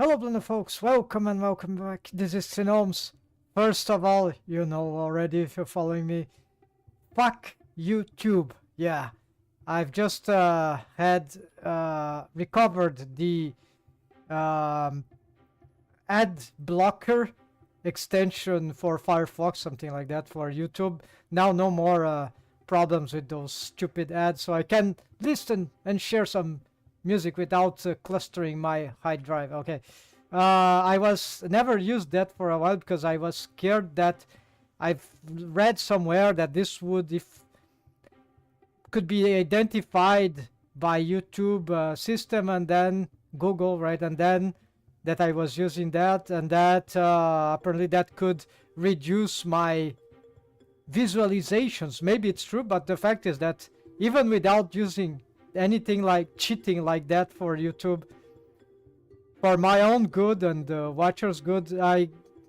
Hello, Blender folks. Welcome and welcome back. This is Gnomes. First of all, you know already if you're following me. Fuck YouTube. Yeah, I've just recovered the ad blocker extension for Firefox, something like that, for YouTube. Now no more problems with those stupid ads, so I can listen and share some music without clustering my hard drive. Okay, I was never used that for a while because I was scared that I've read somewhere that this would could be identified by YouTube system and then Google, right? And then that I was using that, and that apparently that could reduce my visualizations. Maybe it's true, but the fact is that even without using anything like cheating like that for YouTube, for my own good and the watchers' good, I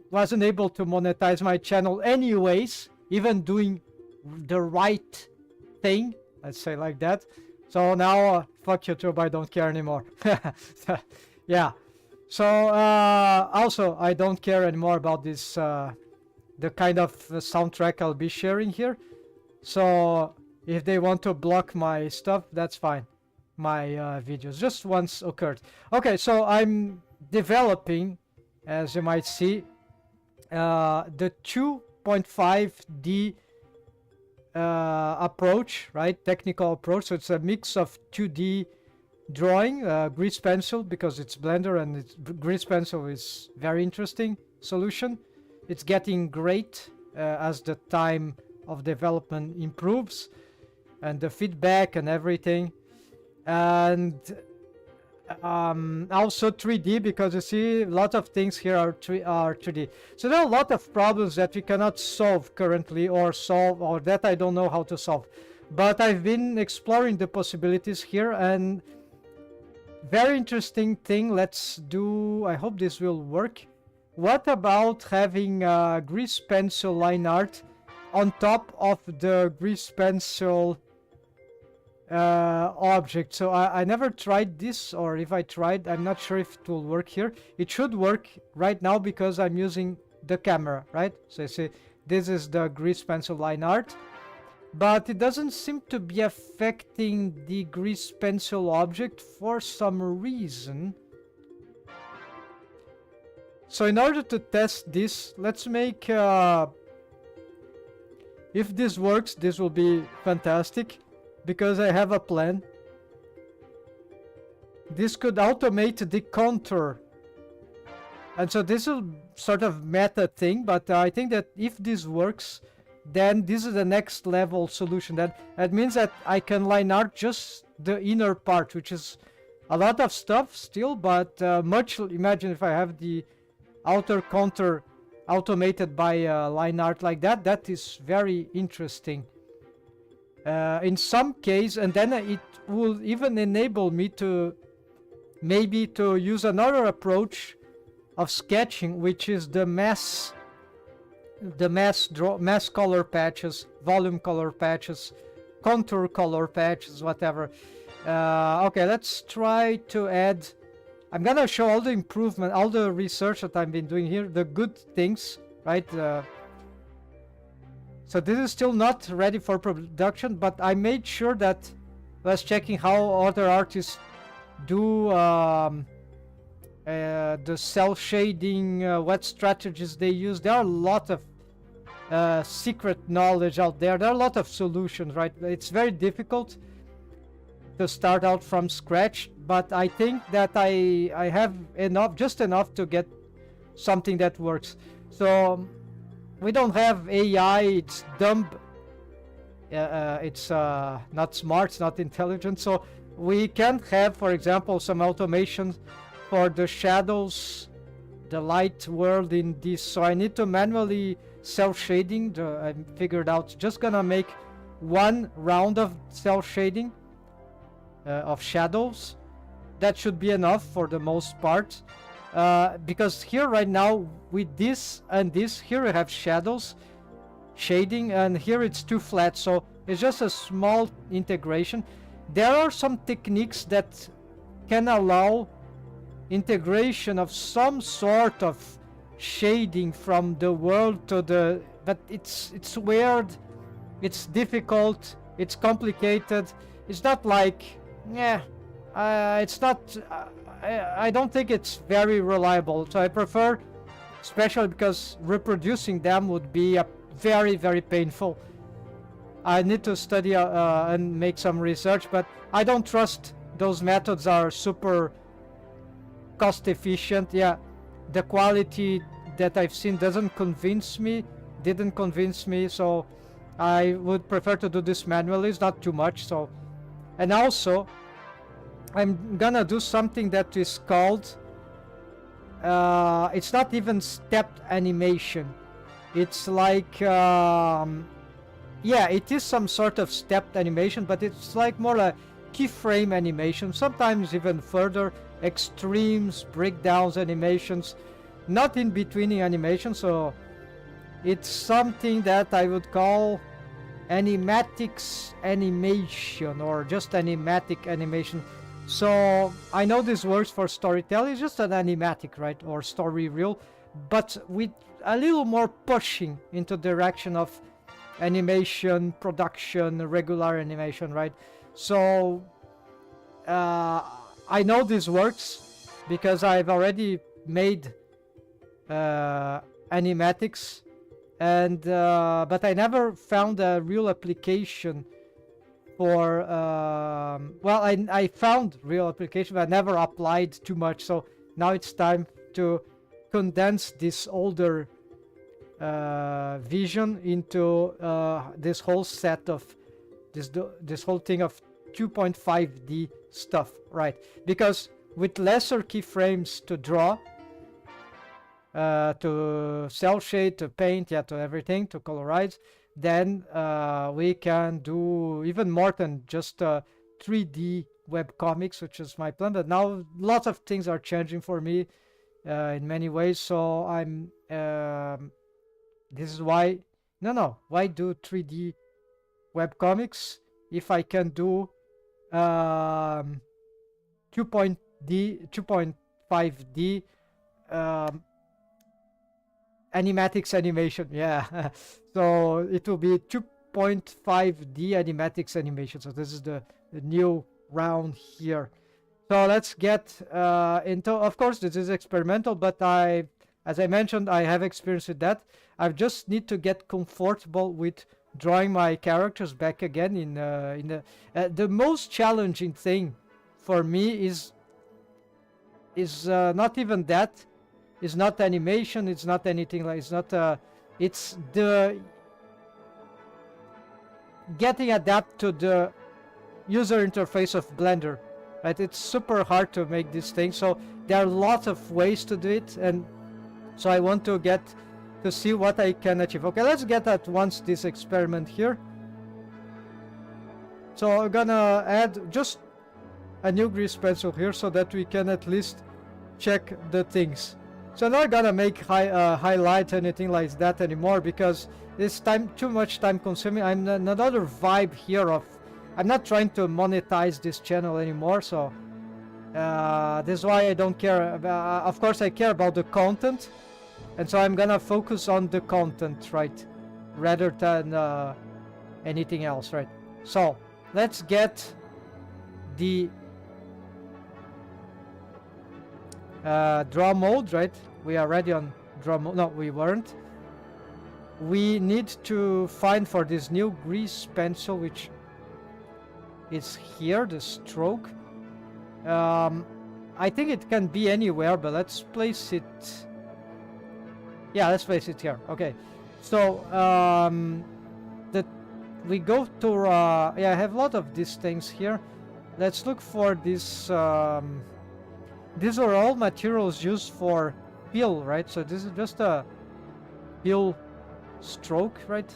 wasn't able to monetize my channel anyways, even doing the right thing, let's say like that. So now, fuck YouTube, I don't care anymore. Yeah. So also, I don't care anymore about this, the kind of soundtrack I'll be sharing here. So if they want to block my stuff, that's fine. My videos just once occurred. Okay, so I'm developing, as you might see, the 2.5D approach, right? Technical approach. So it's a mix of 2D drawing, grease pencil, because it's Blender and grease pencil is very interesting solution. It's getting great as the time of development improves and the feedback and everything. And also 3D, because you see a lot of things here are 3D. So there are a lot of problems that we cannot solve currently, or that I don't know how to solve. But I've been exploring the possibilities here, and very interesting thing. Let's do, I hope this will work. What about having grease pencil line art on top of the grease pencil object? So I never tried this, or if I tried, I'm not sure if it will work here. It should work right now because I'm using the camera, right? So you see, this is the grease pencil line art, but it doesn't seem to be affecting the grease pencil object for some reason. So in order to test this, let's make if this works, this will be fantastic, because I have a plan. This could automate the contour, and so this is sort of meta thing, but I think that if this works, then this is the next level solution. That means that I can line art just the inner part, which is a lot of stuff still, but imagine if I have the outer contour automated by line art like that. That is very interesting in some case, and then it will even enable me to maybe to use another approach of sketching, which is the mass color patches, volume color patches, contour color patches, whatever. Okay, let's try to add. I'm gonna show all the improvement, all the research that I've been doing here, the good things, right? So this is still not ready for production, but I made sure that I was checking how other artists do the cell shading, what strategies they use. There are a lot of secret knowledge out there. There are a lot of solutions, right? It's very difficult to start out from scratch, but I think that I have just enough to get something that works. So we don't have AI, it's dumb, it's not smart, it's not intelligent. So we can have, for example, some automation for the shadows, the light world in this. So I need to manually cell shading. I figured out, just gonna make one round of cell shading of shadows. That should be enough for the most part, because here right now with this and this, here we have shadows shading, and here it's too flat, so it's just a small integration. There are some techniques that can allow integration of some sort of shading from the world to the, but it's weird, it's difficult, it's complicated. It's not like, yeah, it's not, I don't think it's very reliable, so I prefer, especially because reproducing them would be very, very painful. I need to study and make some research, but I don't trust those methods are super cost efficient. Yeah, the quality that I've seen didn't convince me, so I would prefer to do this manually. It's not too much. So, and also I'm gonna do something that is called it's not even stepped animation, it's like yeah, it is some sort of stepped animation, but it's like more a keyframe animation, sometimes even further extremes, breakdowns animations, not in betweening animation. So it's something that I would call animatics-animation, or just animatic animation. So I know this works for storytelling, it's just an animatic, right, or story reel, but with a little more pushing into the direction of animation production, regular animation, right? So I know this works because I've already made animatics, and but I never found a real application for well, I found real application, but I never applied too much. So now it's time to condense this older vision into this whole set of this whole thing of 2.5D stuff, right? Because with lesser keyframes to draw, to cell shade, to paint, yeah, to everything, to colorize, then we can do even more than just 3D webcomics, which is my plan. But now lots of things are changing for me in many ways. So I'm this is why why do 3D webcomics if I can do 2.5D animatics-animation, yeah. So it will be 2.5D animatics-animation. So this is the new round here. So let's get into, of course this is experimental, but as I mentioned, I have experience with that. I just need to get comfortable with drawing my characters back again in the most challenging thing for me is not even that. It's not animation, it's not anything like, it's not it's the getting adapt to the user interface of Blender, right? It's super hard to make this thing, so there are lots of ways to do it, and so I want to get to see what I can achieve. Okay, let's get at once this experiment here. So I'm gonna add just a new grease pencil here so that we can at least check the things. So I'm not gonna make highlight anything like that anymore because it's too much time consuming. I'm another vibe here of, I'm not trying to monetize this channel anymore, so this is why I don't care about, of course I care about the content, and so I'm gonna focus on the content, right, rather than anything else, right? So let's get the draw mode, right? We are ready on draw mode. No, we weren't. We need to find for this new grease pencil, which is here, the stroke. I think it can be anywhere, but let's place it, yeah, let's place it here. Okay, so we go to yeah, I have a lot of these things here. Let's look for this. These are all materials used for fill, right? So this is just a fill stroke, right?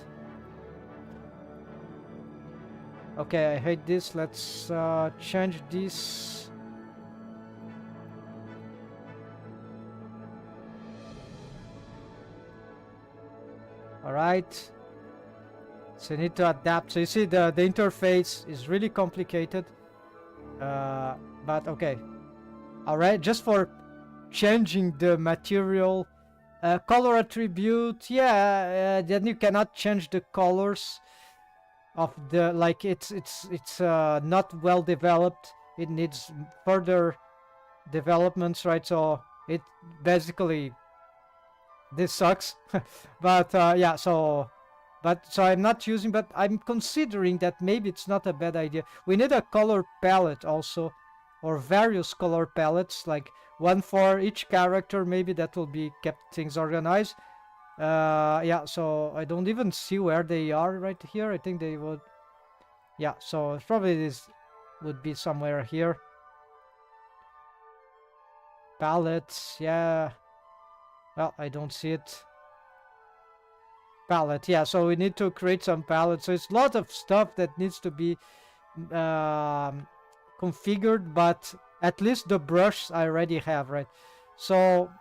Okay, I hate this. Let's change this. All right. So you need to adapt. So you see the interface is really complicated. But okay. All right, just for changing the material. Color attribute, yeah, then you cannot change the colors of the, like, it's not well developed. It needs further developments, right? So it basically, this sucks. But yeah, so I'm not using, but I'm considering that maybe it's not a bad idea. We need a color palette also, or various color palettes, like one for each character. Maybe that will be kept things organized. Yeah, so I don't even see where they are right here. I think they would, yeah, so probably this would be somewhere here. Palettes, yeah. Well, I don't see it. Palette, yeah, so we need to create some palettes. So it's a lot of stuff that needs to be configured, but at least the brush I already have, right? So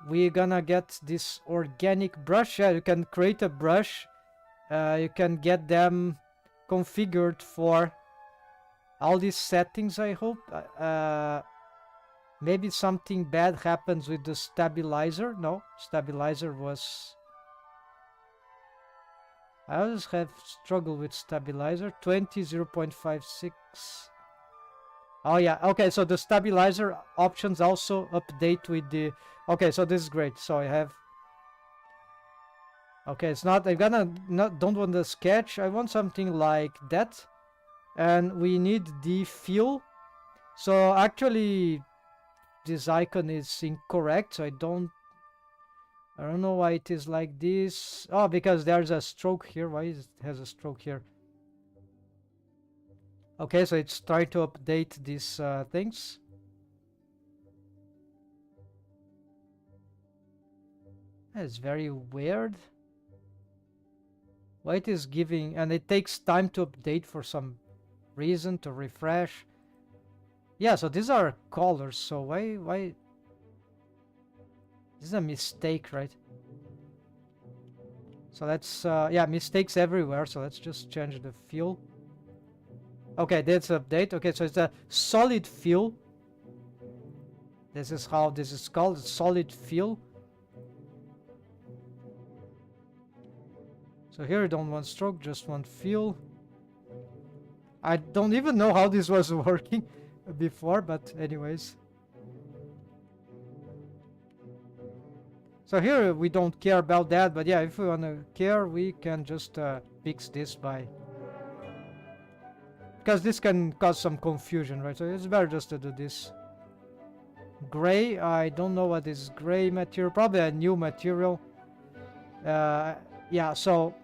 we're gonna get this organic brush. Yeah, you can create a brush. You can get them configured for all these settings, I hope. Maybe something bad happens with the stabilizer. No, stabilizer was... I always have struggle with stabilizer. 20, 0.56. Oh yeah, okay, so the stabilizer options also update with the... Okay, so this is great. So I have... Okay, it's not... I'm gonna... don't want the sketch. I want something like that. And we need the fill. So actually, this icon is incorrect. So I don't know why it is like this. Oh, because there's a stroke here. Why is it has a stroke here? Okay, so it's trying to update these things. That's very weird. Why it is giving... And it takes time to update for some reason, to refresh. Yeah, so these are colors. So why... This is a mistake, right? So let's... yeah, mistakes everywhere. So let's just change the fill. Okay, that's update. Okay, so it's a solid fill. This is how this is called, solid fill. So here you don't want stroke, just want fill. I don't even know how this was working before, but anyways. So here we don't care about that, but yeah, if we want to care, we can just fix this by... Because this can cause some confusion, right? So it's better just to do this. Gray, I don't know what is gray material, probably a new material. Yeah, so...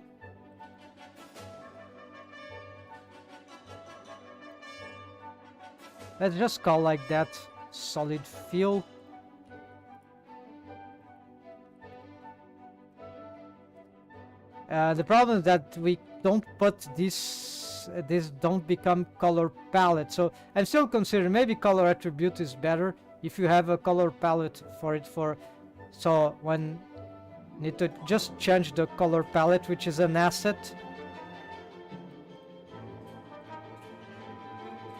Let's just call like that, solid fill. The problem is that we don't put this don't become color palette. So I'm still considering maybe color attribute is better if you have a color palette for it. So when need to just change the color palette, which is an asset,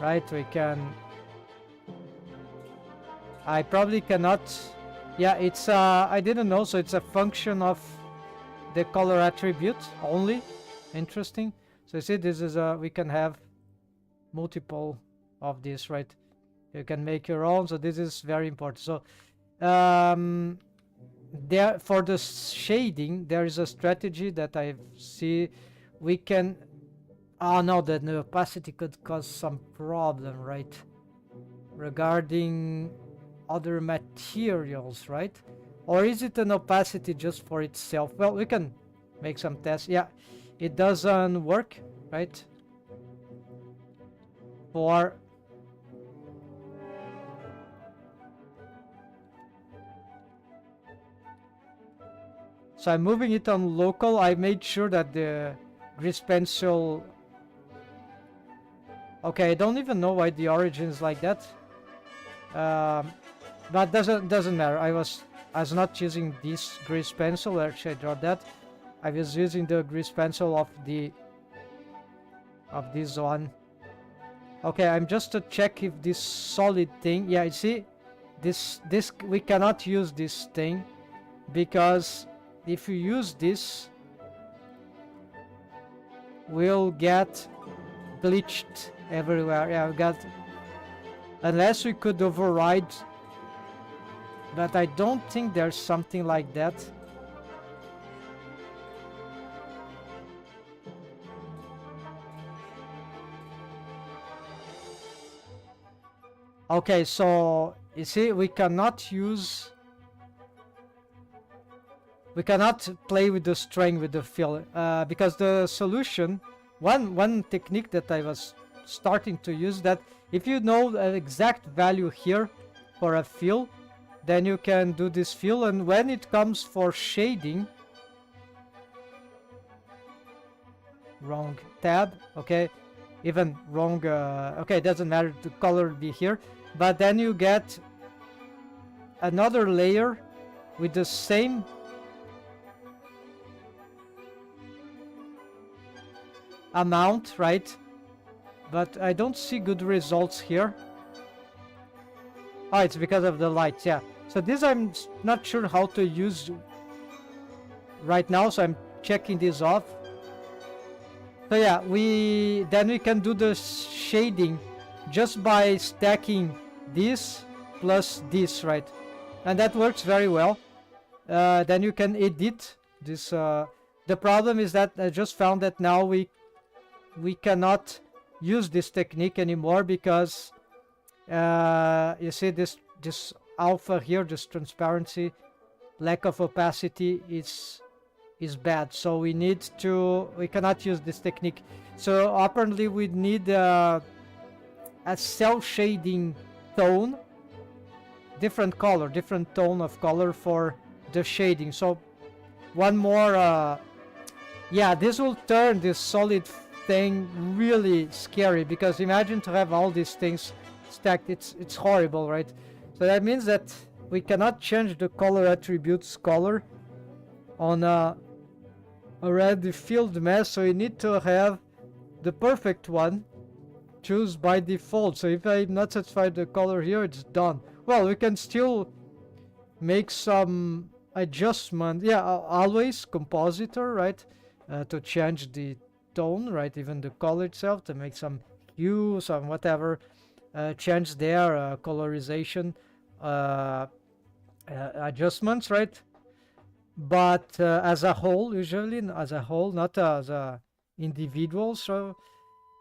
right? We can... I probably cannot... Yeah, it's I didn't know, so it's a function of the color attribute only. Interesting. So you see, this is we can have multiple of this, right? You can make your own, so this is very important. So there, for the shading, there is a strategy that I see. We can... Oh no, the opacity could cause some problem, right? Regarding other materials, right? Or is it an opacity just for itself? Well, we can make some tests. Yeah, it doesn't work, right? For... So I'm moving it on local. I made sure that the grease pencil... Okay, I don't even know why the origin is like that. But doesn't matter. I was not using this grease pencil. Actually, I draw that. I was using the grease pencil of this one. Okay, I'm just to check if this solid thing, yeah, you see, this we cannot use this thing, because if you use this, we'll get glitched everywhere. Yeah, we got, unless we could override, but I don't think there's something like that. Okay, so you see, we cannot play with the string with the fill, because the solution, one technique that I was starting to use, that if you know the exact value here for a fill, then you can do this fill, and when it comes for shading, wrong tab, okay, even wrong, okay, it doesn't matter, the color be here, but then you get another layer with the same amount, right? But I don't see good results here. Oh, it's because of the lights, yeah. So this I'm not sure how to use right now, so I'm checking this off. So yeah, then we can do the shading just by stacking this plus this, right? And that works very well. Then you can edit this. The problem is that I just found that now we cannot use this technique anymore, because you see this alpha here, this transparency, lack of opacity is bad, so we cannot use this technique. So apparently we need a cell shading tone, different tone of color for the shading. So one more, yeah, this will turn this solid thing really scary, because imagine to have all these things stacked. It's horrible, right? So that means that we cannot change the color attributes color on a already filled mess, so we need to have the perfect one choose by default. So if I'm not satisfied with the color here, it's done. Well, we can still make some adjustment, yeah, always compositor, right, to change the tone, right, even the color itself, to make some hue, some whatever, change their colorization adjustments, right? But as a whole, usually as a whole, not as a individual. So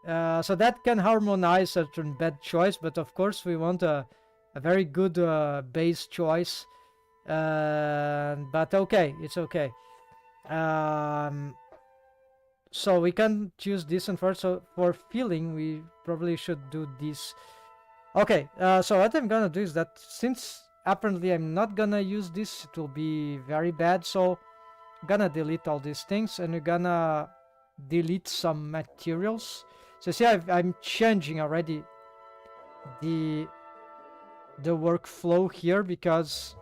so that can harmonize certain bad choice, but of course we want a very good base choice. But okay, it's okay. So we can choose this, and first, so for filling we probably should do this. Okay, so what I'm gonna do is that, since apparently I'm not gonna use this, it will be very bad, so I'm gonna delete all these things, and we're gonna delete some materials. So see, I'm changing already the workflow here, because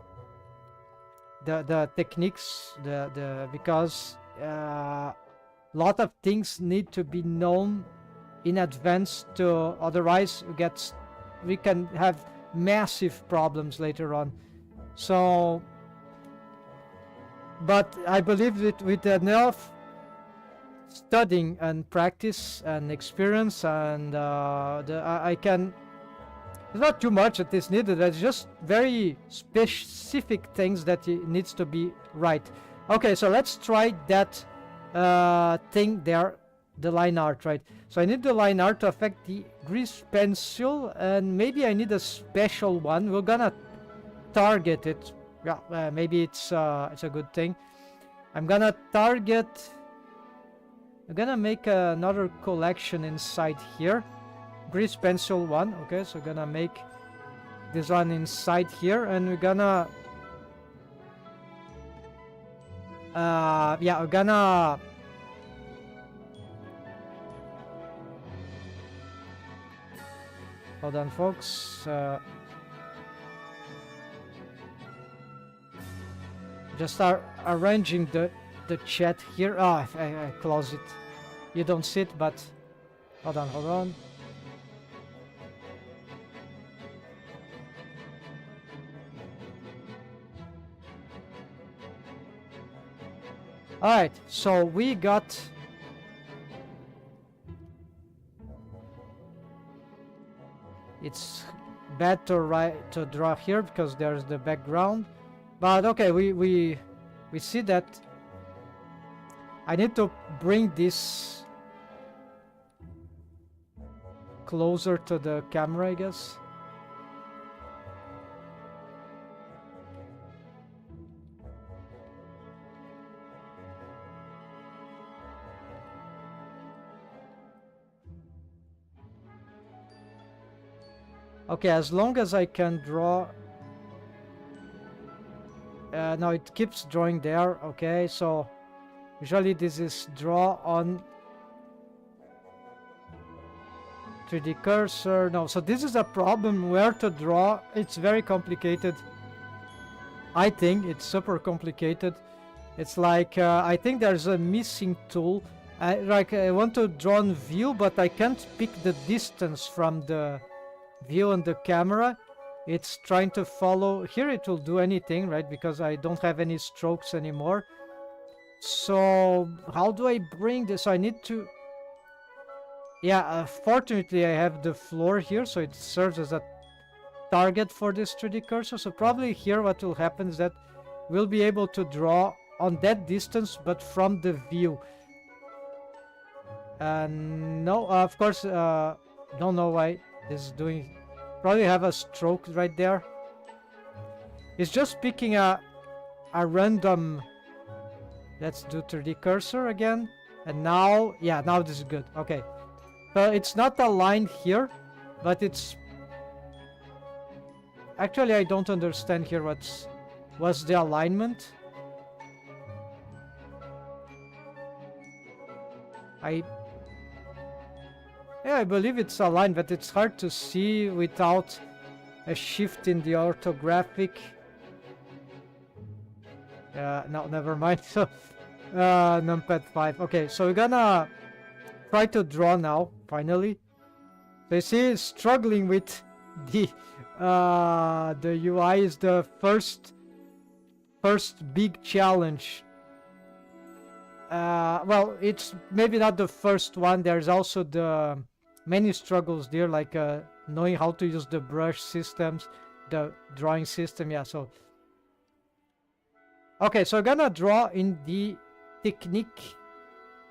the techniques, because lot of things need to be known in advance, to otherwise we can have massive problems later on. So, but I believe that with enough studying and practice and experience, and I can, it's not too much that is needed, it's just very specific things that needs to be right. Okay, so let's try that thing there, the line art, right? So I need the line art to affect the grease pencil, and maybe I need a special one. We're gonna target it. Yeah, maybe it's a good thing. I'm gonna make another collection inside here, grease pencil one. Okay, so we're gonna make this one inside here, and we're gonna yeah, we're gonna hold on, folks. Just start arranging the chat here. Ah, I close it. You don't see it, but hold on. Alright, so we got... It's bad to draw here because there's the background. But okay, we see that I need to bring this closer to the camera, I guess. Okay, as long as I can draw... no, it keeps drawing there. Okay, so usually this is draw on 3D cursor. No, so this is a problem where to draw. It's very complicated. I think it's super complicated. It's like, I think there's a missing tool. I want to draw on view, but I can't pick the distance from the view on the camera. It's trying to follow. Here it will do anything, right? Because I don't have any strokes anymore. So how do I bring this? I need to... Yeah, fortunately I have the floor here, so it serves as a target for this 3D cursor. So probably here what will happen is that we'll be able to draw on that distance, but from the view. No, of course, don't know why this is doing... Probably have a stroke right there. It's just picking a random... Let's do 3D cursor again. And now, yeah, now this is good. Okay. So it's not aligned here, but it's... Actually, I don't understand here what's the alignment. Yeah, I believe it's aligned, but it's hard to see without a shift in the orthographic. No, never mind. So, numpad 5. Okay, so we're gonna try to draw now, finally. So you see, struggling with the UI is the first big challenge. Well, it's maybe not the first one. There's also the many struggles there, like knowing how to use the brush systems, the drawing system. Yeah, so okay, so I'm gonna draw in the technique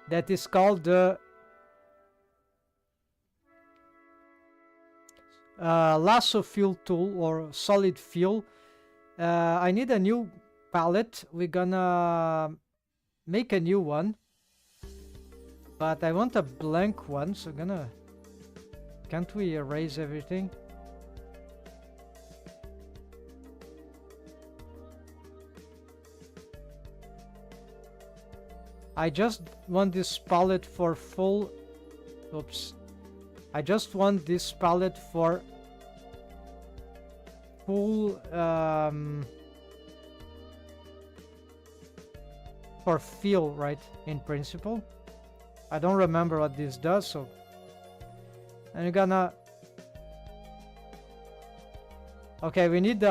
that is called the lasso fill tool or solid fill. I need a new palette. We're gonna make a new one, but I want a blank one, so can't we erase everything? I just want this palette for full... Oops. I just want this palette for full... for fill, right? In principle. I don't remember what this does, so... And you're gonna... Okay, we need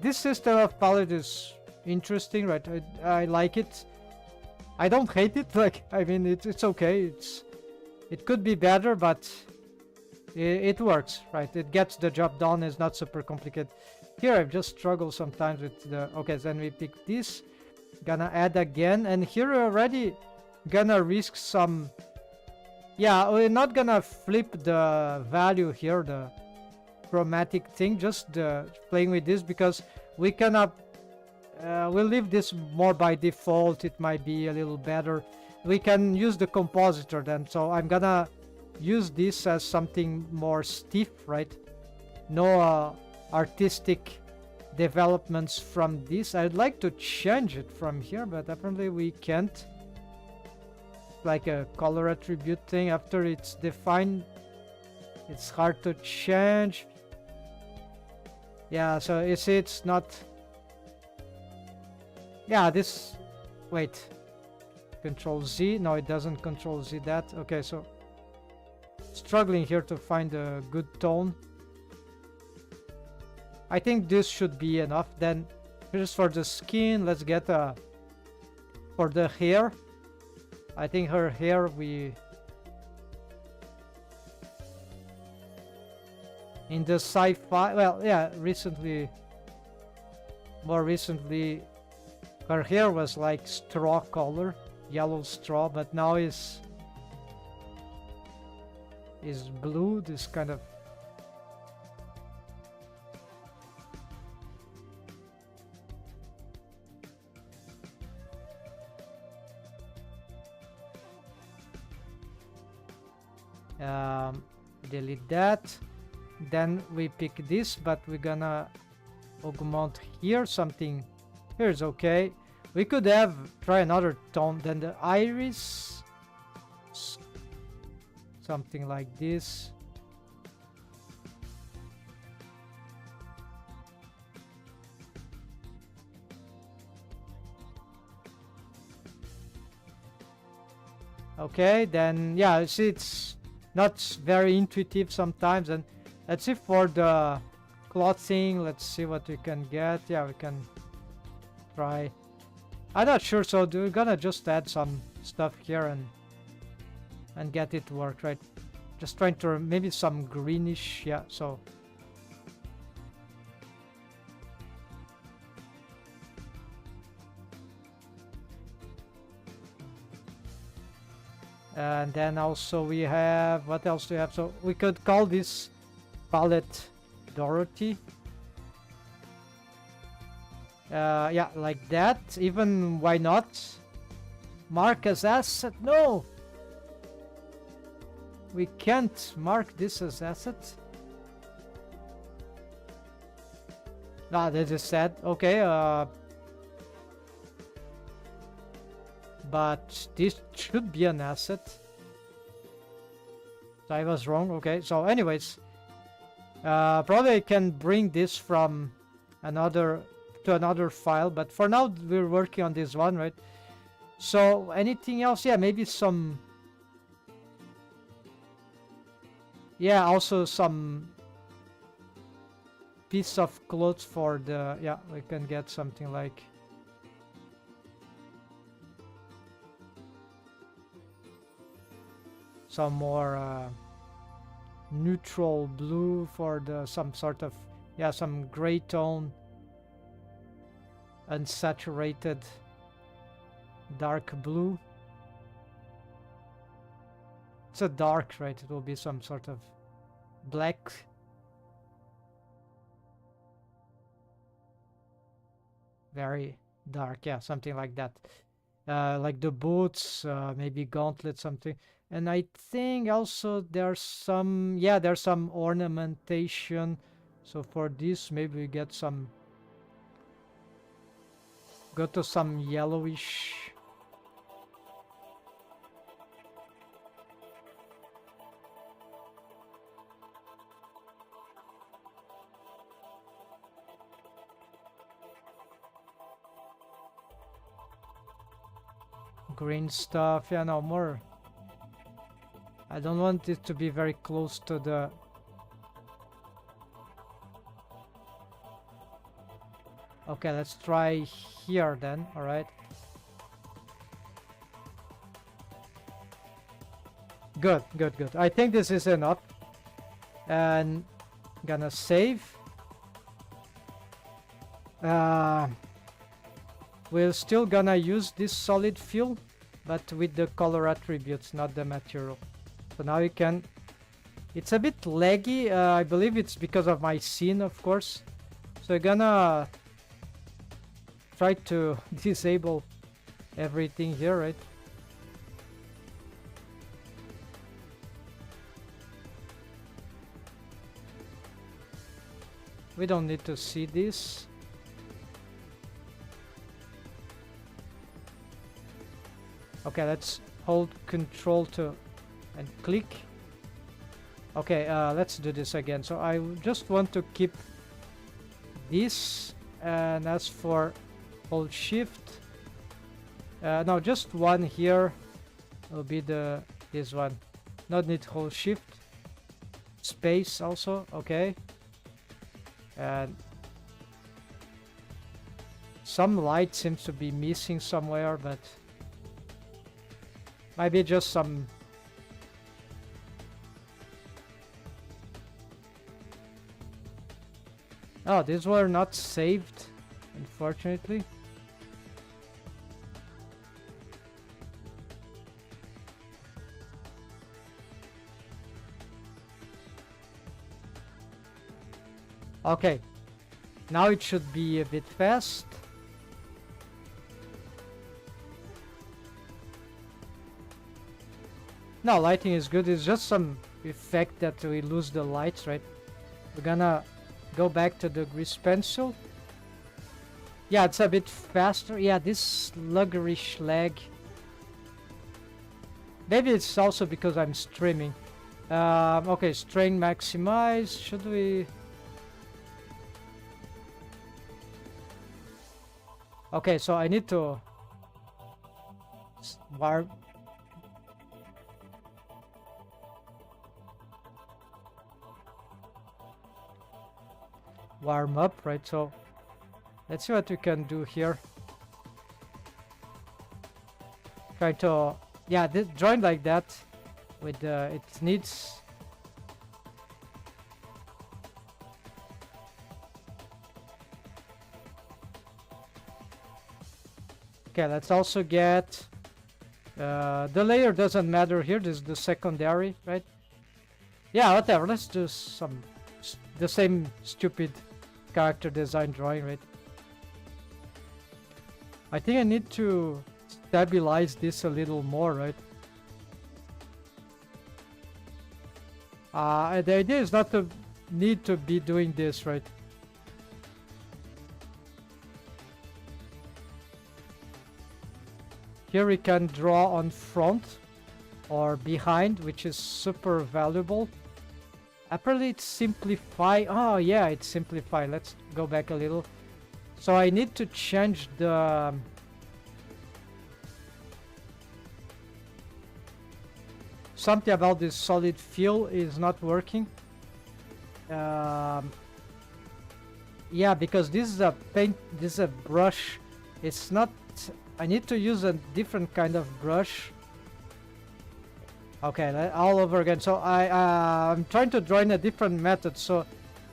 this system of palette is interesting, right? I like it. I don't hate it. Like, I mean, it's okay. It could be better, but it works, right? It gets the job done. It's not super complicated. Here, I've just struggled sometimes with the... Okay, then we pick this. Gonna add again, and here we're already gonna risk some... Yeah, we're not gonna flip the value here, the chromatic thing, just playing with this, because we cannot... we'll leave this more by default. It might be a little better. We can use the compositor then, so I'm gonna use this as something more stiff, right? No artistic developments from this. I'd like to change it from here, but apparently we can't. Like a color attribute thing, after it's defined, it's hard to change. Yeah, so you see, it's not... Yeah, this... Wait. Control Z. No, it doesn't Control Z that. Okay, so... Struggling here to find a good tone. I think this should be enough. Then, just for the skin, let's get a for the hair. I think her hair we in the sci-fi, well, yeah, more recently her hair was like straw color, yellow straw, but now is blue, this kind of delete that. Then we pick this, but we're gonna augment here. Something here is okay. We could have try another tone than the iris, something like this. Okay, then yeah, see, it's not very intuitive sometimes. And let's see for the clothing, let's see what we can get. Yeah, we can try. I'm not sure, so we're gonna just add some stuff here and get it work, right? Just trying to maybe some greenish, yeah, so and then also we have, what else do we have? So we could call this palette Dorothy. Yeah, like that. Even, why not? Mark as asset? No! We can't mark this as asset. Ah, they just said, okay, but this should be an asset. So I was wrong. Okay, so anyways, probably I can bring this from another file, but for now we're working on this one, right? So anything else? Yeah, maybe some, yeah, also some piece of clothes for the, yeah, we can get something like some more neutral blue for the some sort of, yeah, some gray tone, unsaturated dark blue. It's a dark, right? It will be some sort of black. Very dark, yeah, something like that. Like the boots, maybe gauntlet, something. And I think also there's some, yeah, there's some ornamentation. So for this, maybe we get some, go to some yellowish. Green stuff, yeah, no more. I don't want it to be very close to the, okay, let's try here then. All right, good. I think this is enough, and gonna save. We're still gonna use this solid fill, but with the color attributes, not the material. So now you can, it's a bit laggy, I believe it's because of my scene, of course. So you're gonna try to disable everything here, right? We don't need to see this. Okay, let's hold control to and click. Okay, let's do this again. So I just want to keep this, and as for hold shift, no, just one here will be the this one. Not need hold shift, space also. Okay, and some light seems to be missing somewhere, but Maybe just some... Oh, these were not saved, unfortunately. Okay, now it should be a bit fast. No, lighting is good. It's just some effect that we lose the lights, right? We're gonna go back to the grease pencil. Yeah, it's a bit faster. Yeah, this sluggerish lag. Maybe it's also because I'm streaming. Okay, strain maximize. Should we... Okay, so I need to warm up, right? So let's see what we can do here. Try to, yeah, join like that with it needs... Okay, let's also get the layer doesn't matter here. This is the secondary, right? Yeah, whatever. Let's do the same stupid character design drawing, right? I think I need to stabilize this a little more, right? The idea is not to need to be doing this, right? Here we can draw on front or behind, which is super valuable. Apparently it's simplify. Oh yeah, it's simplify. Let's go back a little. So I need to change the... Something about this solid fill is not working. Yeah, because this is a paint, this is a brush. It's not... I need to use a different kind of brush. Okay, all over again. So I'm trying to draw in a different method. So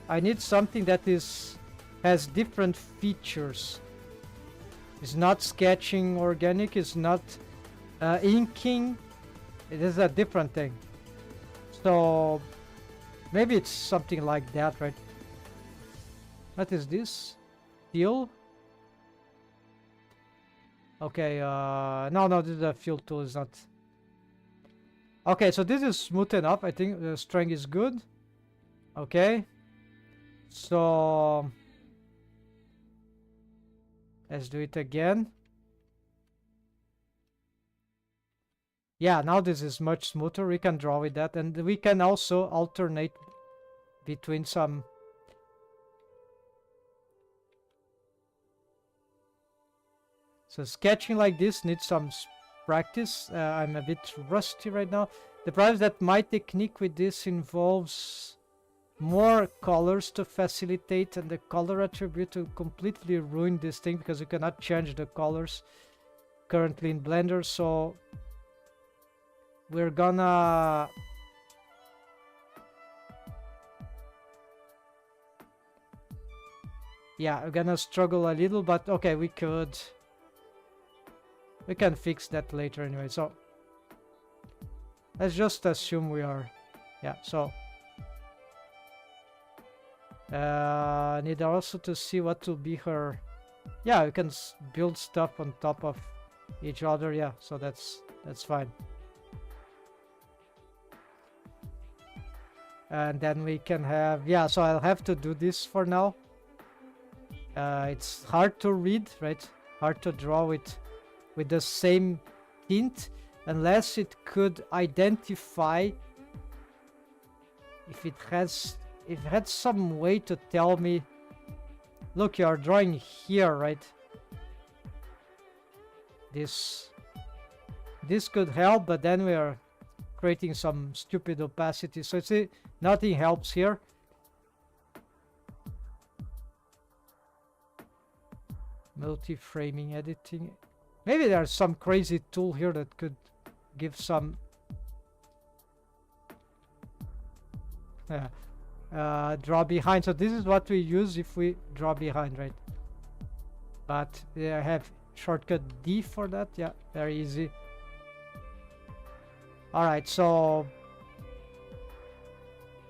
I need something that has different features. It's not sketching organic. It's not inking. It is a different thing. So maybe it's something like that, right? What is this? Fill? Okay, no, this is a fill tool. Is not... Okay, so this is smooth enough. I think the strength is good. Okay. So let's do it again. Yeah, now this is much smoother. We can draw with that. And we can also alternate between some... So sketching like this needs some practice. I'm a bit rusty right now. The problem is that my technique with this involves more colors to facilitate, and the color attribute will completely ruin this thing because you cannot change the colors currently in Blender. So we're gonna... Yeah, we're gonna struggle a little, but okay, we can fix that later anyway. So let's just assume we are... Yeah, so need also to see what will be her... Yeah, we can build stuff on top of each other. Yeah, so that's fine. And then we can have... Yeah, so I'll have to do this for now. It's hard to read, right? Hard to draw with the same tint, unless it could identify if it had some way to tell me, look, you are drawing here, right? This could help, but then we are creating some stupid opacity. So see, nothing helps here. Multi-framing editing. Maybe there's some crazy tool here that could give some draw behind. So this is what we use if we draw behind, right? But I have shortcut D for that. Yeah, very easy. All right, so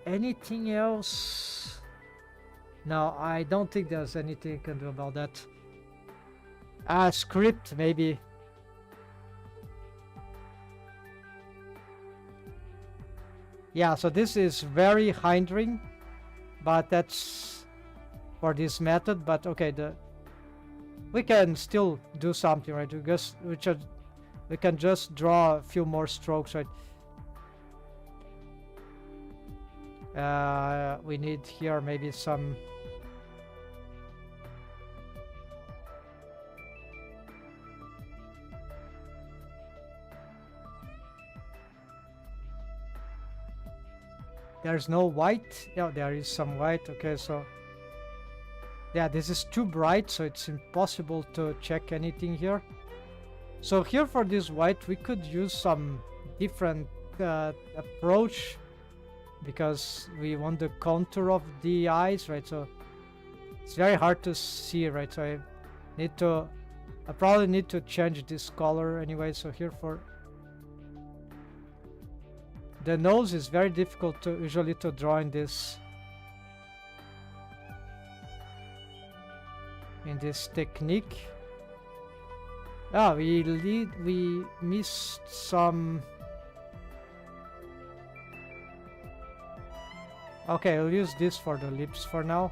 anything else? No, I don't think there's anything I can do about that. Script maybe. Yeah, so this is very hindering, but that's for this method. But okay, we can still do something, right? We can just draw a few more strokes, right? We need here maybe some. There's no white. Yeah, there is some white. Okay, so yeah, this is too bright, so it's impossible to check anything here. So here for this white, we could use some different approach, because we want the contour of the eyes, right? So it's very hard to see, right? So I probably need to change this color anyway. So here for the nose is very difficult to usually to draw in this technique. Ah, we missed some. Okay, I'll use this for the lips for now.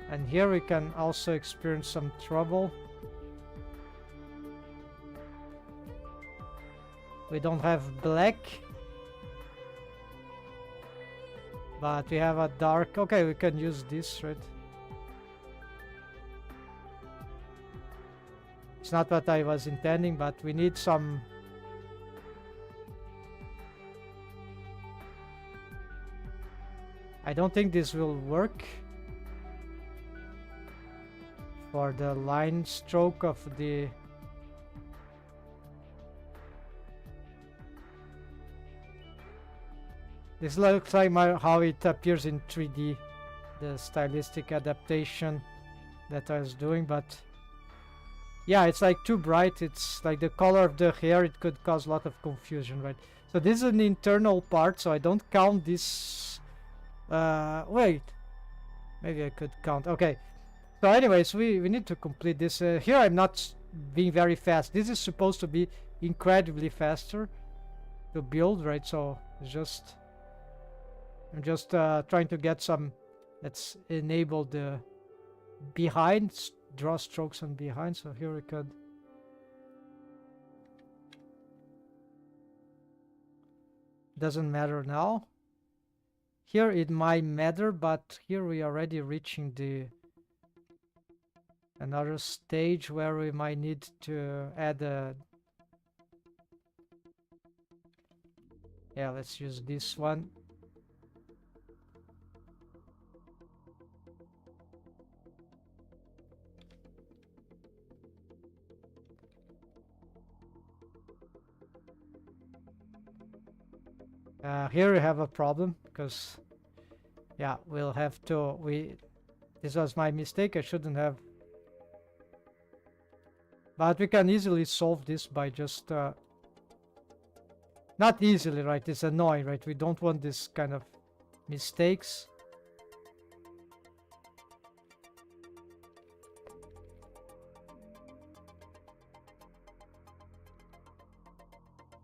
And here we can also experience some trouble. We don't have black, but we have a dark. Okay, we can use this, right? It's not what I was intending, but we need some. I don't think this will work for the line stroke of the. This looks like how it appears in 3D, the stylistic adaptation that I was doing, but yeah, it's like too bright. It's like the color of the hair, it could cause a lot of confusion, right? So this is an internal part, so I don't count this. Wait, maybe I could count. Okay, so anyways, we need to complete this. Here I'm not being very fast. This is supposed to be incredibly faster to build, right? So it's just, I'm just trying to get some. Let's enable the behind, draw strokes on behind. So here we could. Doesn't matter now. Here it might matter, but here we are already reaching the another stage where we might need to add a. Yeah, let's use this one. Here we have a problem because, yeah, we'll have to. This was my mistake. I shouldn't have. But we can easily solve this by just. Not easily, right? It's annoying, right? We don't want this kind of mistakes.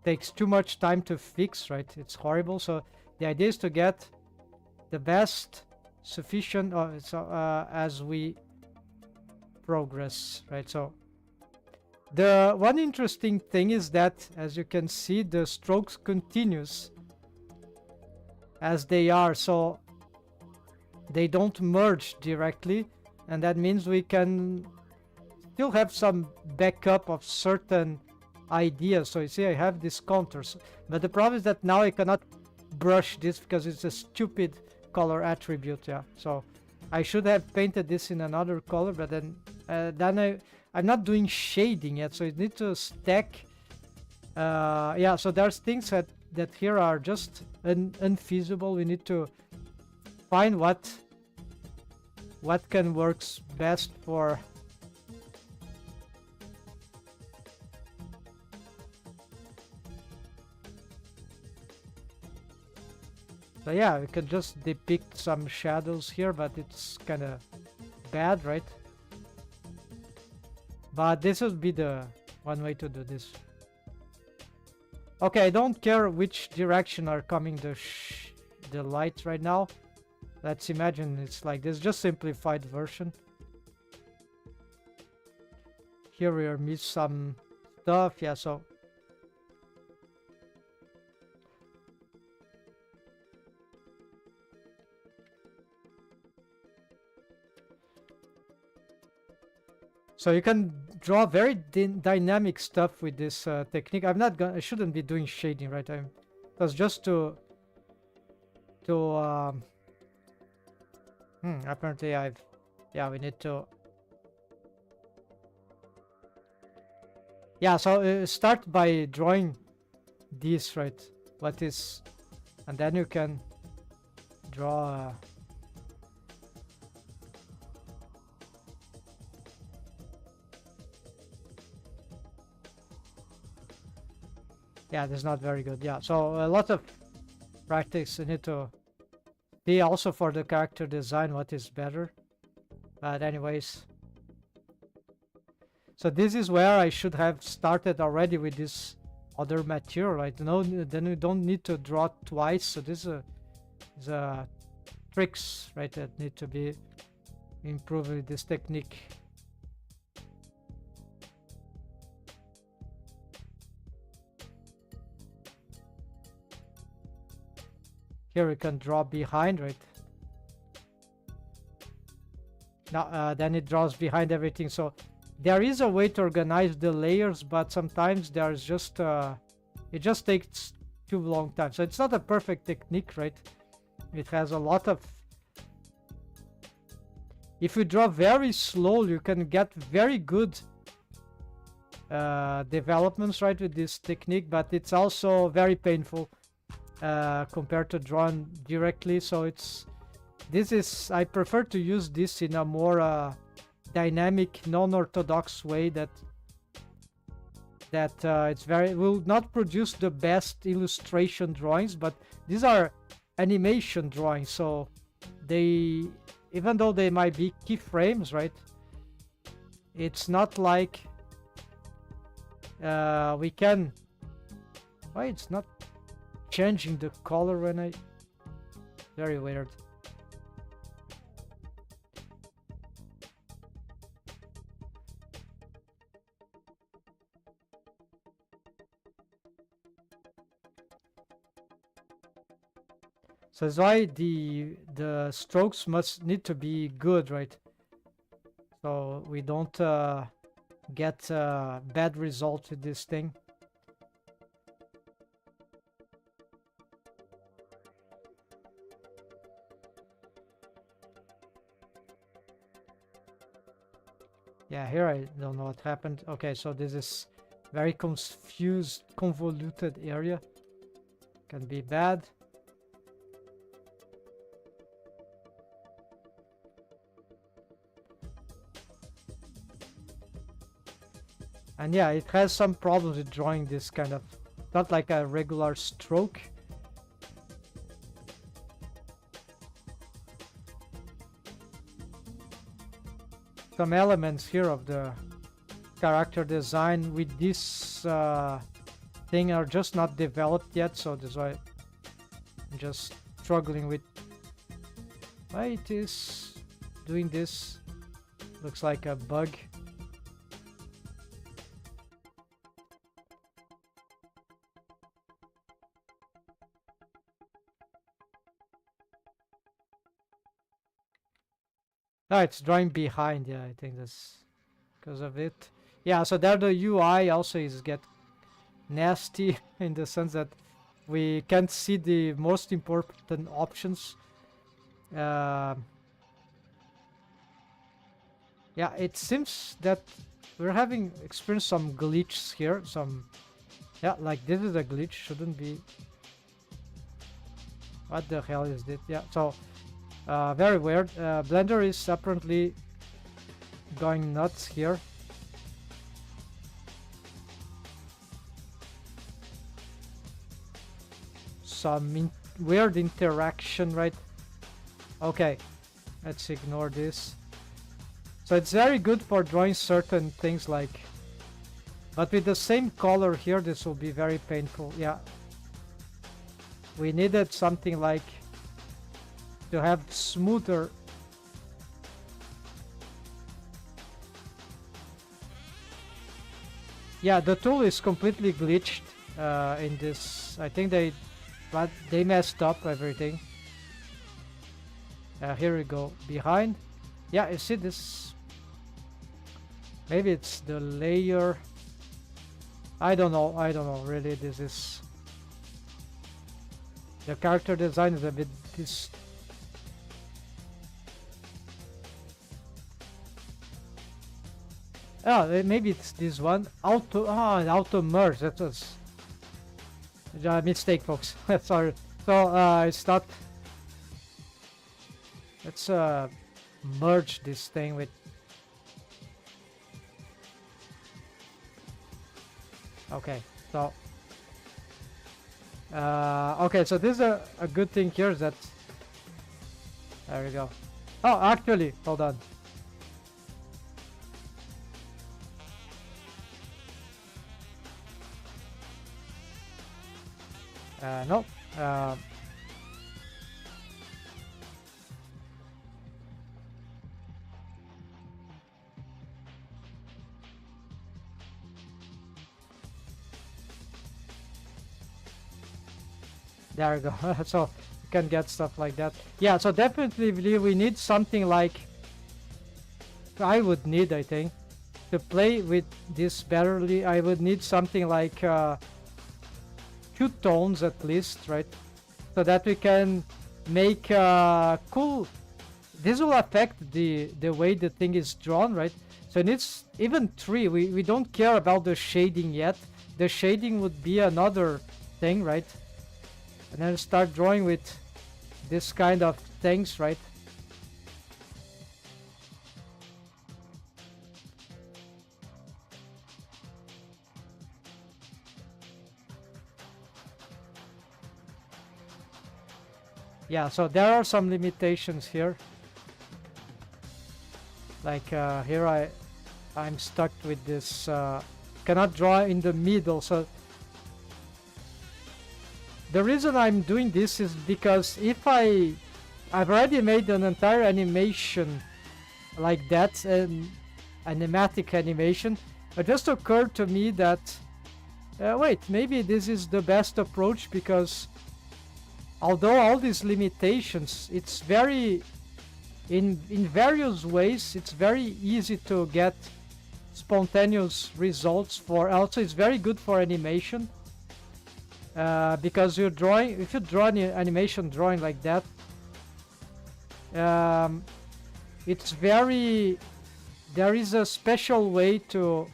Takes too much time to fix, right? It's horrible. So the idea is to get the best sufficient as we progress, right? So the one interesting thing is that, as you can see, the strokes continues as they are, so they don't merge directly, and that means we can still have some backup of certain ideas. So you see I have these contours, but the problem is that now I cannot brush this because it's a stupid color attribute. Yeah, so I should have painted this in another color, but then I'm not doing shading yet, so you need to stack. Yeah, so there's things that here are just unfeasible. We need to find what can works best for. So yeah, we could just depict some shadows here, but it's kind of bad, right? But this would be the one way to do this. Okay, I don't care which direction are coming the lights right now. Let's imagine it's like this, just simplified version. Here we are miss some stuff, yeah, so you can draw very dynamic stuff with this technique. I'm not gonna. I shouldn't be doing shading, right? It was just to. Apparently I've. Yeah, we need to. Yeah, so start by drawing this, right? What is, and then you can draw. Yeah, that's not very good. Yeah, so a lot of practice. You need to see also for the character design what is better. But anyways, so this is where I should have started already with this other material, right? No, then we don't need to draw twice. So this is a tricks, right, that need to be improved with this technique. Here we can draw behind, right? Now, then it draws behind everything. So there is a way to organize the layers, but sometimes there's just it just takes too long time. So it's not a perfect technique, right? It has a lot of. If you draw very slow, you can get very good developments, right, with this technique, but it's also very painful compared to drawing directly. So I prefer to use this in a more dynamic, non-orthodox way that will not produce the best illustration drawings, but these are animation drawings, so even though they might be keyframes, right, it's not like we can. Why it's not changing the color when I. Very weird. So that's why the strokes must need to be good, right? So we don't get bad results with this thing. Yeah, here I don't know what happened. Okay, so this is very confused, convoluted area. Can be bad. And yeah, it has some problems with drawing this kind of, not like a regular stroke. Some elements here of the character design with this thing are just not developed yet, so that's why I'm just struggling with why it is doing this. Looks like a bug. Oh, it's drawing behind. Yeah, I think that's because of it. Yeah, so there the UI also is get nasty in the sense that we can't see the most important options. Yeah, it seems that we're having experienced some glitches here. Yeah, like this is a glitch. Shouldn't be. What the hell is this? Yeah, so very weird. Blender is apparently going nuts here. Some weird interaction, right? Okay, let's ignore this. So it's very good for drawing certain things like, but with the same color here, this will be very painful. Yeah, we needed something like to have smoother. Yeah, the tool is completely glitched in this. I think they messed up everything. Here we go, behind. Yeah, you see this? Maybe it's the layer. I don't know, really. This is... The character design is a bit Oh, maybe it's this one. Auto merge. That was a mistake, folks. Sorry. So it's not. Let's merge this thing with. Okay. So. Okay. So this is a good thing here is that. There we go. Oh, actually, hold on. No. There we go. So you can get stuff like that. Yeah, so definitely we need something like... I would need, I think, to play with this betterly, I would need something like 2 tones at least, right? So that we can make cool... This will affect the way the thing is drawn, right? So it needs even 3. We don't care about the shading yet. The shading would be another thing, right? And then start drawing with this kind of things, right? Yeah, so there are some limitations here. Like here I'm stuck with this, cannot draw in the middle. So the reason I'm doing this is because if I've already made an entire animation like that, an animatic animation, it just occurred to me that, wait, maybe this is the best approach, because although all these limitations, it's very, in various ways, it's very easy to get spontaneous results for, also it's very good for animation. Because you're drawing, if you draw an animation drawing like that, it's very, there is a special way to,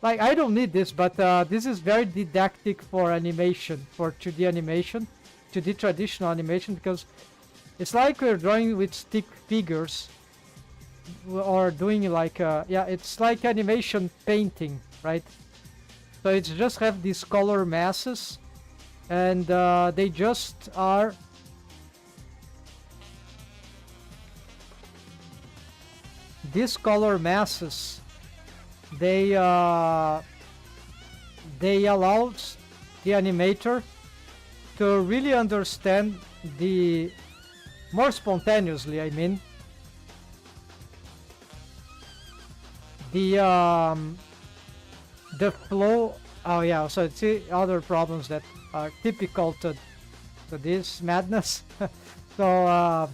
like, I don't need this, but this is very didactic for animation, for 2D animation, 2D traditional animation, because it's like we're drawing with stick figures, or doing like, yeah, it's like animation painting, right? So it's just have these color masses, and they just are these color masses. They allow the animator to really understand the more spontaneously. I mean, the flow. Oh yeah, so it's other problems that are typical to this madness. So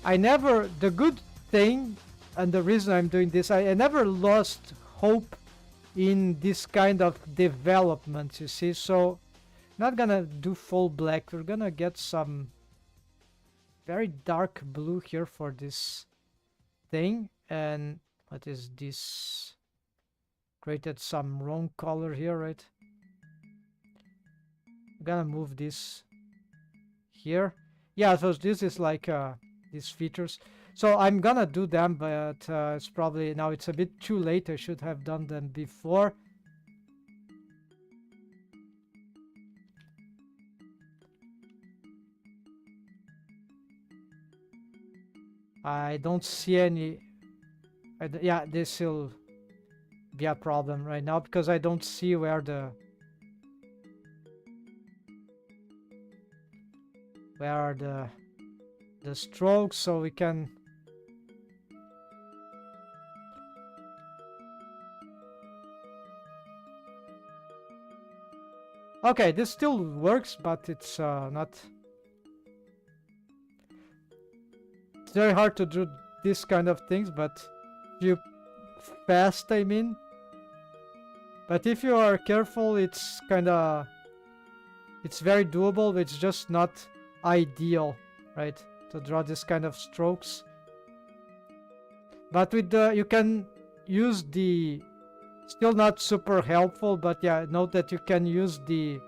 I never, the good thing, and the reason I'm doing this, I never lost hope in this kind of development, you see. So Not gonna do full black. We're gonna get some very dark blue here for this thing. And what is this? Created some wrong color here, right? I'm gonna move this here. Yeah, so this is like these features. So I'm gonna do them, but it's probably now it's a bit too late. I should have done them before. I don't see any. Yeah, this will be a problem right now because I don't see where the are the strokes, so we can. Okay, this still works, but it's not. It's very hard to do this kind of things, but you fast, I mean. But if you are careful, it's it's very doable. It's just not ideal, right, to draw this kind of strokes. But with the you can use the still not super helpful, but yeah, note that you can use the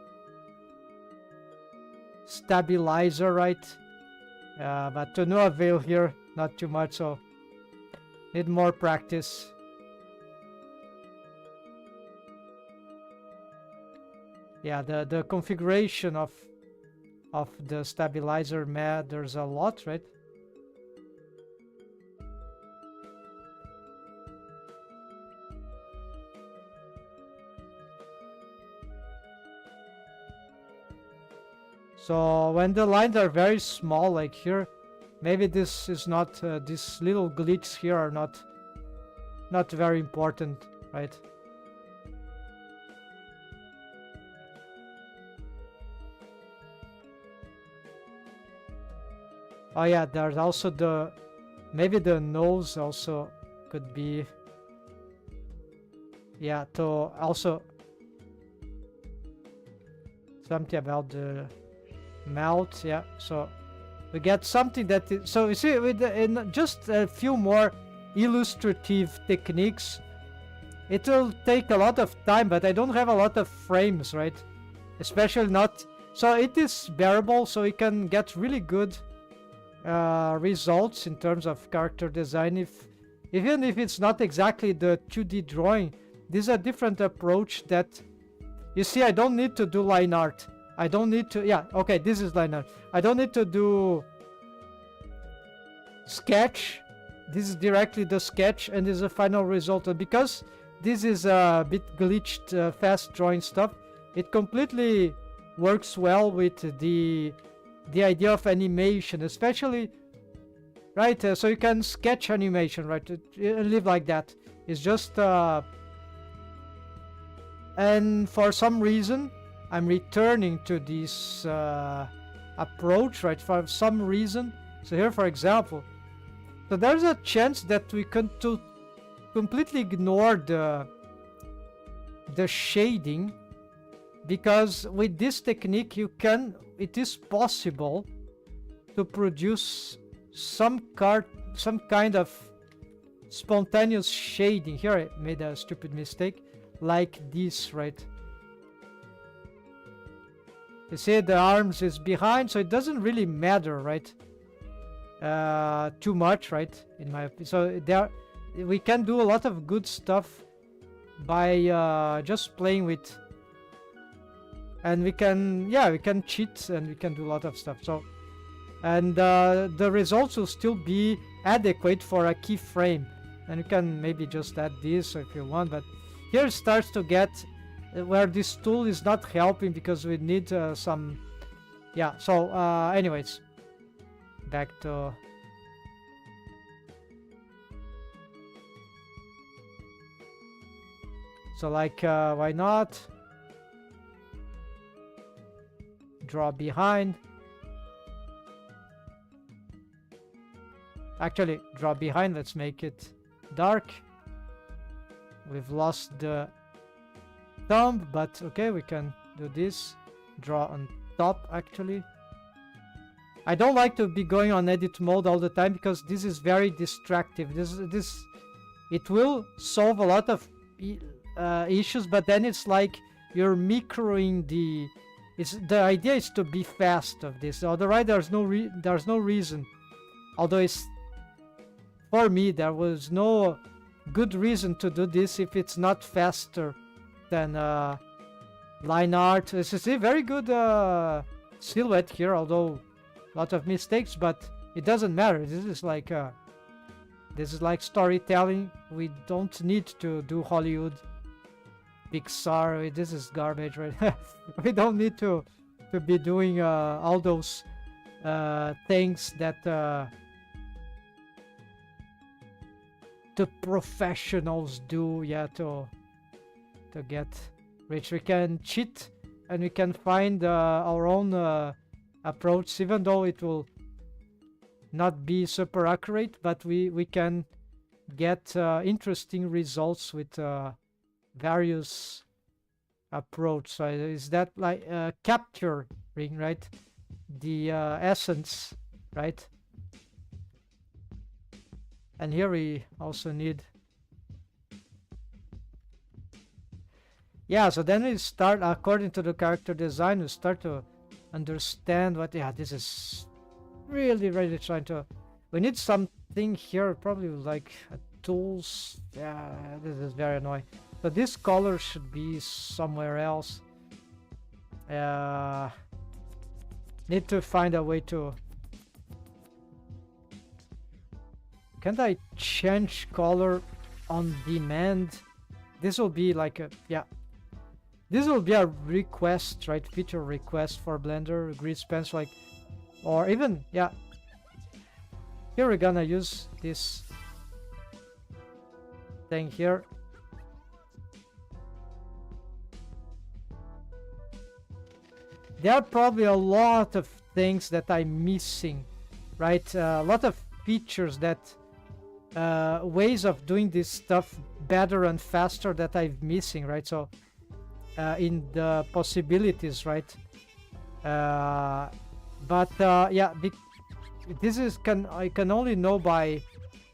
stabilizer, right? But to no avail here, not too much, so need more practice. Yeah, the configuration of the stabilizer matters a lot, right? So when the lines are very small, like here, maybe this is not these little glitches here are not very important, right? Oh yeah, there's also maybe the nose also could be, yeah, to also something about the mouth, yeah. So we get something that is, so you see with in just a few more illustrative techniques, it will take a lot of time, but I don't have a lot of frames, right? Especially not, so it is bearable, so we can get really good results in terms of character design. Even if it's not exactly the 2D drawing, this is a different approach that, you see, I don't need to do line art. I don't need to, yeah, okay, this is line art. I don't need to do sketch. This is directly the sketch and this is a final result. And because this is a bit glitched, fast drawing stuff, it completely works well with the idea of animation, especially, right? So you can sketch animation, right? Live like that. It's just, and for some reason, I'm returning to this approach, right? For some reason. So here, for example, so there's a chance that we can completely ignore the shading, because with this technique it is possible to produce some kind of spontaneous shading. Here I made a stupid mistake, like this, right? You see the arms is behind, so it doesn't really matter, right? Too much, right? In my opinion. So we can do a lot of good stuff by just playing with. And we can cheat and we can do a lot of stuff. So, and the results will still be adequate for a keyframe. And you can maybe just add this if you want. But here it starts to get where this tool is not helping, because we need some. Yeah. So, anyways, back to. So, like, why not? Draw behind. Actually, draw behind. Let's make it dark. We've lost the thumb, but okay, we can do this. draw on top actually. I don't like to be going on edit mode all the time because this is very distractive. It will solve a lot of issues, but then it's like you're microing the. The idea is to be fast of this. Otherwise, there's no reason. Although it's for me, there was no good reason to do this if it's not faster than line art. This is a very good silhouette here, although a lot of mistakes, but it doesn't matter. This is like storytelling. We don't need to do Hollywood, Pixar. This is garbage, right? We don't need to be doing all those things that the professionals do, yeah, to get rich. We can cheat and we can find our own approach, even though it will not be super accurate, but we can get interesting results with various approach. So is that like capturing, right, the essence, right? And here we also need, yeah, so then we start, according to the character design, we start to understand what, yeah, this is really trying to, we need something here, probably like tools. Yeah, this is very annoying. So this color should be somewhere else. Need to find a way to, can't I change color on demand? This will be like a, yeah, this will be a request, right? Feature request for Blender, Greenspan, like, or even, yeah, here we're gonna use this thing here. There are probably a lot of things that I'm missing, right? A lot of features that, ways of doing this stuff better and faster that I'm missing, right? So in the possibilities, right? But yeah, this is I can only know by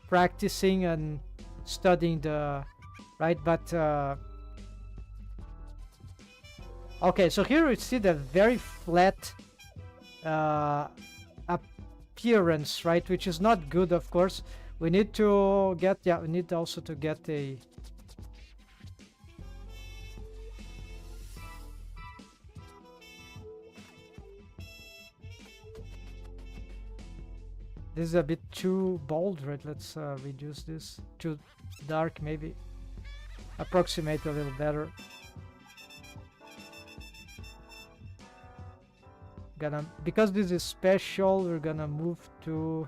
practicing and studying the, right? But okay, so here we see the very flat appearance, right? Which is not good, of course. We need to get, yeah, we need also to get a, this is a bit too bold, right? Let's reduce this. Too dark, maybe. Approximate a little better. Because this is special, we're gonna move to,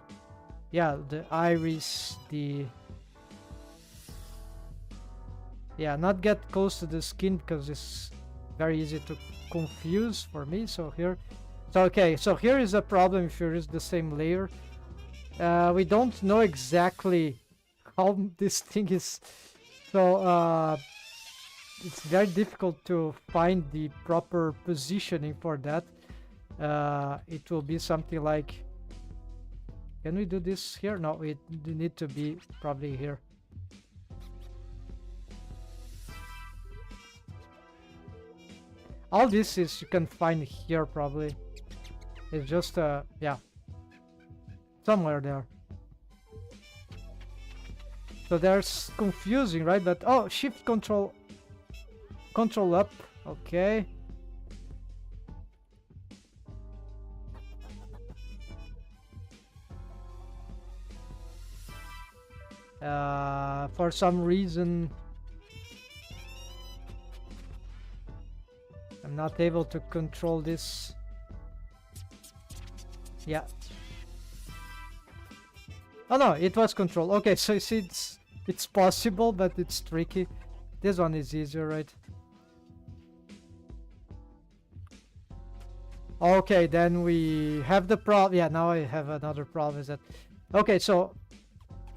yeah, the iris, the, yeah, not get close to the skin because it's very easy to confuse for me. So here, so okay, so here is a problem if you use the same layer. We don't know exactly how this thing is, so it's very difficult to find the proper positioning for that. It will be something like, can we do this here? No, it need to be probably here. All this is you can find here probably. It's just yeah, somewhere there. So there's confusing, right? But oh, shift control up. Okay. For some reason I'm not able to control this. Yeah. Oh no, it was controlled. Okay, so you see it's possible, but it's tricky. This one is easier, right? Okay, then we have the problem. Yeah, now I have another problem. Is that okay? So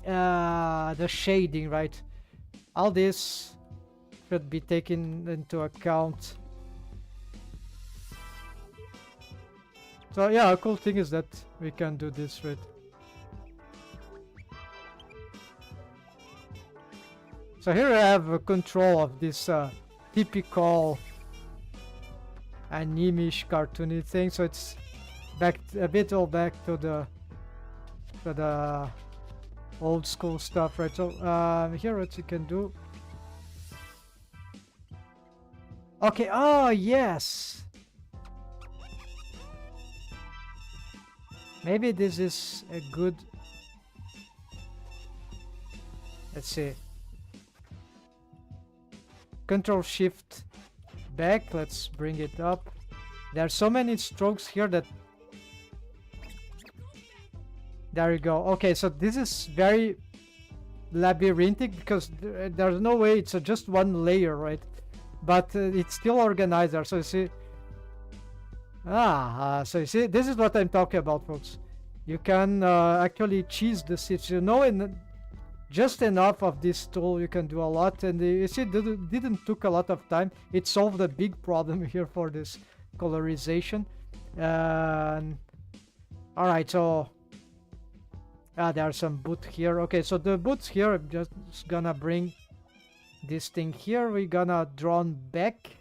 the shading, right? All this should be taken into account. So yeah, a cool thing is that we can do this, right? So here I have control of this typical anime-ish cartoony thing. So it's back a bit all back to the old school stuff, right? So here what you can do. Okay. Oh yes. Maybe this is a good. Let's see. Control Shift back. Let's bring it up. There are so many strokes here that. There you go. Okay, so this is very labyrinthic because there's no way it's just one layer, right? But it's still organized there. So you see. So you see, this is what I'm talking about, folks. You can actually cheese the seats. You know, in just enough of this tool, you can do a lot. And you see, it didn't took a lot of time. It solved a big problem here for this colorization. All right, so there are some boot here. Okay, so the boots here, I'm just gonna bring this thing here. We're gonna draw back.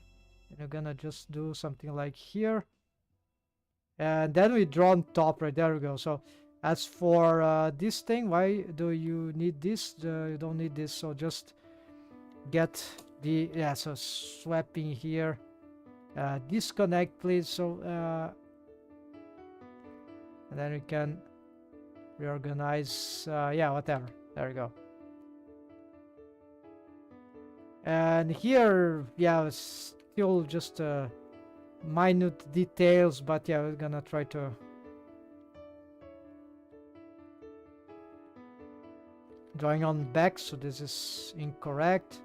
And we're gonna just do something like here. And then we draw on top, right? There we go. So as for this thing, why do you need this? You don't need this, so just get the, yeah, so swapping here. Disconnect, please. So and then we can reorganize, yeah, whatever. There we go. And here, yeah, it's still just minute details, but yeah, we're gonna try to drawing on back, so this is incorrect.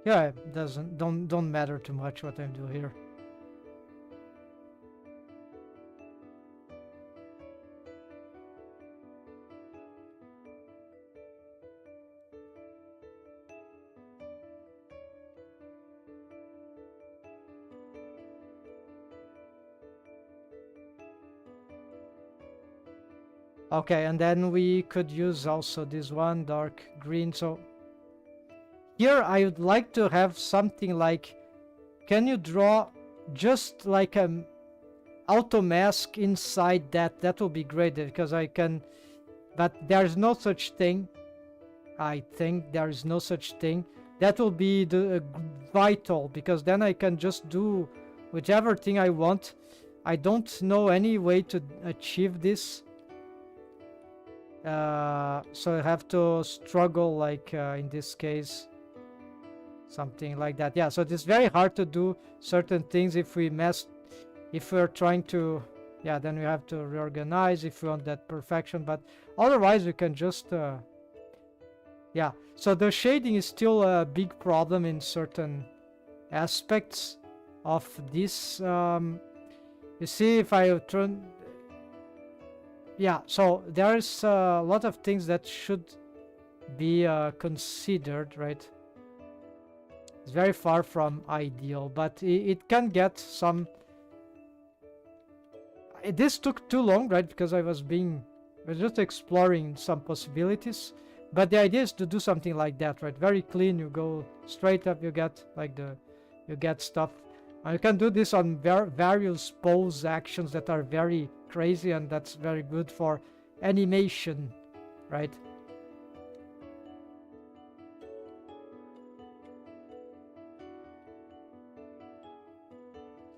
Yeah, it don't matter too much what I'm doing here. Okay, and then we could use also this one, dark green. So here I would like to have something like, can you draw just like an auto mask inside that? That will be great because I can, but there's no such thing. I think there is no such thing. That will be the vital, because then I can just do whichever thing I want. I don't know any way to achieve this. So I have to struggle, like in this case, something like that. Yeah, so it's very hard to do certain things if we're trying to, yeah, then we have to reorganize if we want that perfection, but otherwise we can just yeah, so the shading is still a big problem in certain aspects of this. You see, if I turn, yeah, so there's a lot of things that should be considered, right? It's very far from ideal, but it can get some. This took too long, right? Because I was just exploring some possibilities. But the idea is to do something like that, right? Very clean. You go straight up. You get like you get stuff. And you can do this on various pose actions that are very crazy, and that's very good for animation, right?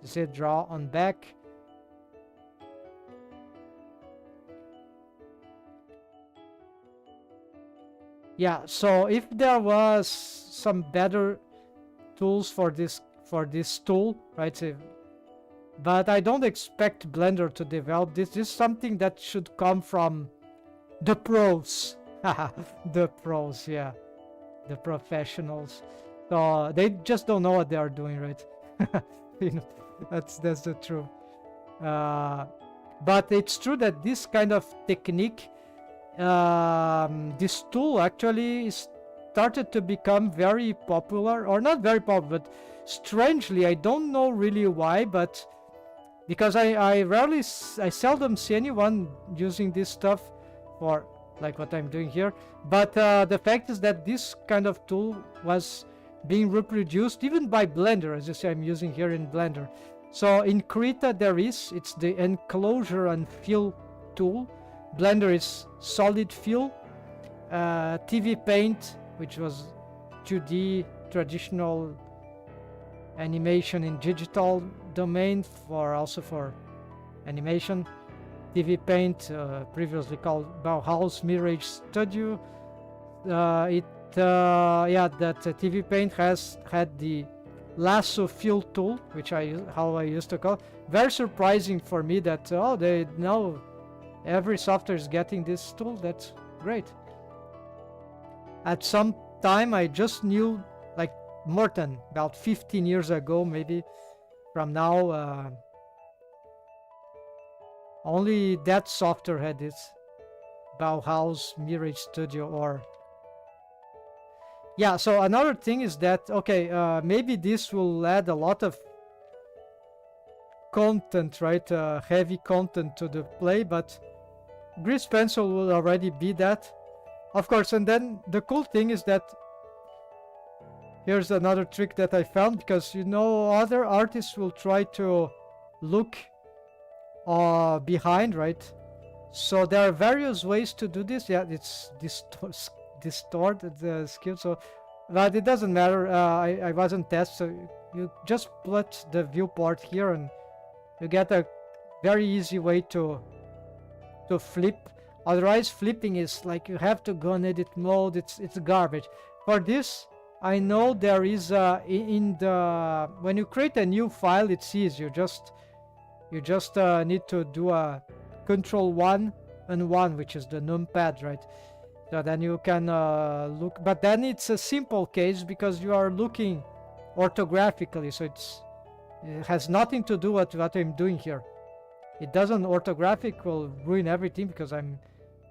You see, draw on back. Yeah, so if there was some better tools for this tool, right? But I don't expect Blender to develop this. This is something that should come from the pros. The pros, yeah. The professionals. So they just don't know what they are doing, right? You know, that's the truth. But it's true that this kind of technique, this tool actually is started to become very popular, or not very popular, but strangely, I don't know really why, but because I seldom see anyone using this stuff for like what I'm doing here. But the fact is that this kind of tool was being reproduced even by Blender, as you see I'm using here in Blender. So in Krita it's the enclosure and fill tool. Blender is solid fill. TV Paint, which was 2D traditional animation in digital domain, also for animation. TV Paint, previously called Bauhaus Mirage Studio. That TV Paint had the lasso fill tool, which how I used to call. Very surprising for me that they now every software is getting this tool. That's great. At some time I just knew, like more than about 15 years ago, maybe from now, only that software had this Bauhaus Mirage Studio. Or yeah, so another thing is that maybe this will add a lot of content, right? Heavy content to the play, but Grease Pencil will already be that, of course. And then the cool thing is that here's another trick that I found, because other artists will try to look behind, right? So there are various ways to do this. Yeah, it's distorted the skill, so but it doesn't matter. I wasn't tested, so you just put the viewport here and you get a very easy way to flip. Otherwise, flipping is like you have to go in edit mode. It's garbage. For this, I know there is when you create a new file, it's easy. You just need to do a Control 1 and 1, which is the numpad, right? So then you can look, but then it's a simple case because you are looking orthographically, so it has nothing to do with what I'm doing here. It doesn't, orthographic will ruin everything because I'm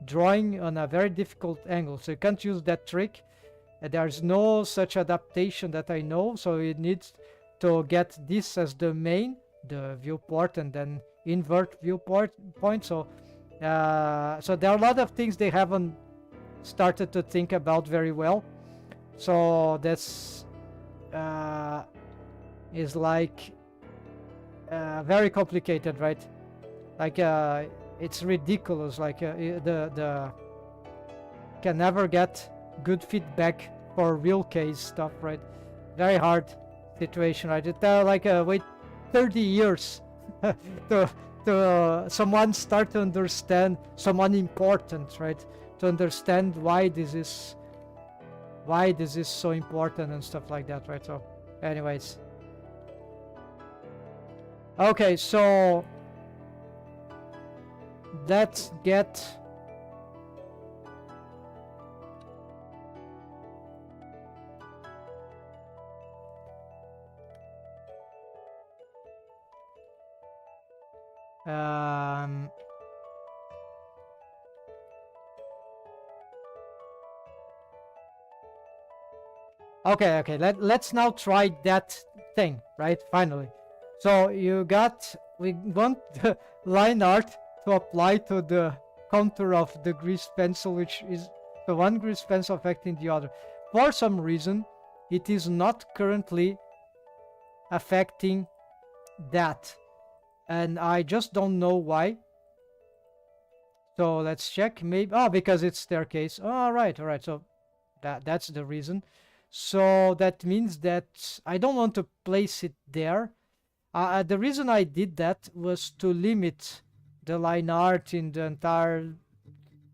drawing on a very difficult angle, so you can't use that trick. There's no such adaptation that I know, so it needs to get this as the main, the viewport, and then invert viewport point. So there are a lot of things they haven't started to think about very well. So that's is like very complicated, right? Like it's ridiculous. Like the can never get good feedback for real case stuff, right? Very hard situation, right? It like wait 30 years to someone start to understand, someone important, right? To understand why this is so important and stuff like that, right? So anyways, okay, so let's get okay, let's now try that thing, right? Finally. So we want the line art to apply to the contour of the grease pencil, which is the one grease pencil affecting the other. For some reason, it is not currently affecting that, and I just don't know why. So let's check. Maybe because it's staircase. All right. So that's the reason. So that means that I don't want to place it there. The reason I did that was to limit the line art in the entire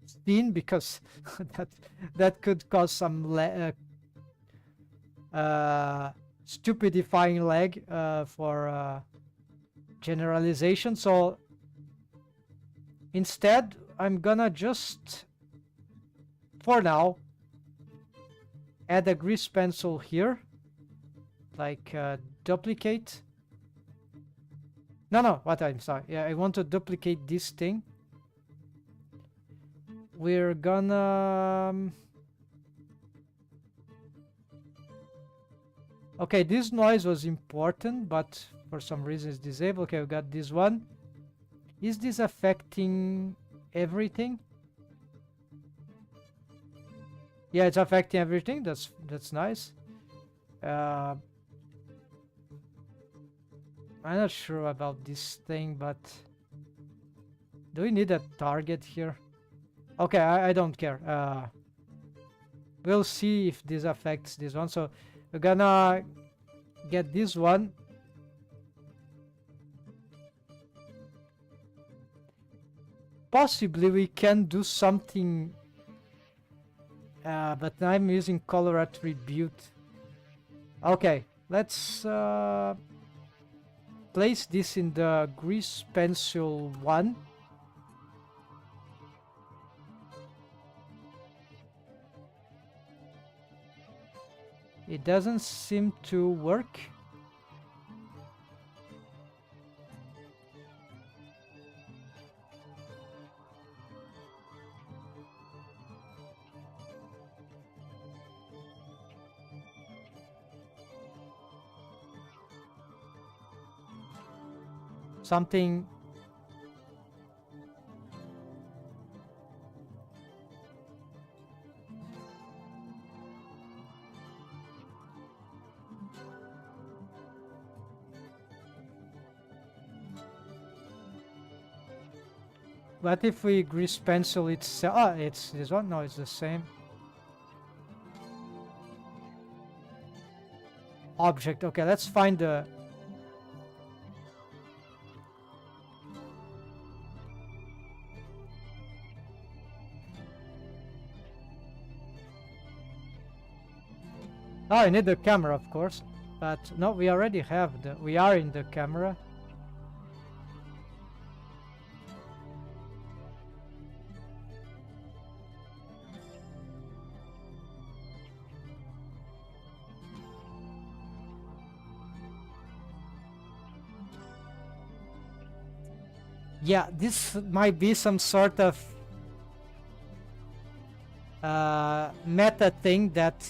scene, because that could cause some stupidifying lag for generalization. So instead, I'm gonna just, for now, add a grease pencil here, like duplicate. No, I'm sorry. Yeah, I want to duplicate this thing. We're gonna Okay, this noise was important, but for some reason it's disabled. Okay, we got this one. Is this affecting everything? Yeah, it's affecting everything. That's nice. I'm not sure about this thing, but do we need a target here? Okay, I don't care. We'll see if this affects this one. So we're gonna get this one. Possibly we can do something, but I'm using color attribute. Okay, let's place this in the grease pencil one. It doesn't seem to work. Something. What if we grease pencil itself? Ah, it's this one. No, it's the same object. Okay, let's find the. Oh, I need the camera, of course. But no, we already have the. We are in the camera. Yeah, this might be some sort of meta thing that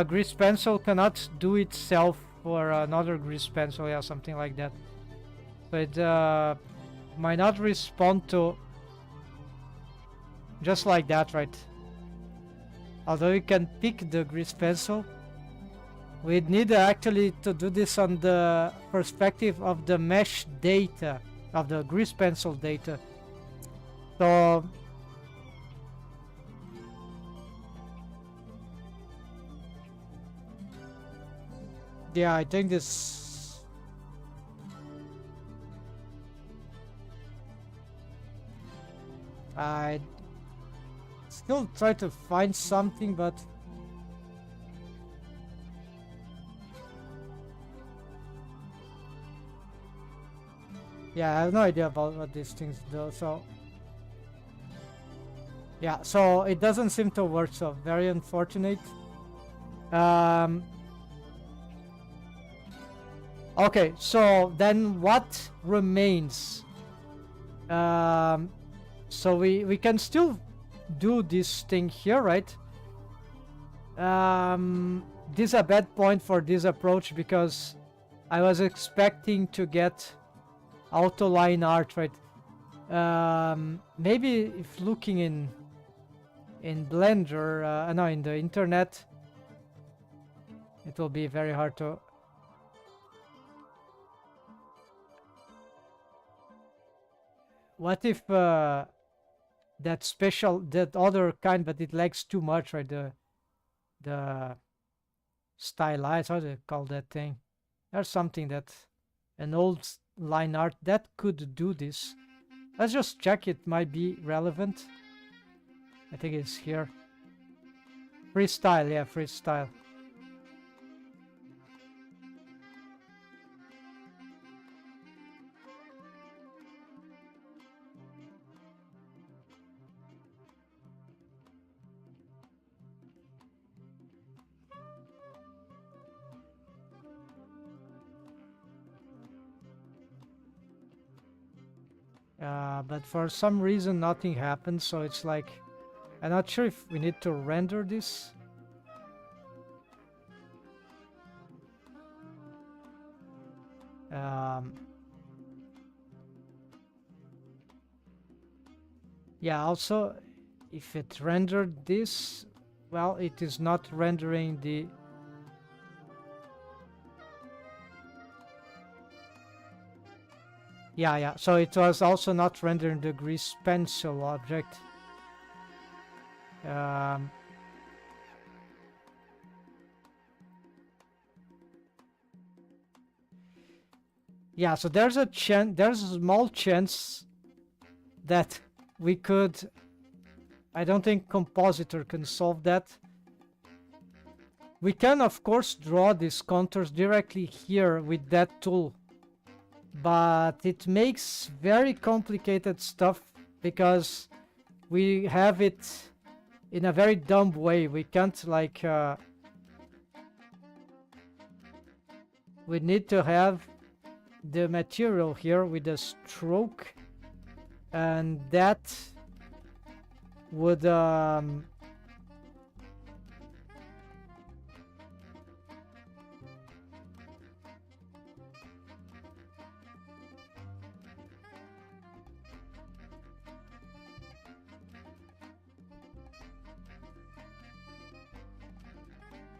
grease pencil cannot do itself for another grease pencil, yeah, something like that. So it might not respond to just like that, right? Although you can pick the grease pencil, we need actually to do this on the perspective of the mesh data, of the grease pencil data. So yeah, I think this. I still try to find something, but yeah, I have no idea about what these things do. So yeah, so it doesn't seem to work. So very unfortunate. Okay, so then what remains? So we can still do this thing here, right? This is a bad point for this approach because I was expecting to get auto line art, right? Maybe if looking in Blender, no, in the internet, it will be very hard to. What if that other kind, but it lags too much, right? The stylized, how do you call that thing? There's something that an old line art that could do this. Let's just check, it might be relevant. I think it's here. Freestyle, yeah, freestyle. But for some reason nothing happened, so it's like, I'm not sure if we need to render this. Yeah, also, if it rendered this, well, it is not rendering the... Yeah, so it was also not rendering the grease pencil object. Yeah, so there's a small chance that we could... I don't think Compositor can solve that. We can, of course, draw these contours directly here with that tool, but it makes very complicated stuff because we have it in a very dumb way. We can't, like... we need to have the material here with a stroke, and that would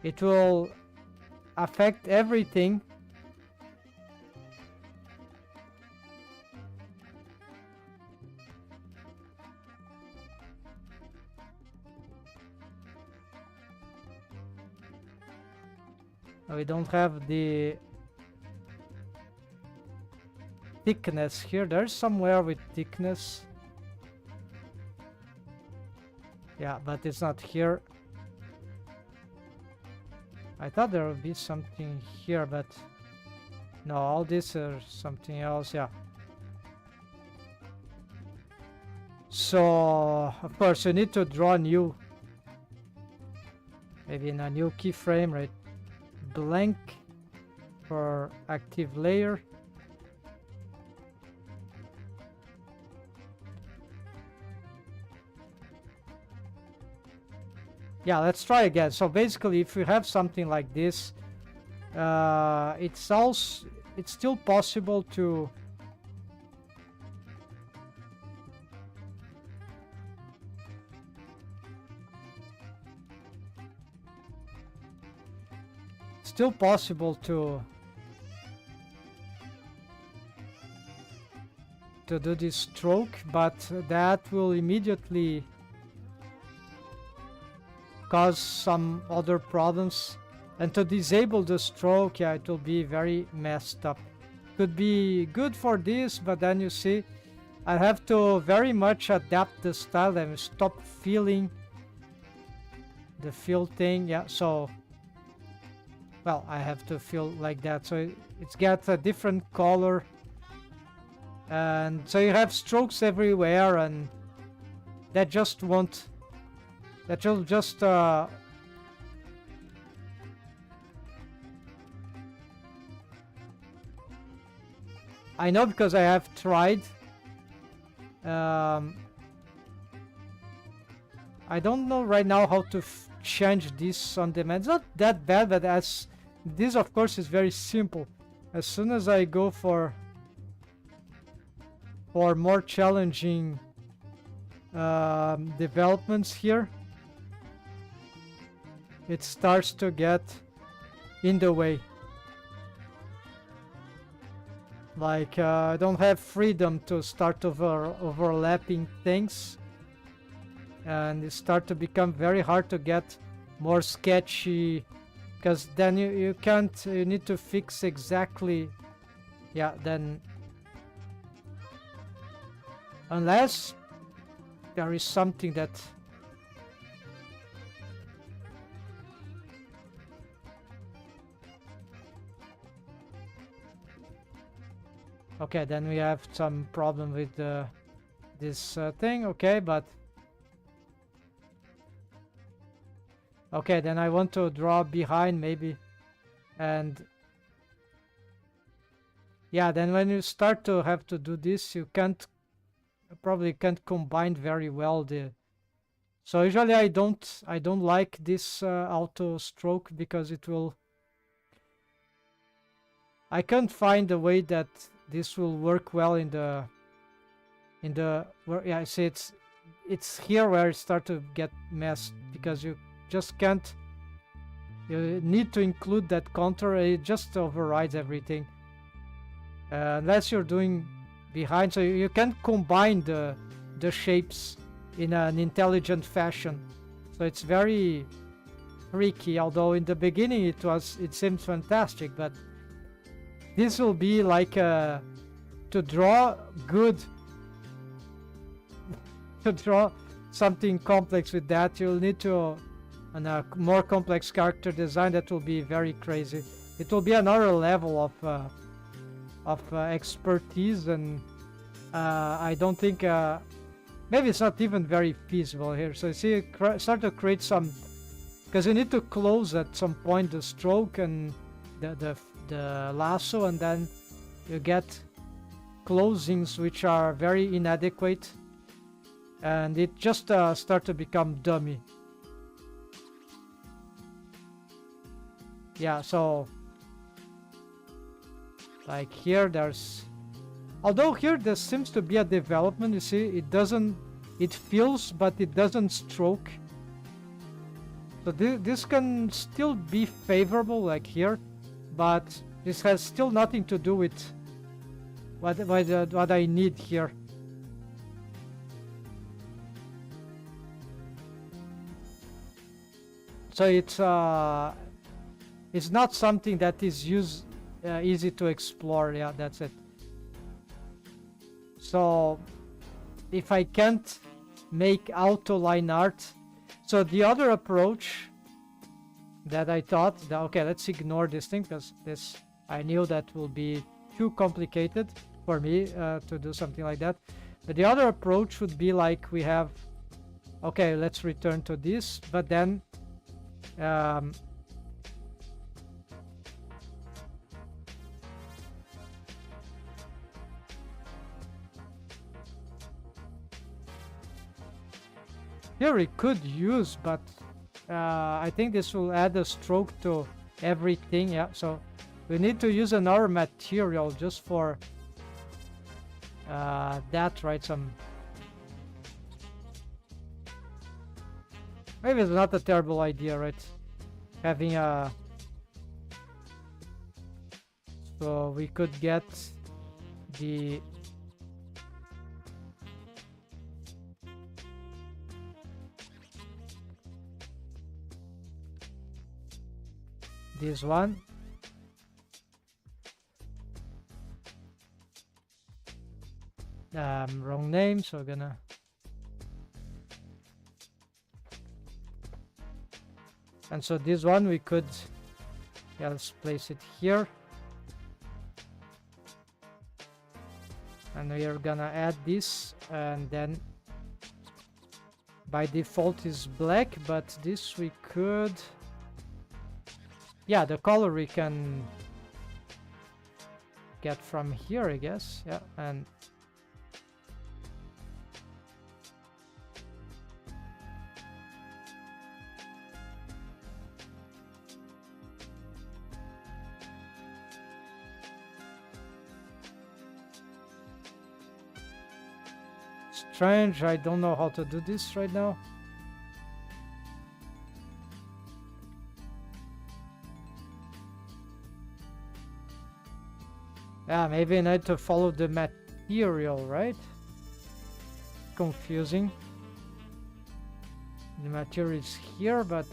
it will affect everything. We don't have the thickness here. There's somewhere with thickness. Yeah, but it's not here. I thought there would be something here, but no, all this is something else. Yeah. So, of course, you need to draw new. Maybe in a new keyframe, right? Blank for active layer. Yeah, let's try again. So basically, if we have something like this, it's still possible to do this stroke, but that will immediately cause some other problems. And to disable the stroke, yeah, it will be very messed up. Could be good for this, but then you see, I have to very much adapt the style and stop feeling the fill thing. Yeah, so, well, I have to feel like that. So it's got a different color. And so you have strokes everywhere, and that just won't... That will just... I know because I have tried. I don't know right now how to change this on demand. It's not that bad, but as this, of course, is very simple. As soon as I go for more challenging developments here, it starts to get in the way. Like, I don't have freedom to start overlapping things, and it starts to become very hard to get more sketchy, because then you can't, you need to fix exactly, yeah, then unless there is something that... Okay, then we have some problem with this thing. Okay, but... Okay, then I want to draw behind maybe. And... yeah, then when you start to have to do this, you can't probably can't combine very well the. So usually I don't like this auto stroke because it will. I can't find a way that this will work well in the where, yeah, I see it's here where it start to get messed because you just can't. You need to include that contour. It just overrides everything unless you're doing behind, so you can combine the shapes in an intelligent fashion. So it's very tricky, although in the beginning it seems fantastic, but this will be like to draw good to draw something complex with that, you'll need to and a more complex character design that will be very crazy. It will be another level of expertise, and I don't think maybe it's not even very feasible here. So you see, start to create some, because you need to close at some point the stroke and the lasso, and then you get closings which are very inadequate, and it just start to become dummy. Yeah, so like here there's, although here there seems to be a development, you see, it fills but it doesn't stroke. So this can still be favorable like here, but this has still nothing to do with what I need here. So it's not something that is easy to explore. Yeah, that's it. So if I can't make auto line art, so the other approach that I thought that, okay, let's ignore this thing because this I knew that will be too complicated for me to do something like that. But the other approach would be like we have, okay, let's return to this, but then here we could use, but I think this will add a stroke to everything. Yeah, so we need to use another material just for that, right? Some, maybe it's not a terrible idea, right? Having a, so we could get the this one. Wrong name, so we're gonna and so this one we could, yeah, let's place it here, and we are gonna add this, and then by default is black, but this we could, yeah, the color we can get from here, I guess. Yeah, and strange, I don't know how to do this right now. Yeah, maybe I need to follow the material, right? Confusing. The material is here, but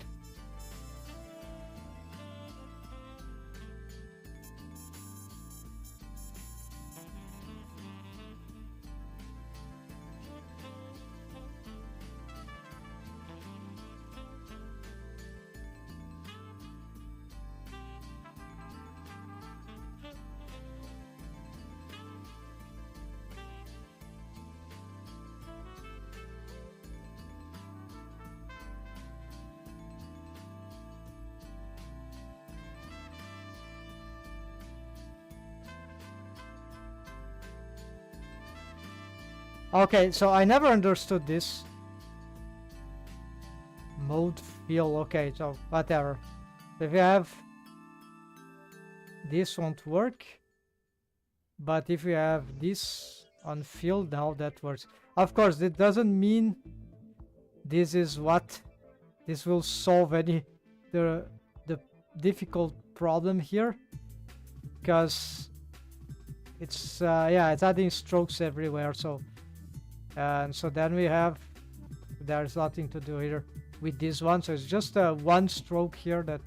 Okay, so I never understood this. Mode fill, okay, so whatever. If you have... This won't work. But if you have this on fill, now that works. Of course, it doesn't mean this is what... This will solve any... the difficult problem here. Because... It's, yeah, it's adding strokes everywhere, so... And so then we have... There's nothing to do here with this one, so it's just one stroke here that...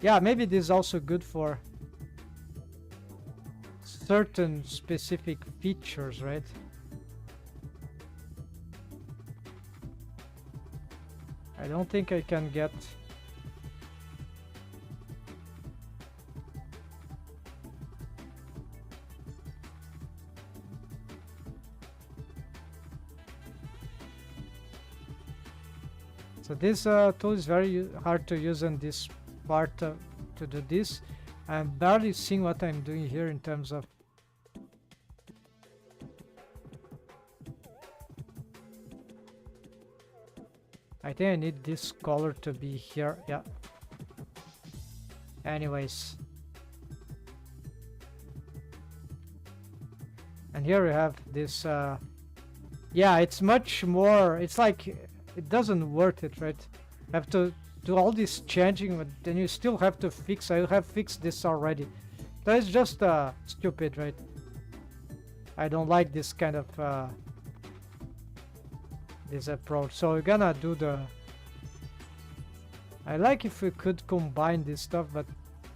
Yeah, maybe this is also good for certain specific features, right? I don't think I can get... So this tool is very hard to use in this part to do this. I'm barely seeing what I'm doing here in terms of... I think I need this color to be here, yeah. Anyways. And here we have this, yeah, it's much more, it's like, it doesn't worth it, right? Have to do all this changing, but then you still have to fix. I have fixed this already. That's just stupid, right? I don't like this kind of this approach. So we're gonna do the... I like if we could combine this stuff, but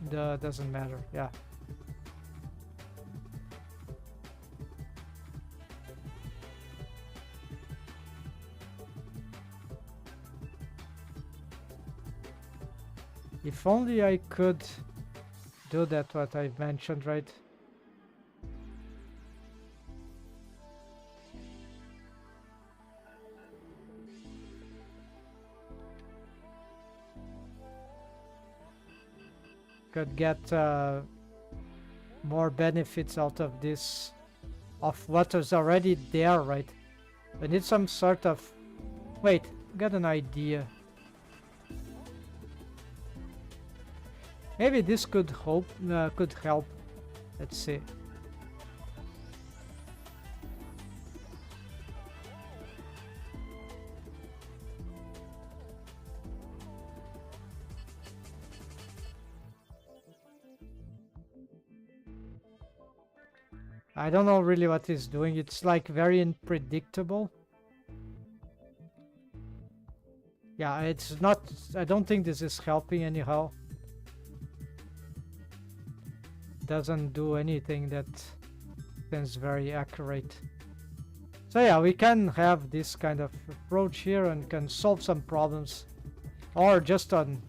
doesn't matter. Yeah. If only I could do that, what I mentioned, right? Could get more benefits out of this, of what is already there, right? I need some sort of... Wait, got an idea. Maybe this could help. Let's see. I don't know really what he's doing. It's like very unpredictable. Yeah, it's not... I don't think this is helping anyhow. Doesn't do anything that seems very accurate. So yeah, we can have this kind of approach here and can solve some problems, or just on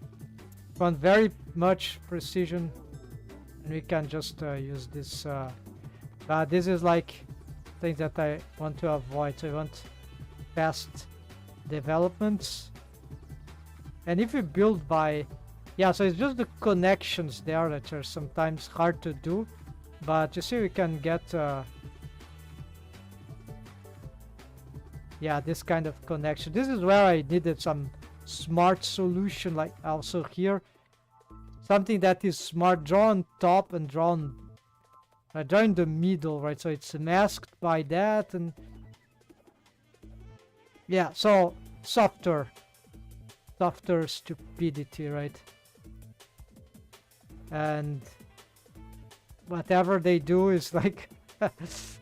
very much precision, and we can just use this. This is like things that I want to avoid. So I want fast developments, and if you build by... Yeah, so it's just the connections there that are sometimes hard to do, but you see we can get yeah, this kind of connection. This is where I needed some smart solution, like also here, something that is smart, draw on top and draw in the middle, right? So it's masked by that, and yeah, so softer stupidity, right? And whatever they do is like it's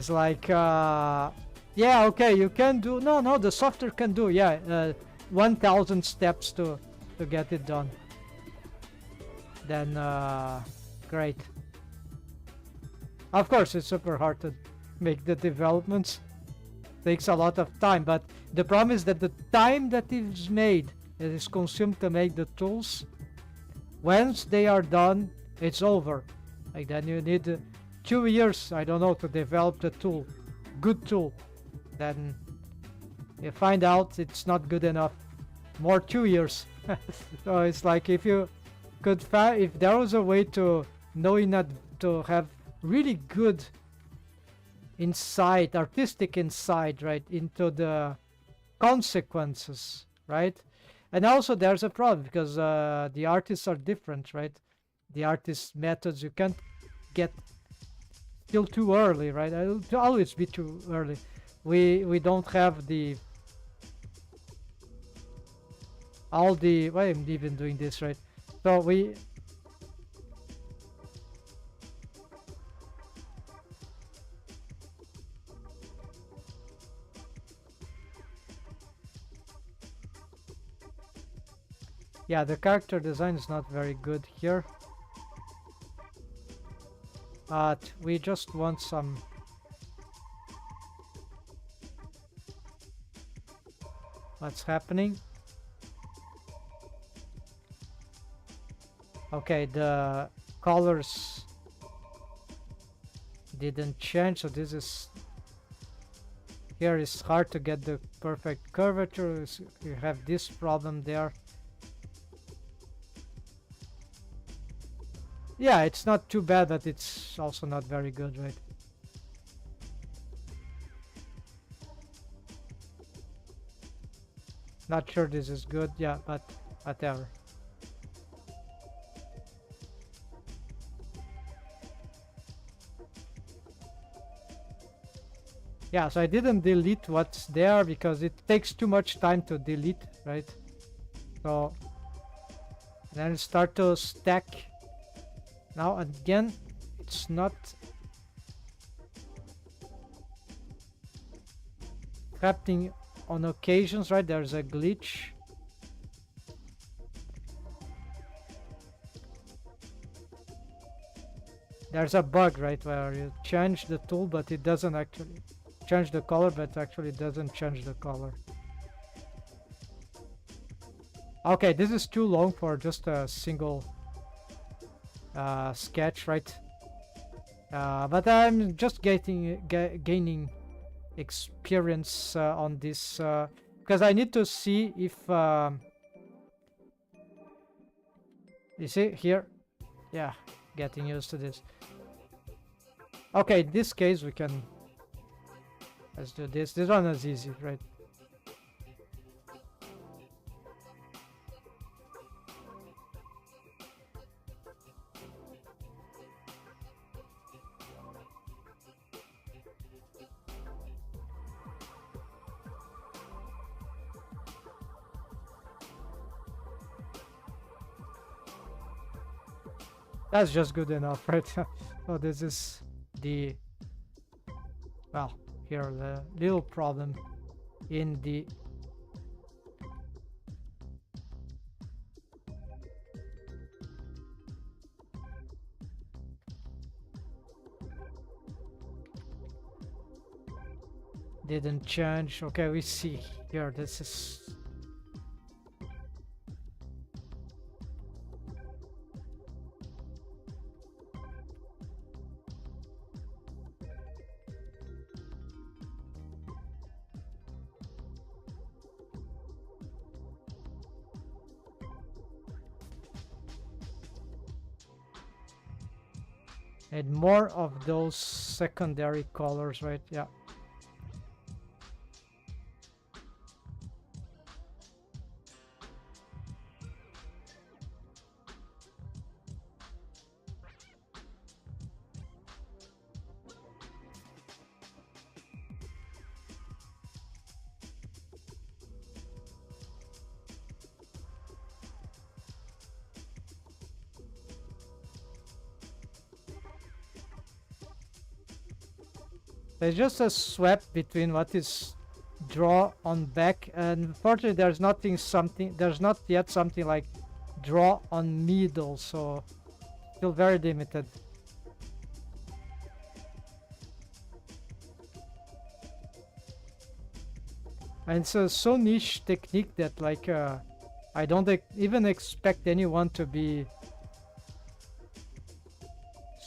like yeah, okay, you can do... No, the software can do, yeah, 1000 steps to get it done. Then great. Of course it's super hard to make the developments, takes a lot of time, but the problem is that the time that is made, that is consumed to make the tools, once they are done, it's over. Like then you need 2 years, I don't know, to develop the tool, good tool. Then you find out it's not good enough, more 2 years. So it's like if you could if there was a way to know to have really good insight, artistic insight, right, into the consequences, right? And also there's a problem because the artists are different, right? The artist methods you can't get still too early, right? It'll always be too early. We don't have the all the why I'm even doing this, right? So we yeah, the character design is not very good here. But we just want some what's happening. Okay, the colors didn't change, so this is here is hard to get the perfect curvature. You have this problem there. Yeah, it's not too bad, but it's also not very good, right? Not sure this is good, yeah, but whatever. Yeah, so I didn't delete what's there because it takes too much time to delete, right? So then start to stack. Now again, it's not happening on occasions, right? There's a glitch. There's a bug, right, where you change the tool, but it doesn't actually change the color, but actually doesn't change the color. Okay, this is too long for just a single sketch, right? But I'm just gaining experience on this because I need to see if you see here, yeah, getting used to this. Okay, in this case we can let's do this. This one is easy, right? That's just good enough, right? So this is the, well, here the little problem in the didn't change. Okay, we see here this is and more of those secondary colors, right? Yeah. There's just a swap between what is draw on back, and unfortunately there's not yet something like draw on middle, so still very limited. And it's a so niche technique that like I don't even expect anyone to be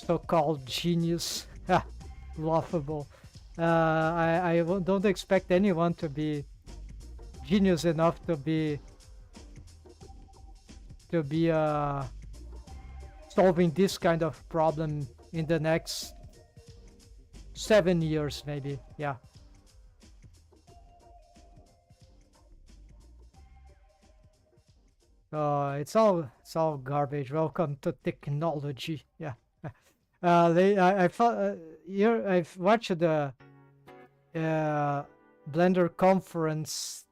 so-called genius. Laughable. I don't expect anyone to be genius enough to be solving this kind of problem in the next 7 years maybe. Yeah. It's all garbage. Welcome to technology. Yeah. I thought here I've watched the Blender conference,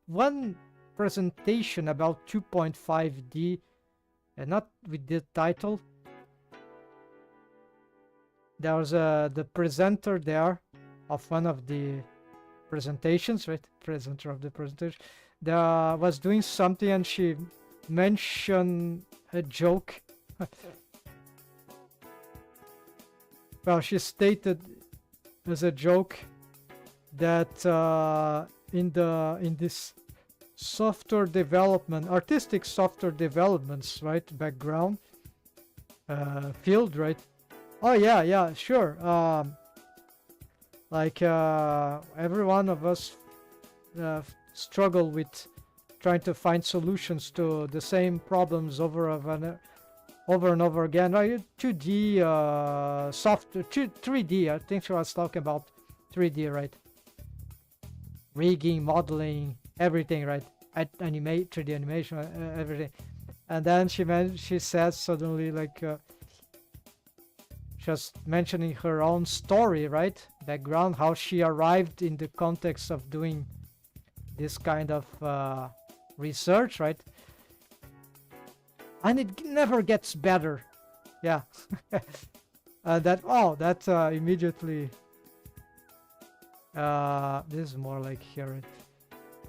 one presentation about 2.5D, and not with the title. There was the presenter there of one of the presentations, right? Presenter of the presentation. There was doing something, and she mentioned a joke. Well, she stated as a joke that in this software development, artistic software developments, right, background field, right? Oh yeah, sure. Like every one of us struggle with trying to find solutions to the same problems over and over again. Right? 2D software, 3D. I think she was talking about 3D, right? Rigging, modeling, everything, right? 3D animation, everything. And then she says suddenly, like, just mentioning her own story, right? Background, how she arrived in the context of doing this kind of research, right? And it never gets better. Yeah. That immediately. This is more like here. Right?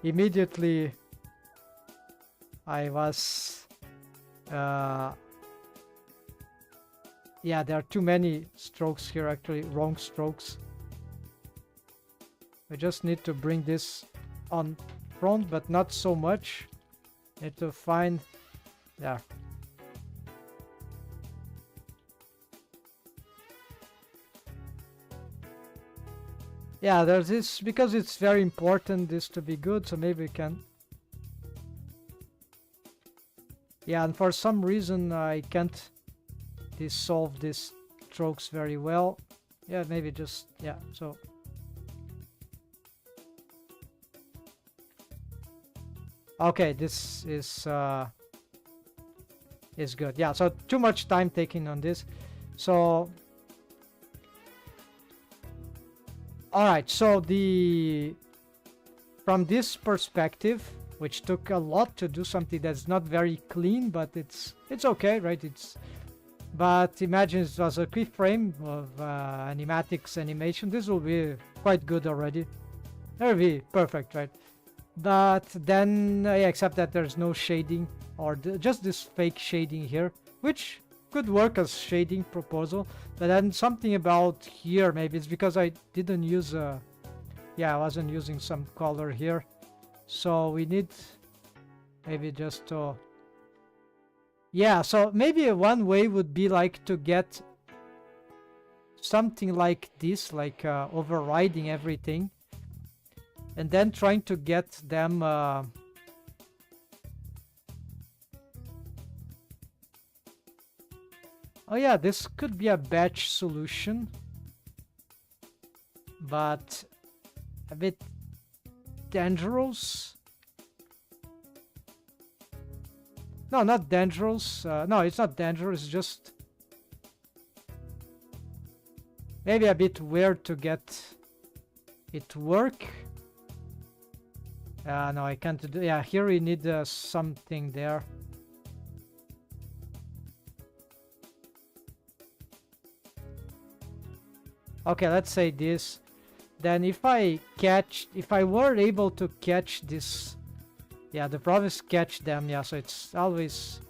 Immediately, I was. Yeah, there are too many strokes here, actually, wrong strokes. I just need to bring this on front, but not so much. Need to find, yeah. Yeah, there's this, because it's very important this to be good, so maybe we can. Yeah, and for some reason I can't dissolve these strokes very well. Yeah, maybe just, yeah, so. Okay, this is good. Yeah, so too much time taking on this. So, all right, so from this perspective, which took a lot to do something that's not very clean, but it's okay, right? But imagine it was a keyframe of Animatics-Animation. This will be quite good already. That will be perfect, right? But then, yeah, except that there's no shading, or just this fake shading here, which could work as shading proposal. But then something about here, maybe it's because I didn't use yeah, I wasn't using some color here. So we need maybe just to, yeah, so maybe one way would be like to get something like this, like overriding everything, and then trying to get them oh yeah, this could be a batch solution, but a bit dangerous. No, not dangerous. No, it's not dangerous. It's just maybe a bit weird to get it work. No, I can't do. Yeah, here we need something there. Okay, let's say this. Then if I were able to catch this, yeah, the problem is catch them. Yeah, so it's always,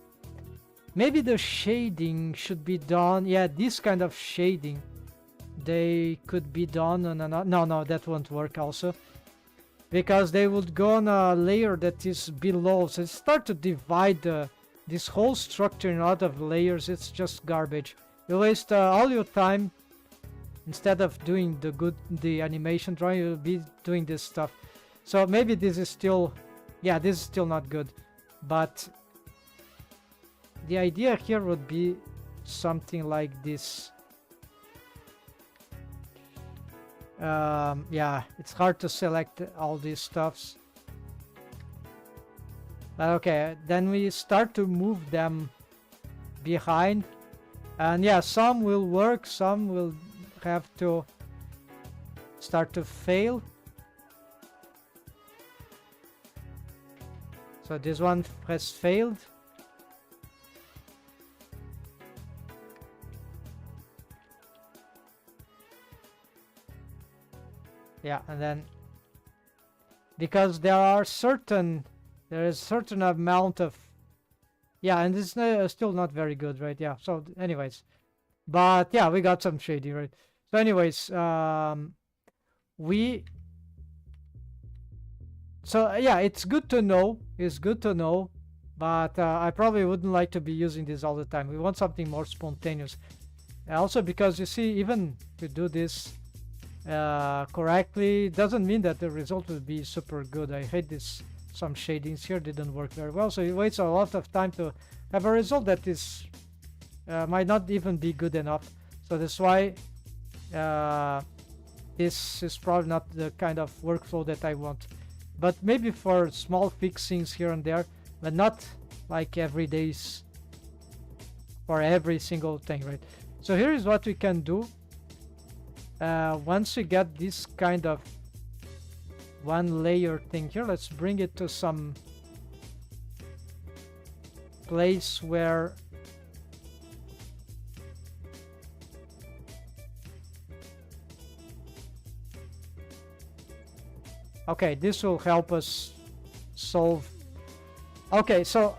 maybe the shading should be done. Yeah, this kind of shading, they could be done on another. No, that won't work also, because they would go on a layer that is below. So start to divide this whole structure in a lot of layers. It's just garbage. You waste all your time. Instead of doing the animation drawing, you'll be doing this stuff. So maybe this is still, yeah, this is still not good. But the idea here would be something like this. Yeah, it's hard to select all these stuffs. Okay, then we start to move them behind, and yeah, some will work, some will have to start to fail. So this one has failed. Yeah, and then because there is certain amount of, yeah, and it's still not very good, right? Yeah, so anyways, but yeah, we got some shady, right? So anyways, so yeah, it's good to know, but I probably wouldn't like to be using this all the time. We want something more spontaneous. Also because you see, even if you do this correctly, doesn't mean that the result will be super good. I hate this. Some shadings here didn't work very well, so it wastes a lot of time to have a result that is might not even be good enough. So that's why this is probably not the kind of workflow that I want. But maybe for small fixings here and there, but not like every day's for every single thing, right? So here is what we can do. Once we get this kind of one layer thing here, let's bring it to some place where okay, this will help us solve. Okay, so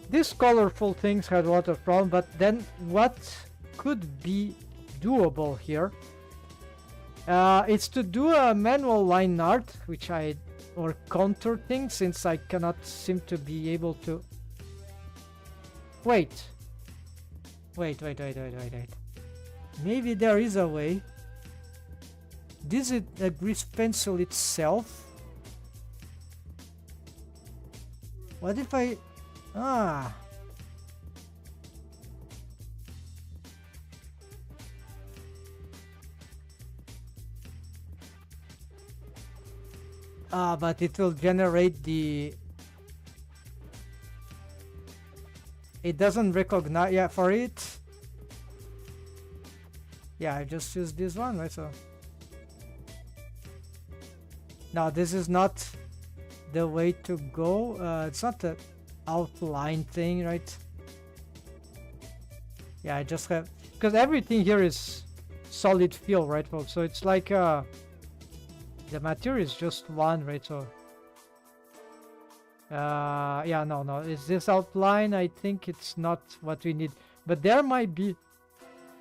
these colorful things had a lot of problems, but then what could be doable here? It's to do a manual line art, or contour thing, since I cannot seem to be able to. Wait. Maybe there is a way. This is a grease pencil itself. What if I... but it will generate the... It doesn't recognize... Yeah, for it... Yeah, I just used this one, right? So... Now, this is not the way to go. It's not the outline thing, right? Yeah, I just have... Because everything here is solid fill, right, folks? So it's like... the material is just one, right? So... yeah, no. Is this outline? I think it's not what we need. But there might be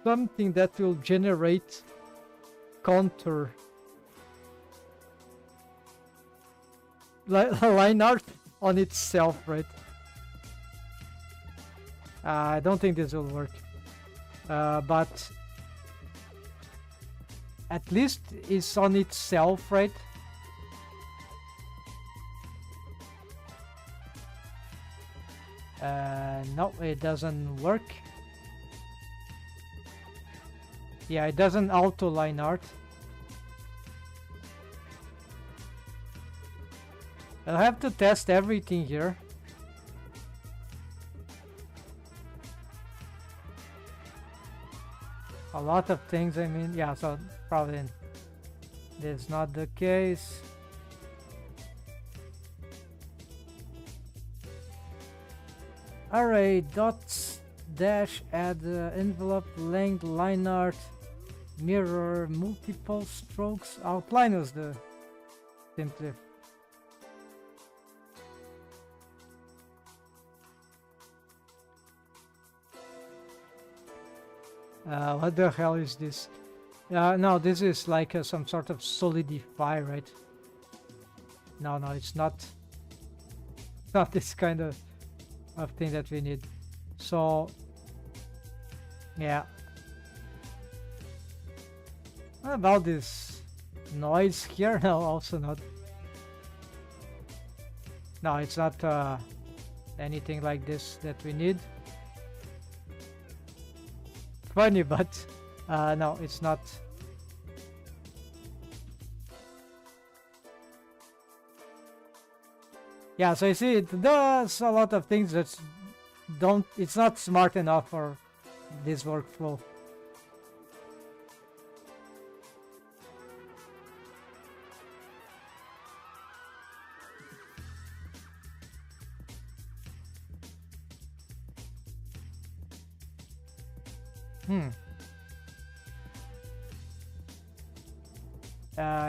something that will generate contour. Line art on itself, right? I don't think this will work. But at least it's on itself, right? No, it doesn't work. Yeah, it doesn't auto line art. I'll have to test everything here. A lot of things, I mean, yeah, so probably that's not the case. Array dots dash add envelope length line art mirror multiple strokes outline is the simply. What the hell is this? No, this is like some sort of solidify, right? No, it's not. Not this kind of thing that we need. So, yeah. What about this noise here? No, also not. No, it's not anything like this that we need. Funny, but no, it's not Yeah, so you see, it does a lot of things that don't. It's not smart enough for this workflow.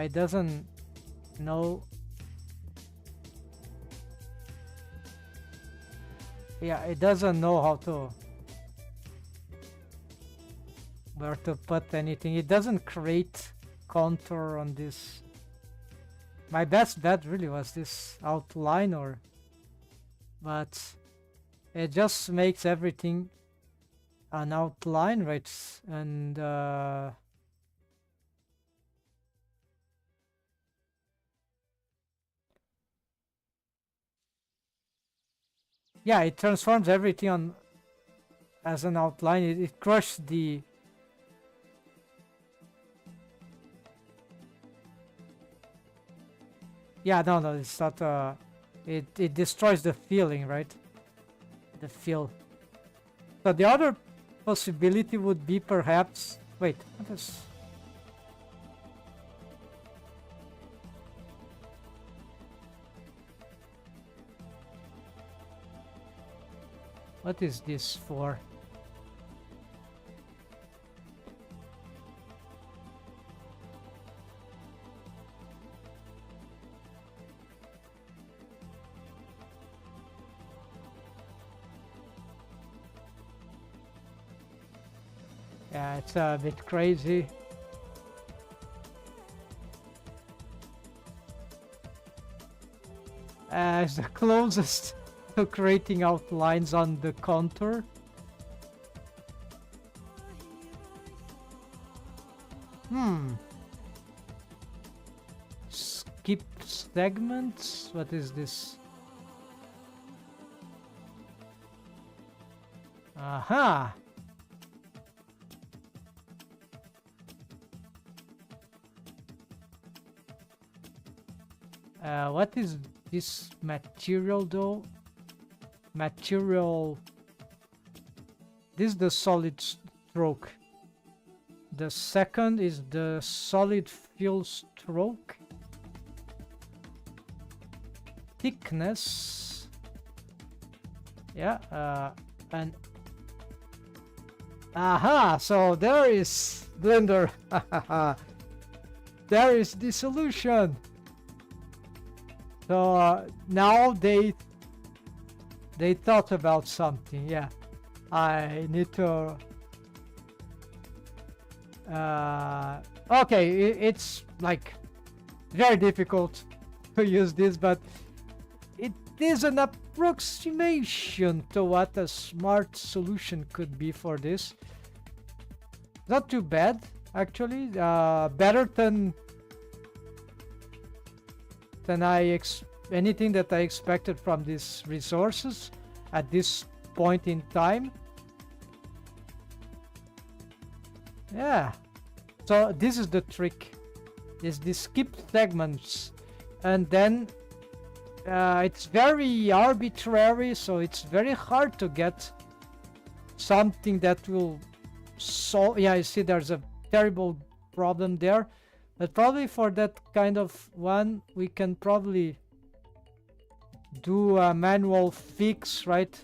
It doesn't know. Yeah, it doesn't know how to where to put anything. It doesn't create contour on this. My best bet really was this outline, but it just makes everything an outline, right? And yeah, it transforms everything on as an outline. It crushed the. Yeah, no, it's not. It destroys the feeling, right? The feel. So the other possibility would be perhaps. Wait, what is? What is this for? Yeah, it's a bit crazy. It's the closest to creating outlines on the contour. Skip segments? What is this? Aha! What is this material though? Material. This is the solid stroke. The second is the solid fill stroke. Thickness. Yeah, and aha! So there is Blender. There is the solution. So now they thought about something. Yeah, I need to. Okay, it's like very difficult to use this, but it is an approximation to what a smart solution could be for this. Not too bad, actually. Better than anything that I expected from these resources at this point in time. Yeah. So this is the trick. Is the skip segments, and then it's very arbitrary, so it's very hard to get something that will solve. Yeah, you see, there's a terrible problem there. But probably for that kind of one, we can probably do a manual fix, right?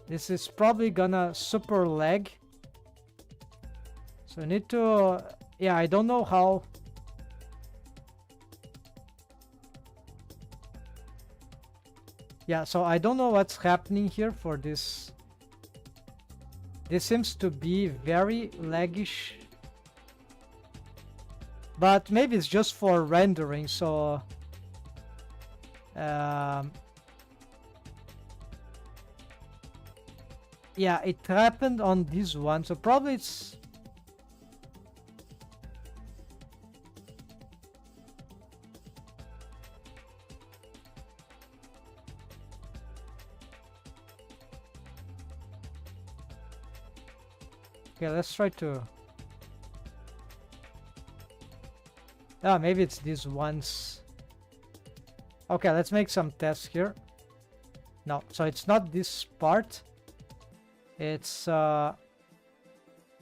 This is probably gonna super lag. So I need to, yeah, I don't know how. Yeah, so I don't know what's happening here for this. This seems to be very laggish. But maybe it's just for rendering, so yeah, it happened on this one, so probably it's okay. Let's try to. Ah, maybe it's these ones. Okay, let's make some tests here. No, so it's not this part. It's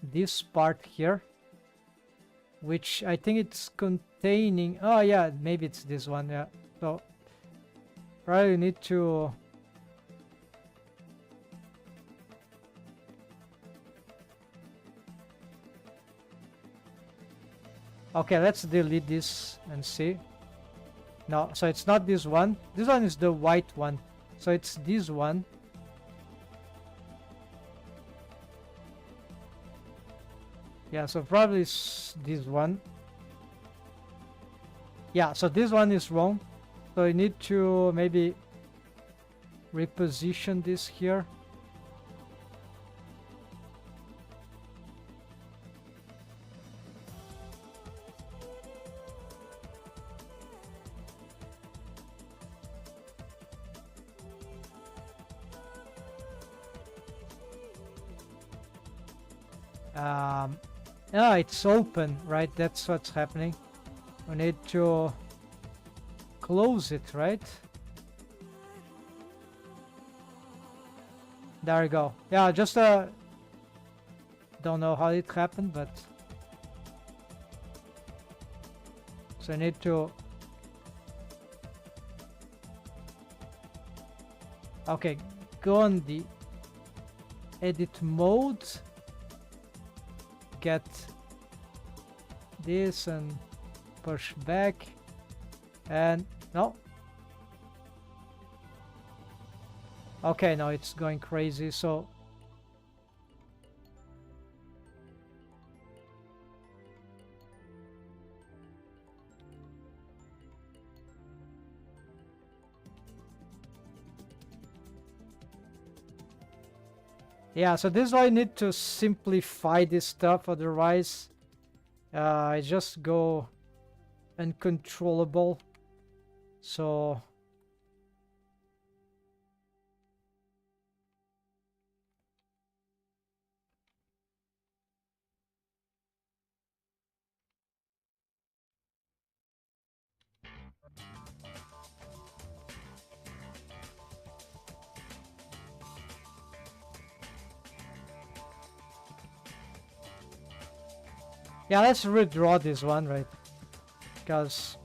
this part here, which I think it's containing. Oh yeah, maybe it's this one. Yeah, so probably need to. Okay, let's delete this and see. No, so it's not this one. This one is the white one. So it's this one. Yeah, so probably it's this one. Yeah, so this one is wrong. So I need to maybe reposition this here. Yeah, it's open, right? That's what's happening. We need to close it, right? There we go. Yeah, just don't know how it happened, but so I need to. Okay, go on the edit mode. Get this and push back, and no. Okay, no, it's going crazy. So yeah, so this is why I need to simplify this stuff, otherwise I just go uncontrollable. So yeah, let's redraw this one, right? Because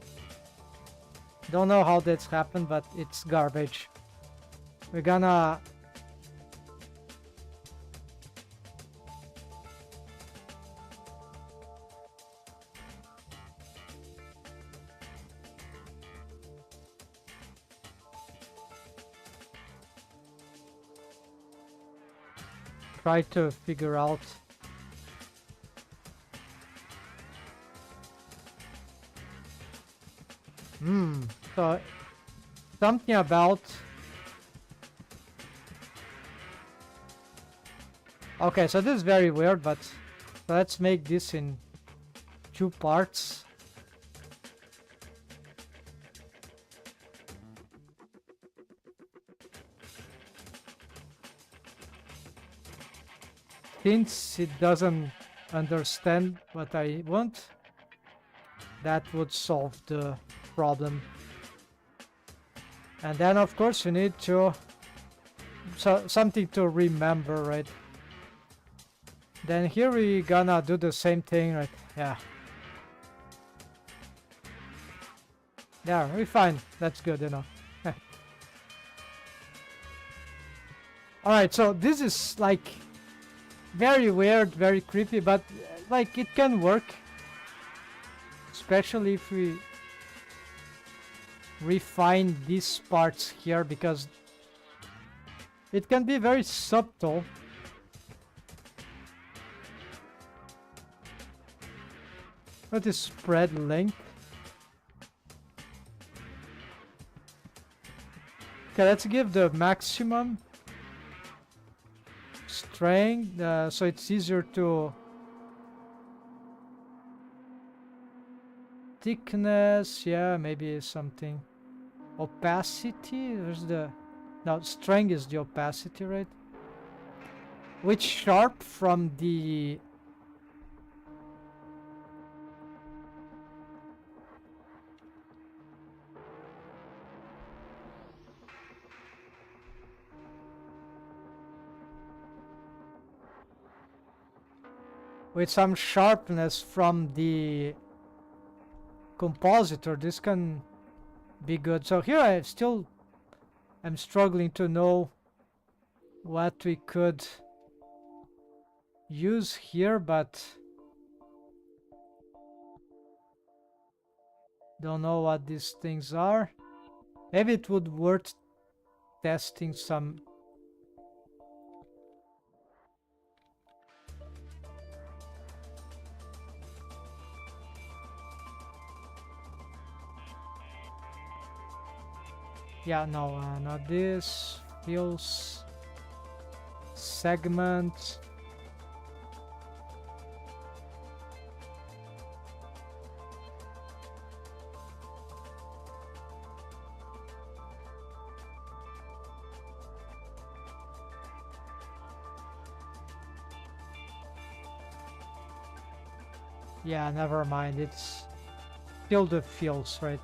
don't know how that's happened, but it's garbage. We're gonna try to figure out. So something about. Okay, so this is very weird, but let's make this in 2 parts. Since it doesn't understand what I want, that would solve the problem. And then of course you need to something to remember, right? Then here we gonna do the same thing, right? Yeah. Yeah, we're fine. That's good enough. Alright, so this is like very weird, very creepy, but like it can work. Especially if we refine these parts here, because it can be very subtle. What is spread length? Okay, let's give the maximum strength, so it's easier to thickness. Yeah, maybe something. Opacity. There's the no, strength is the opacity, right? Which sharp from the with some sharpness from the compositor, this can be good. So here I still am struggling to know what we could use here, but don't know what these things are. Maybe it would worth testing some. Yeah, no, not this. Feels segment. Yeah, never mind. It's still the feels, right?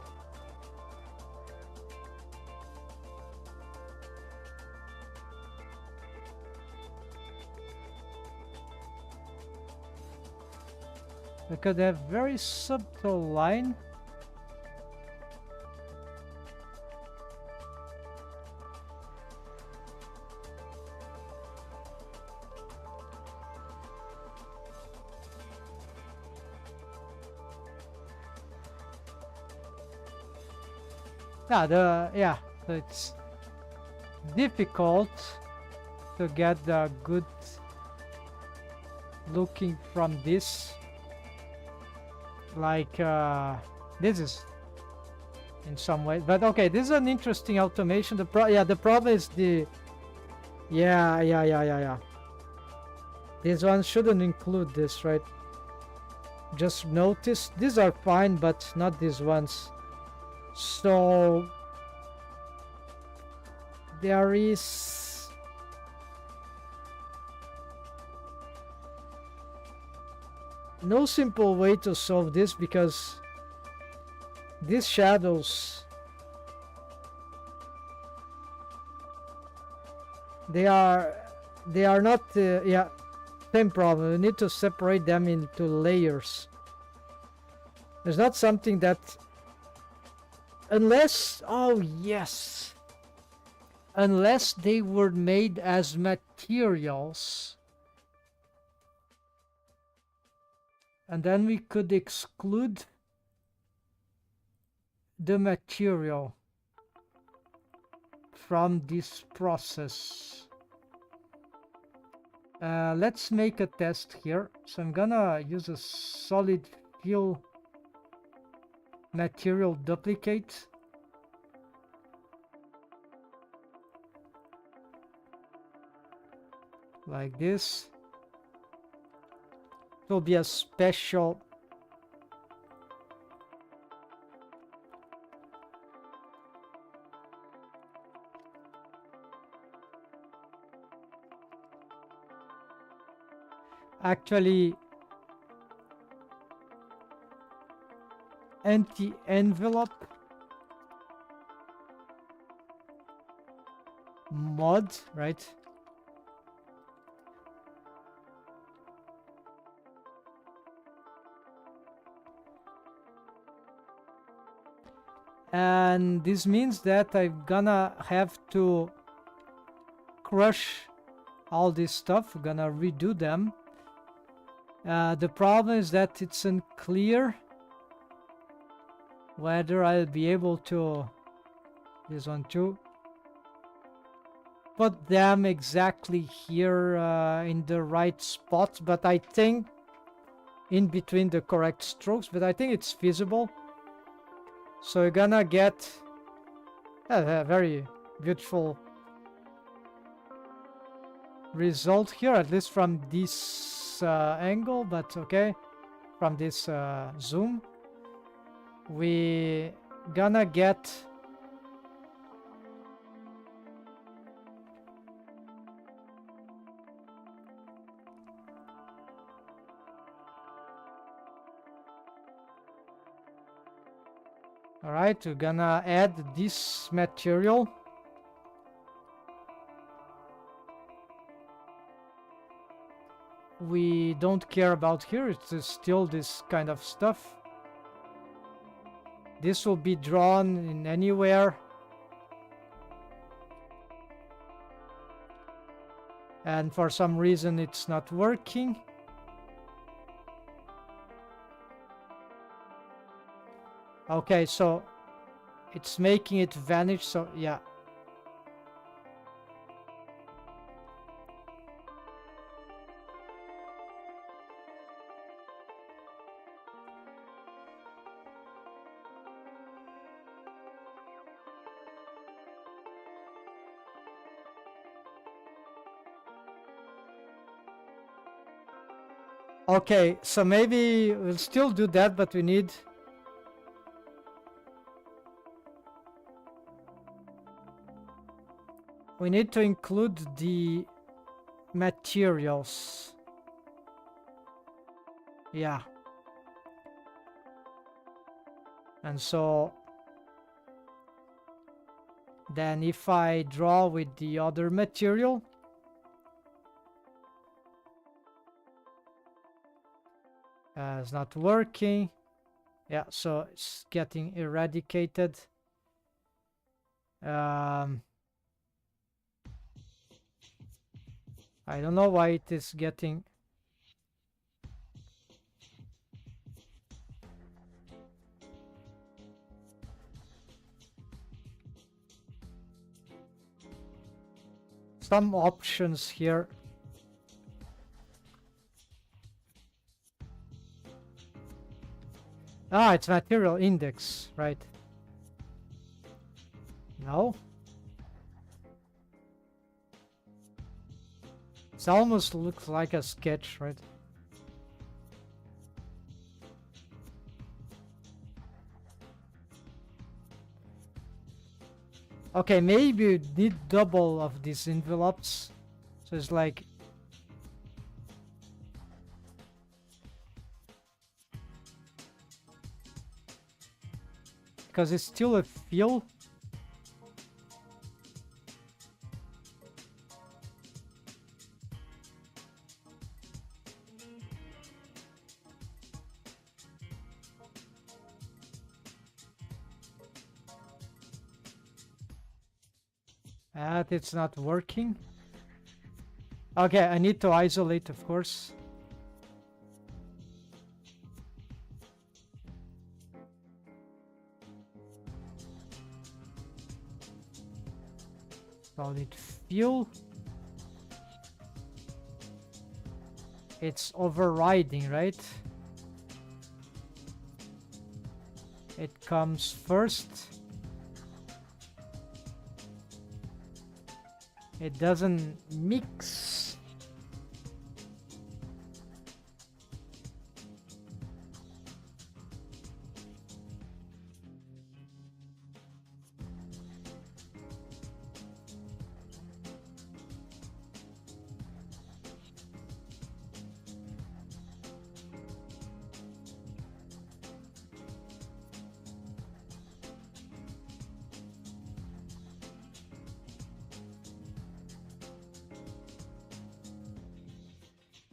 We could have very subtle line. Yeah, it's difficult to get the good looking from this. Like this is in some way, but okay, this is an interesting automation. The problem is the yeah. This one shouldn't include this, right? Just notice these are fine, but not these ones. So there is no simple way to solve this, because these shadows, they are not same problem. We need to separate them into layers. There's not something that, unless unless they were made as materials, and then we could exclude the material from this process. Let's make a test here. So I'm gonna use a solid fill material duplicate. Like this. It will be a special actually anti-envelope mod, right? And this means that I'm gonna have to crush all this stuff. I'm gonna redo them. The problem is that it's unclear whether I'll be able to, this one too, put them exactly here in the right spot, but I think in between the correct strokes, but I think it's feasible. So you're gonna get a very beautiful result here, at least from this angle, but okay, from this zoom. We gonna get all right, we're gonna add this material. we don't care about here. It's still this kind of stuff. This will be drawn in anywhere. And for some reason it's not working. Okay, so it's making it vanish, so yeah. Okay, so maybe we'll still do that, but we need to include the materials. Yeah. And so then if I draw with the other material, it's not working. Yeah, so it's getting eradicated. I don't know why it is getting... Some options here. Ah, it's material index, right? No? It almost looks like a sketch, right? Okay, maybe you need double of these envelopes. So it's like... Because it's still a fill. And it's not working. Okay, I need to isolate, of course. Solid fuel. It's overriding, right? It comes first. It doesn't mix.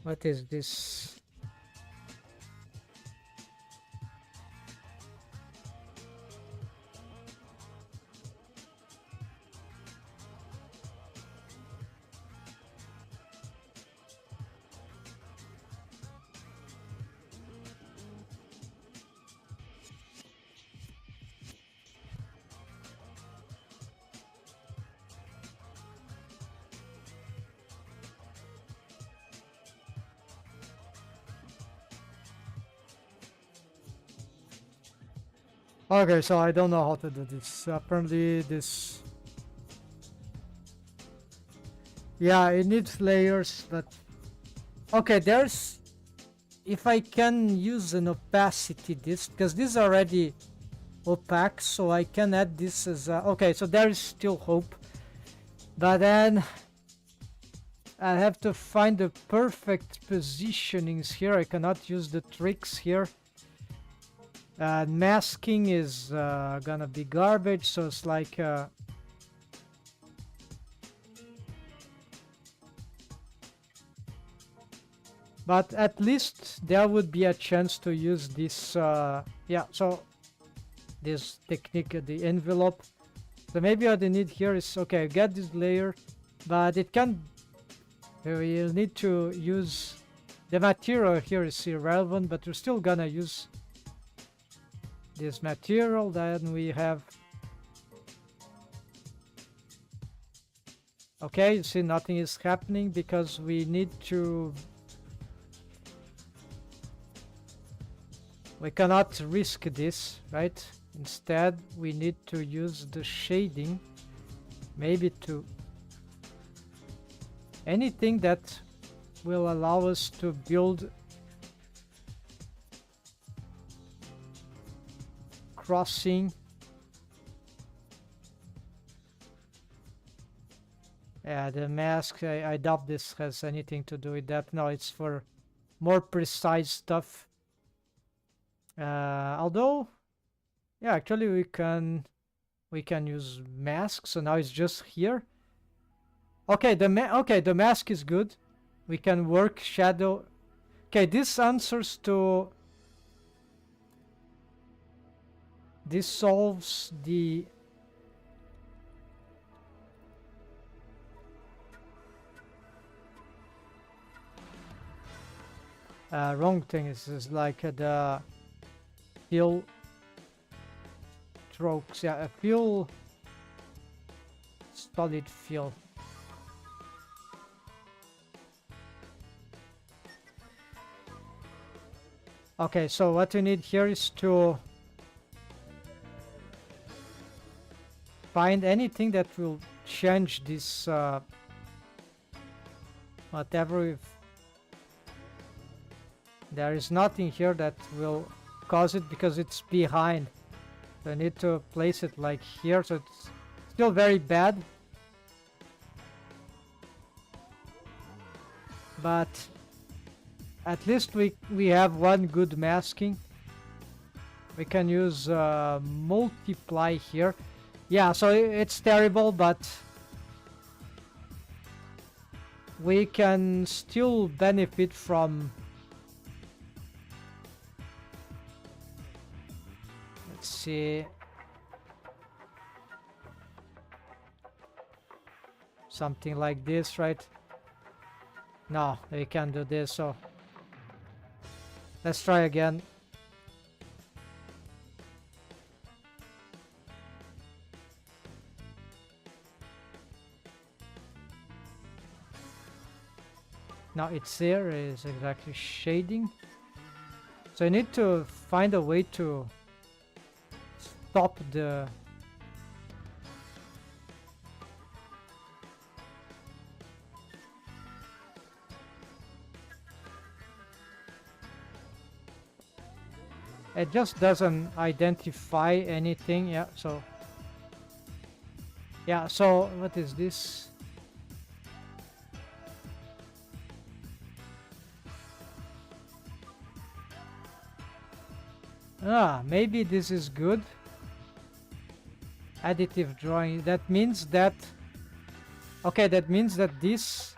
What is this? Okay, so I don't know how to do this. Apparently this... Yeah, it needs layers, but... Okay, there's... If I can use an opacity this, because this is already opaque, so I can add this as a... Okay, so there is still hope. But then... I have to find the perfect positionings here. I cannot use the tricks here. Masking is gonna be garbage, so it's like But at least there would be a chance to use this, yeah, so this technique, the envelope. So maybe what I need here is, okay, get this layer, but it can, we'll need to use, the material here is irrelevant, but we're still gonna use this material. Then we have, okay, you see nothing is happening because we need to, we cannot risk this, right? Instead, we need to use the shading, maybe to anything that will allow us to build crossing. Yeah, the mask, I doubt this has anything to do with that. No, it's for more precise stuff. Although, yeah, actually we can use masks. So now it's just here. Okay, the mask is good. We can work shadow. Okay, this answers to, this solves the wrong thing. Is like the fill strokes. Yeah, a fill, solid fill. Okay, so what we need here is to find anything that will change this whatever. There is nothing here that will cause it because it's behind. So I need to place it like here, so it's still very bad. But at least we have one good masking. We can use multiply here. Yeah, so it's terrible, but we can still benefit from, let's see, something like this, right? No, we can't do this, so let's try again. Now it's there, is exactly shading. So I need to find a way to stop the it just doesn't identify anything. Yeah, so what is this? Maybe this is good. Additive drawing. That means that, okay, that means that this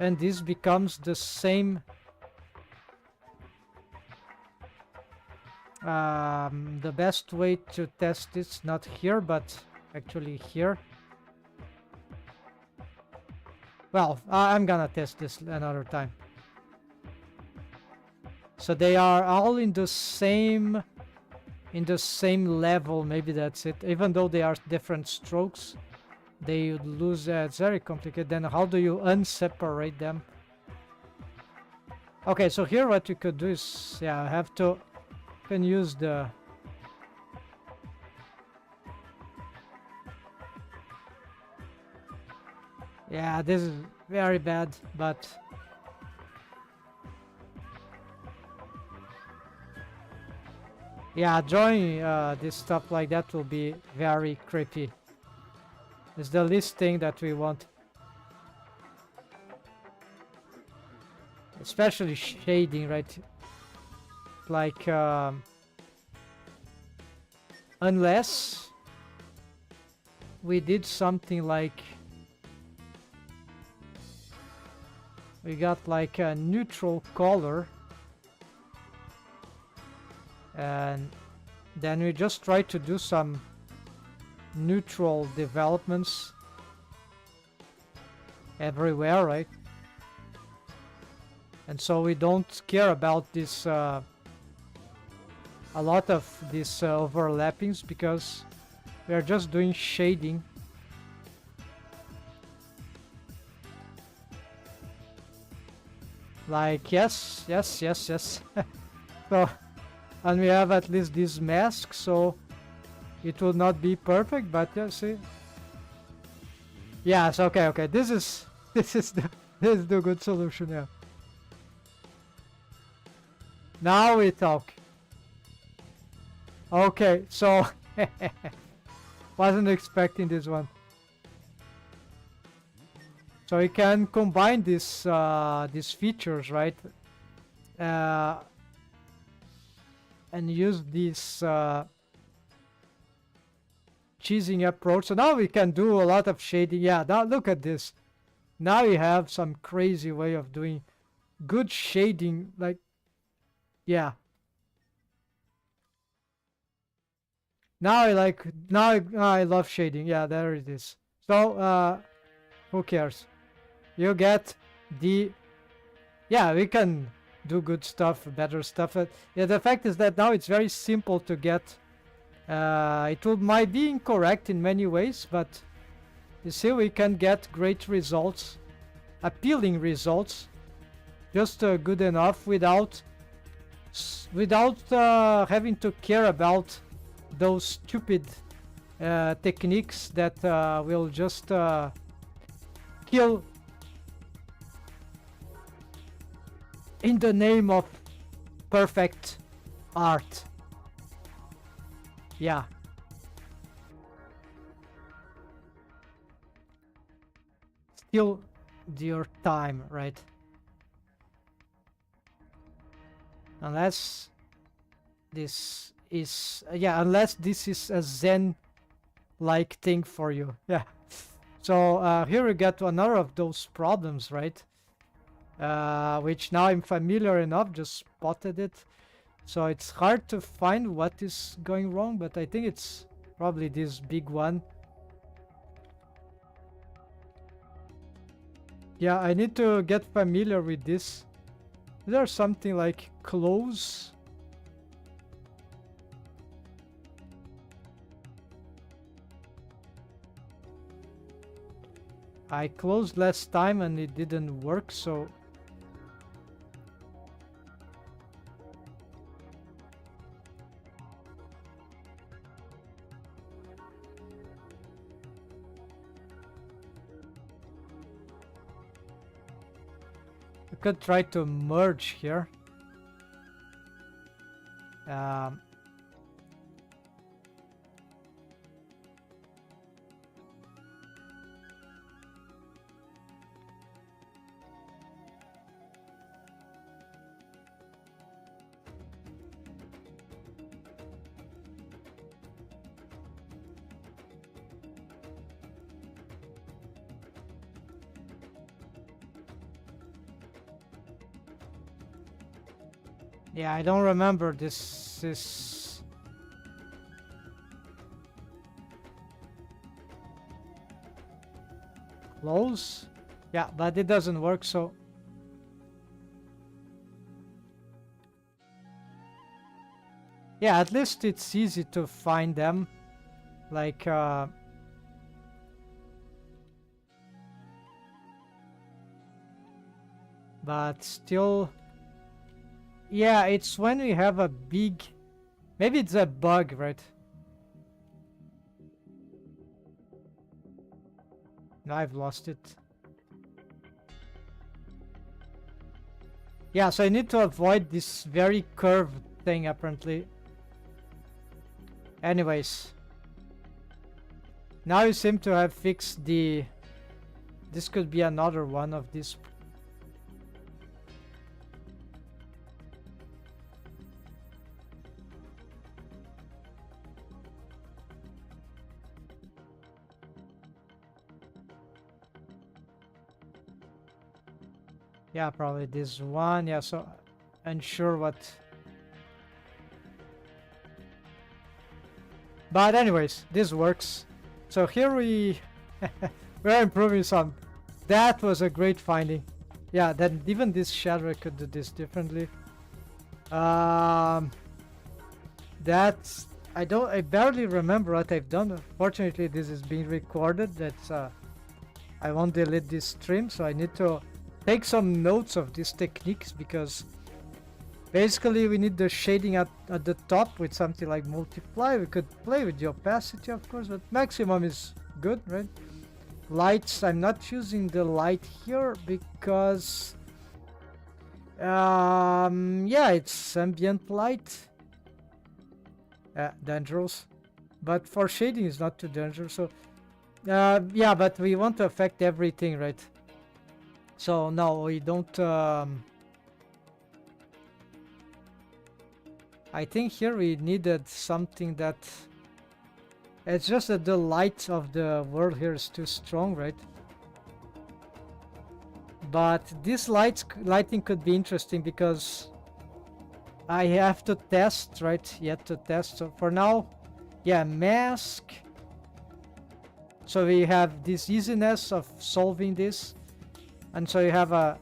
and this becomes the same. The best way to test this, not here, but actually here. Well, I'm gonna test this another time. So they are all in the same level. Maybe that's it. Even though they are different strokes, they would lose. It's very complicated. Then how do you unseparate them? Okay, so here what you could do is, yeah, I have to, can use the, yeah, this is very bad, but yeah, drawing this stuff like that will be very creepy. It's the least thing that we want. Especially shading, right? Like, unless we did something like, we got like a neutral color, and then we just try to do some neutral developments everywhere, right? And so we don't care about this a lot of these overlappings, because we are just doing shading. Like, yes. So, and we have at least this mask, so it will not be perfect, but yeah, see. Yes, okay. This is the good solution, yeah. Now we talk. Okay, so wasn't expecting this one. So we can combine these features, right? And use this cheesing approach. So now we can do a lot of shading. Yeah, now look at this. Now we have some crazy way of doing good shading. Like, yeah. Now I love shading. Yeah, there it is. So who cares? You get the, yeah, we can do good stuff, better stuff. Yeah, the fact is that now it's very simple to get. Might be incorrect in many ways, but you see, we can get great results, appealing results, just good enough without having to care about those stupid techniques that will just kill in the name of perfect art. Yeah. Still your time, right? Unless this is unless this is a Zen like thing for you. Yeah. So here we get another of those problems, right? Which now I'm familiar enough, just spotted it. So it's hard to find what is going wrong, but I think it's probably this big one. Yeah, I need to get familiar with this. Is there something like close? I closed last time and it didn't work, so I could try to merge here. Yeah, I don't remember this is close. Yeah, but it doesn't work, so yeah, at least it's easy to find them. Like but still, yeah, it's when we have a big, maybe it's a bug, right? Now I've lost it. Yeah, so I need to avoid this very curved thing, apparently. Anyways, now you seem to have fixed the, this could be another one of these. Yeah, probably this one. Yeah, so unsure what. But anyways, this works. So here we're improving some. That was a great finding. Yeah, then even this shadow I could do this differently. Um, that's I barely remember what I've done. Fortunately, this is being recorded. That's I won't delete this stream, so I need to take some notes of these techniques because basically we need the shading at the top with something like multiply. We could play with the opacity, of course, but maximum is good, right? Lights, I'm not using the light here because yeah, it's ambient light. Dangerous, but for shading is not too dangerous. So yeah, but we want to affect everything, right? So no, we don't. I think here we needed something that. It's just that the light of the world here is too strong, right? But this lighting could be interesting because I have to test, right? Yet to test. So for now, yeah, mask. So we have this easiness of solving this. And so you have a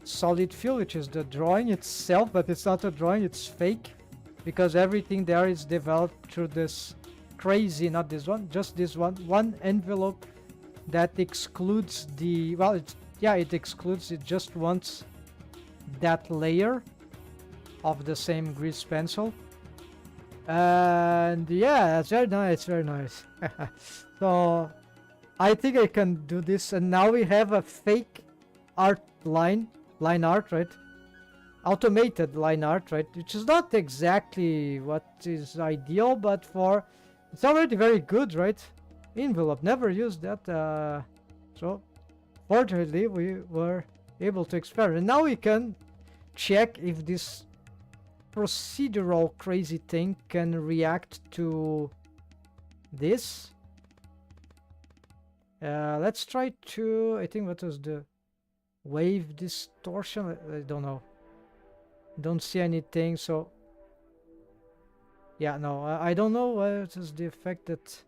solid fill, which is the drawing itself, but it's not a drawing, it's fake. Because everything there is developed through this crazy, not this one, just this one envelope that excludes the, well, it excludes, it just wants that layer of the same grease pencil. And yeah, it's very nice, very nice. So I think I can do this, and now we have a fake art line art, right? Automated line art, right? Which is not exactly what is ideal, but for it's already very good, right? Envelope, never used that, so fortunately we were able to experiment. Now we can check if this procedural crazy thing can react to this. Let's try to, I think, what was the wave distortion? I don't know. Don't see anything, so yeah, no, I don't know what is the effect that.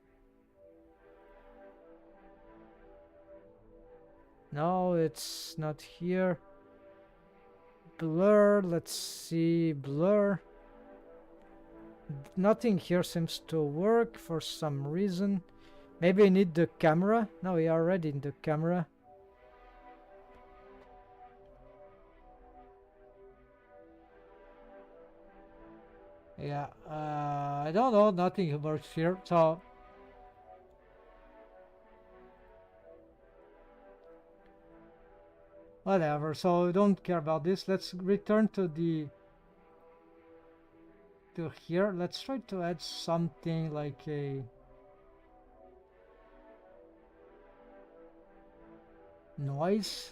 No, it's not here. Blur, let's see, blur. Nothing here seems to work for some reason. Maybe I need the camera. No, we are already in the camera. Yeah, I don't know, nothing works here, so whatever, so we don't care about this. Let's return to here. Let's try to add something like a noise.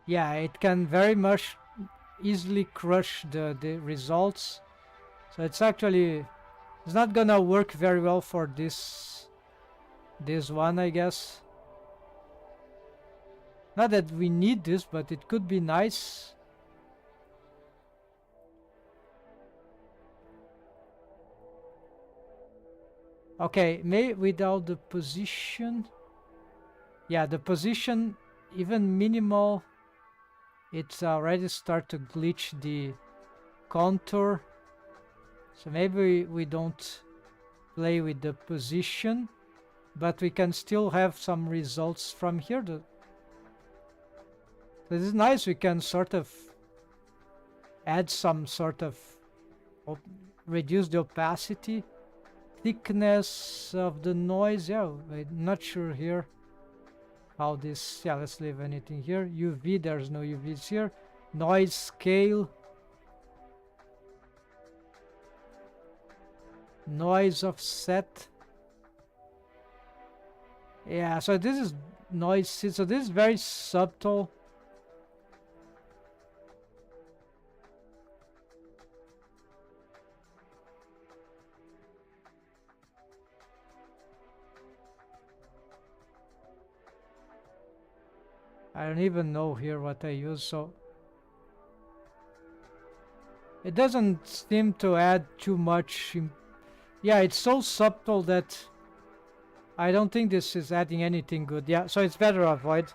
Yeah, it can very much easily crush the results. So it's actually, it's not gonna work very well for this one, I guess. Not that we need this, but it could be nice. Okay, maybe without the position. Yeah, the position, even minimal, it's already start to glitch the contour. So maybe we don't play with the position, but we can still have some results from here. This is nice. We can sort of add some sort of reduce the opacity, thickness of the noise. Yeah, I'm not sure here how this. Yeah, let's leave anything here. UV, there's no UVs here. Noise scale, noise offset. Yeah, so this is noise. So this is very subtle. I don't even know here what I use, so it doesn't seem to add too much. Yeah, it's so subtle that I don't think this is adding anything good. Yeah, so it's better avoid.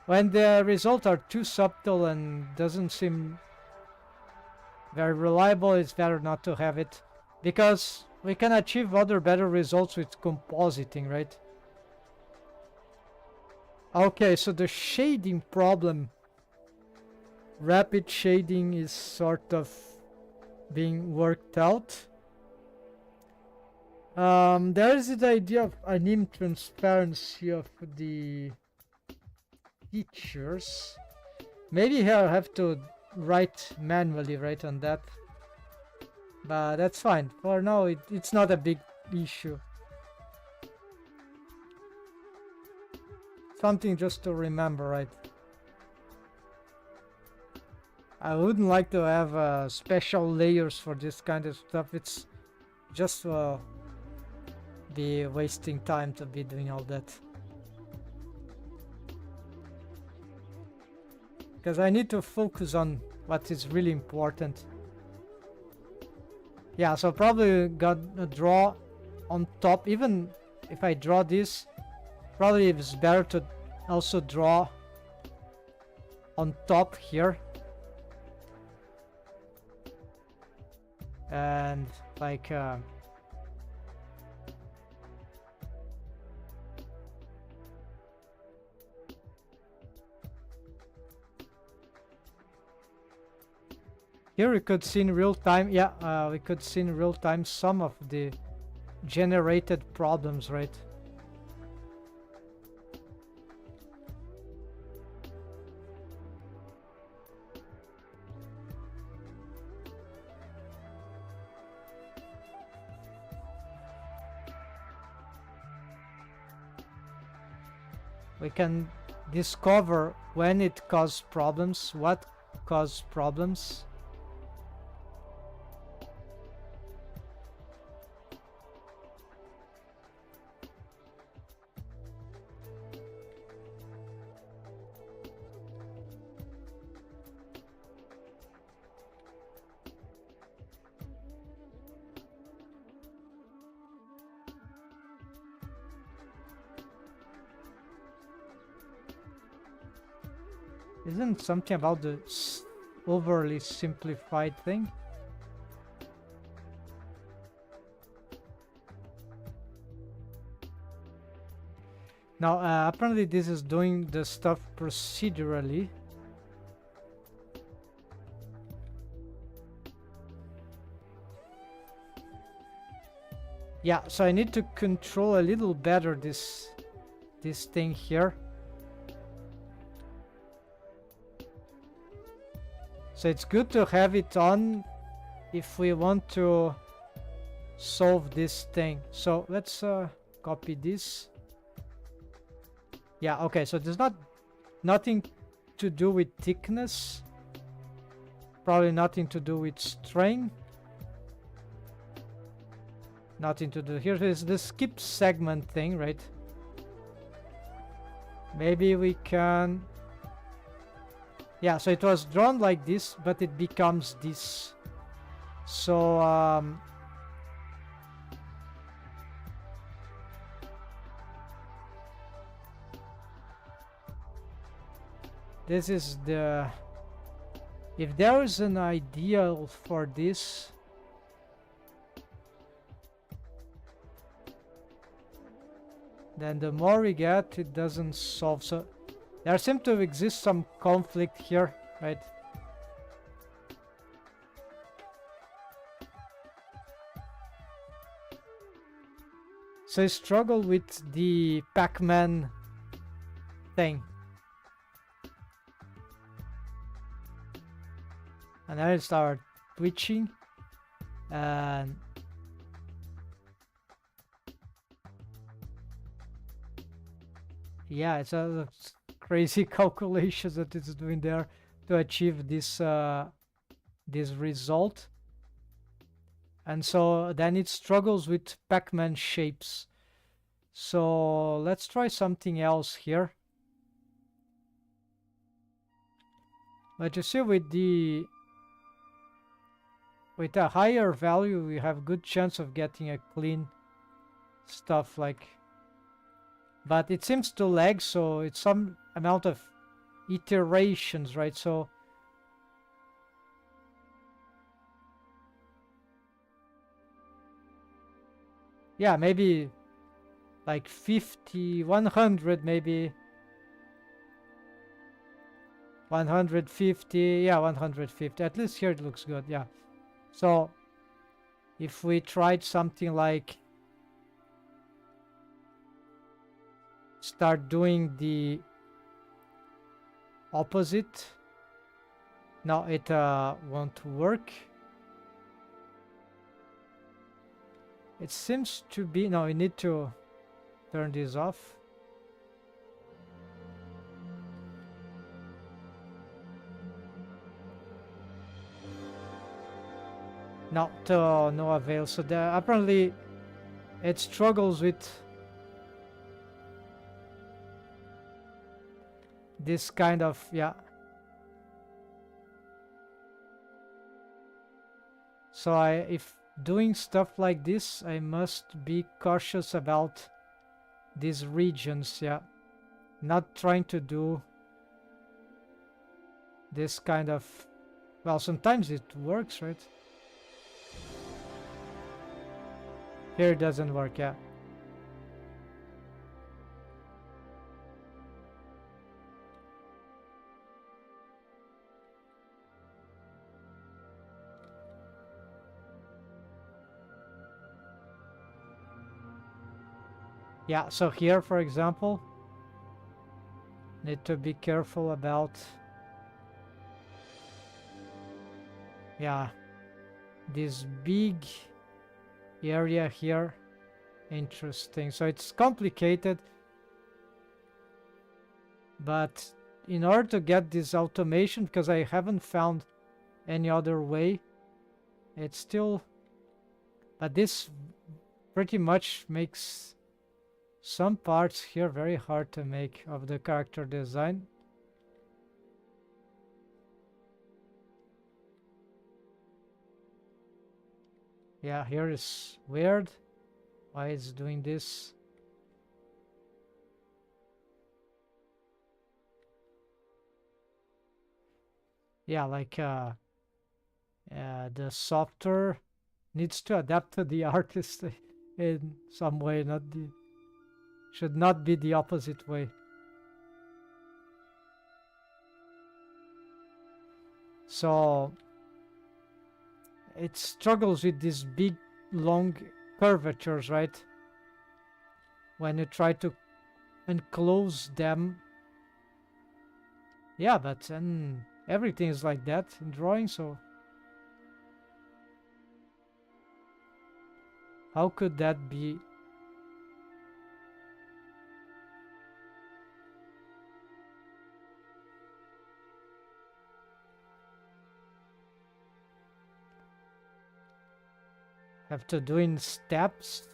When the results are too subtle and doesn't seem very reliable, it's better not to have it, because we can achieve other better results with compositing, right? Okay, so the shading problem, rapid shading, is sort of being worked out. There is the idea of anim transparency of the features. Maybe here I have to write manually, right, on that. But that's fine. For now, it's not a big issue. Something just to remember, right? I wouldn't like to have special layers for this kind of stuff. It's just be wasting time to be doing all that. Because I need to focus on what is really important. Yeah, so probably gonna draw on top. Even if I draw this, probably it's better to also draw on top here. And like here we could see in real time, yeah, we could see in real time some of the generated problems, right? We can discover when it caused problems, what caused problems. Isn't something about the overly simplified thing? Now, apparently this is doing the stuff procedurally. Yeah, so I need to control a little better this thing here. So it's good to have it on if we want to solve this thing. So let's copy this. Yeah, okay, so there's nothing to do with thickness. Probably nothing to do with strain. Nothing to do. Here is the skip segment thing, right? Maybe we can... Yeah, so it was drawn like this, but it becomes this. So, this is the... If there is an ideal for this... then the more we get, it doesn't solve. So there seems to exist some conflict here, right? So I struggle with the Pac-Man thing. And then I start twitching. And yeah, it's a crazy calculations that it's doing there to achieve this this result. And so then it struggles with Pac-Man shapes. So let's try something else here. But you see, with a higher value, we have good chance of getting a clean stuff like. But it seems to lag, so it's some amount of iterations, right? So yeah, maybe like 50, 100, maybe 150. Yeah, 150. At least here it looks good. Yeah. So if we tried something like start doing the opposite, no, it won't work. It seems to be, no, we need to turn this off. No, to no avail. So apparently it struggles with this kind of, yeah. So if doing stuff like this, I must be cautious about these regions, yeah. Not trying to do this kind of, well, sometimes it works, right? Here it doesn't work, yeah. Yeah, so here, for example, need to be careful about, yeah, this big area here. Interesting. So it's complicated, but in order to get this automation, because I haven't found any other way, it's still, but this pretty much makes some parts here very hard to make of the character design. Yeah, here is weird. Why it's doing this? Yeah, like the software needs to adapt to the artist in some way, not the, should not be the opposite way. So it struggles with these big long curvatures, right? When you try to enclose them. Yeah, but then everything is like that in drawing, so how could that be? Have to do in steps?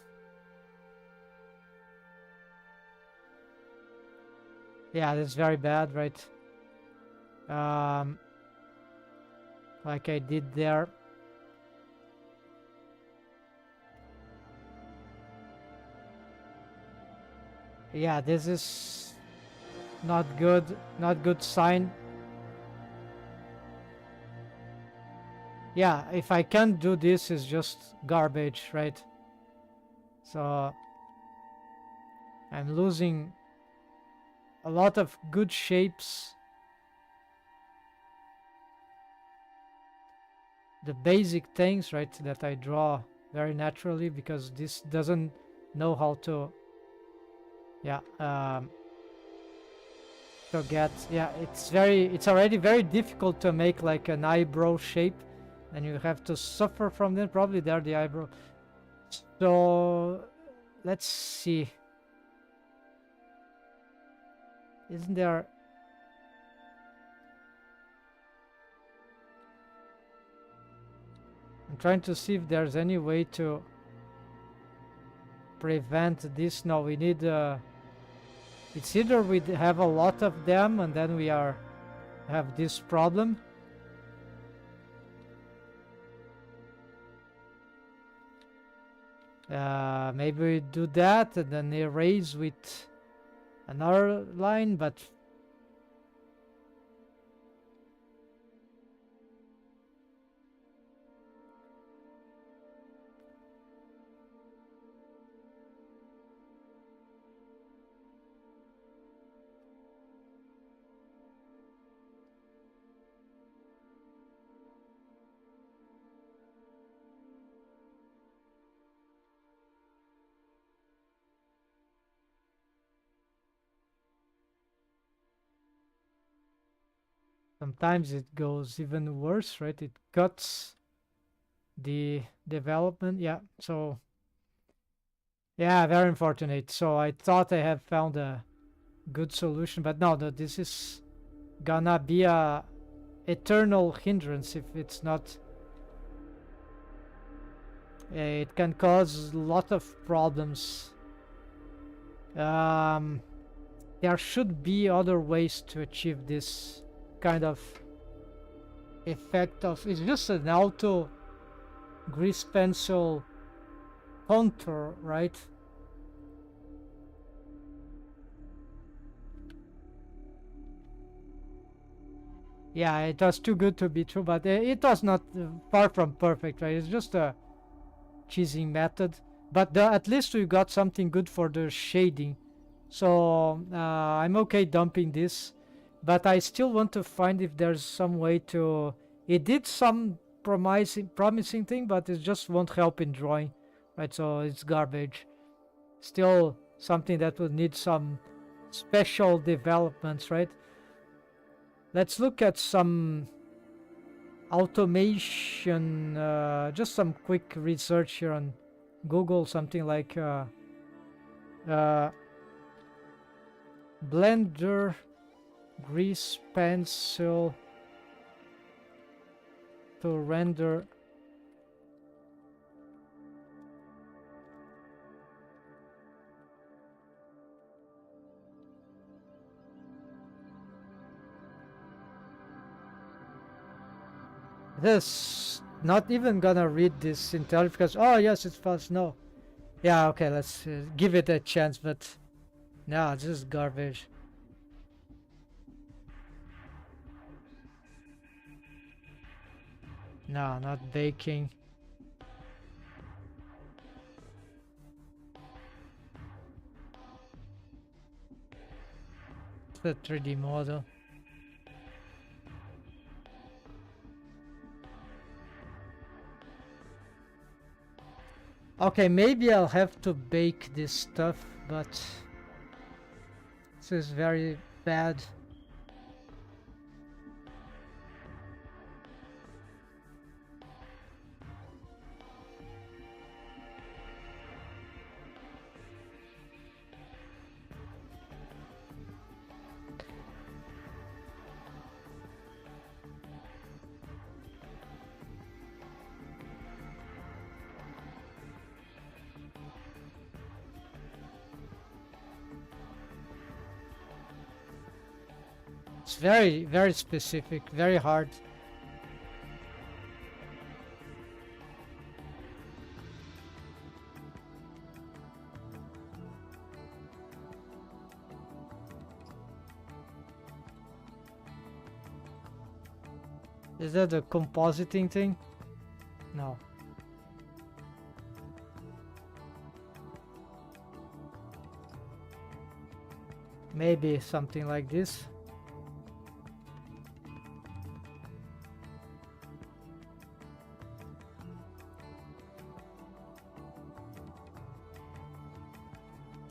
Yeah, that's very bad, right? Like I did there. Yeah, this is not good, not good sign. Yeah, if I can't do this, it's just garbage, right? So I'm losing a lot of good shapes. The basic things, right, that I draw very naturally, because this doesn't know how to, yeah, to get, yeah, it's already very difficult to make like an eyebrow shape, and you have to suffer from them. Probably they're the eyebrow. So let's see. Isn't there? I'm trying to see if there's any way to prevent this. No, we need it's either we have a lot of them and then we are have this problem. Maybe we do that and then erase with another line, but sometimes it goes even worse, right? It cuts the development. Yeah, so yeah, very unfortunate. So I thought I had found a good solution, but no, this is gonna be a eternal hindrance if it's not. It can cause a lot of problems. There should be other ways to achieve this kind of effect of, it's just an auto grease pencil contour, right? Yeah, it was too good to be true, but it was not far from perfect, right? It's just a cheesing method, but at least we got something good for the shading. So I'm okay dumping this, but I still want to find if there's some way to. It did some promising thing, but it just won't help in drawing, right? So it's garbage. Still something that will need some special developments, right? Let's look at some automation, just some quick research here on Google, something like Blender grease pencil to render this. Not even gonna read this entirely because, oh yes, it's fast. No, yeah, okay, let's give it a chance, but no, this is garbage. No, not baking. The 3D model. Okay, maybe I'll have to bake this stuff, but this is very bad. It's very, very specific, very hard. Is that a compositing thing? No. Maybe something like this.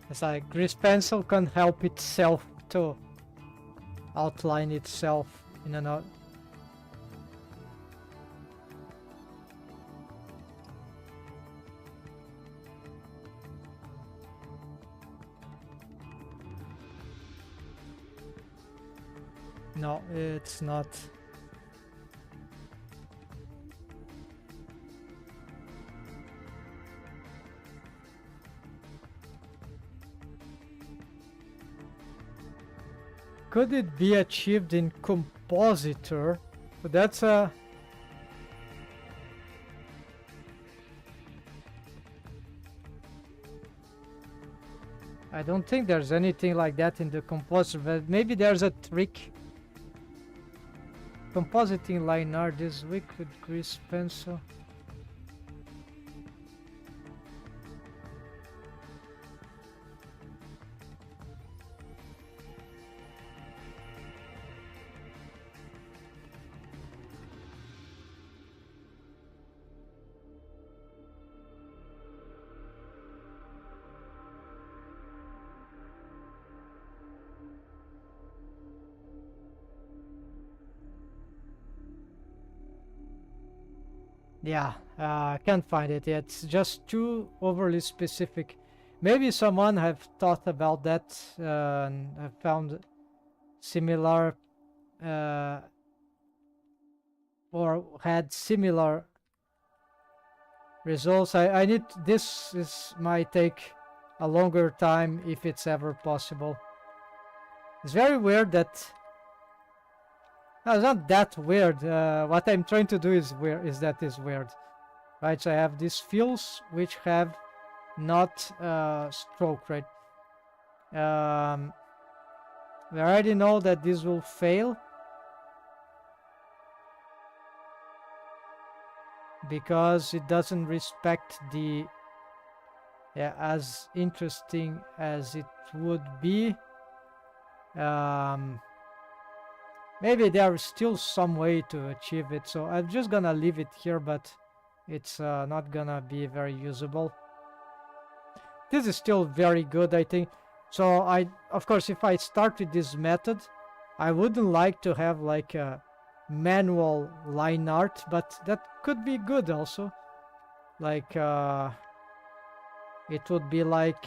It's like grease pencil can help itself to outline itself in another. No, it's not. Could it be achieved in compositor. But that's a... I don't think there's anything like that in the compositor, but maybe there's a trick. Compositing line art this week with grease pencil. Yeah, I can't find it yet. It's just too overly specific. Maybe someone have thought about that and have found similar or had similar results. I need... This might take a longer time if it's ever possible. It's very weird that... No, it's not that weird. What I'm trying to do is weird. Is weird, right? So I have these fills which have not stroke, right? We already know that this will fail because it doesn't respect the... Yeah, as interesting as it would be. Maybe there's still some way to achieve it, so I'm just gonna leave it here, but it's not gonna be very usable. This is still very good, I think. So of course, if I start with this method, I wouldn't like to have like a manual line art, but that could be good also. Like it would be like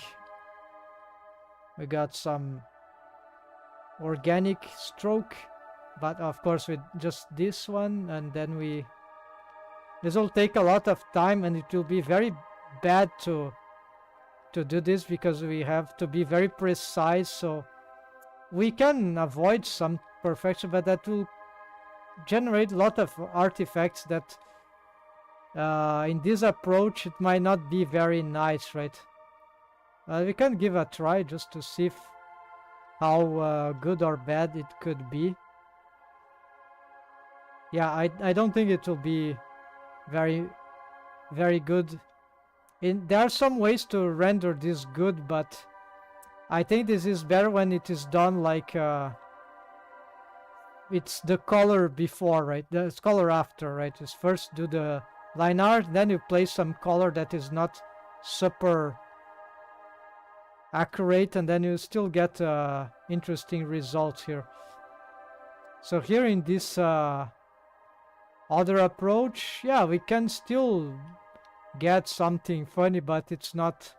we got some organic stroke, but of course with just this one, and then this will take a lot of time, and it will be very bad to do this because we have to be very precise. So we can avoid some perfection, but that will generate a lot of artifacts that in this approach it might not be very nice, right? We can give a try just to see how good or bad it could be. Yeah, I don't think it will be very, very good. There are some ways to render this good, but I think this is better when it is done like it's the color before, right? The color after, right? Just first do the line art, then you place some color that is not super accurate, and then you still get interesting results here. So here in this other approach, yeah, we can still get something funny, but it's not...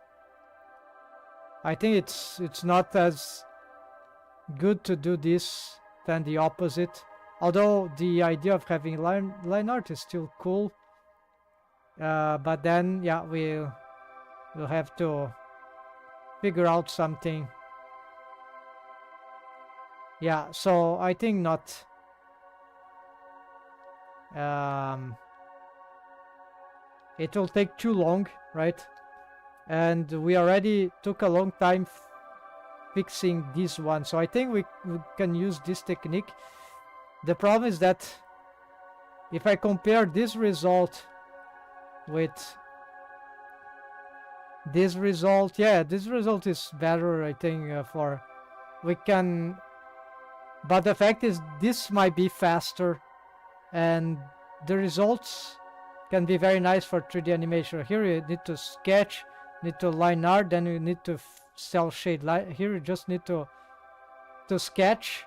I think it's not as good to do this than the opposite. Although the idea of having line art is still cool, but then yeah, we'll have to figure out something. Yeah, so I think not. It will take too long, right? And we already took a long time fixing this one, so I think we can use this technique. The problem is that if I compare this result with this result, yeah, this result is better, I think, we can... But the fact is, this might be faster, and the results can be very nice for 3D animation. Here you need to sketch, need to line art, then you need to cell shade. Here you just need to sketch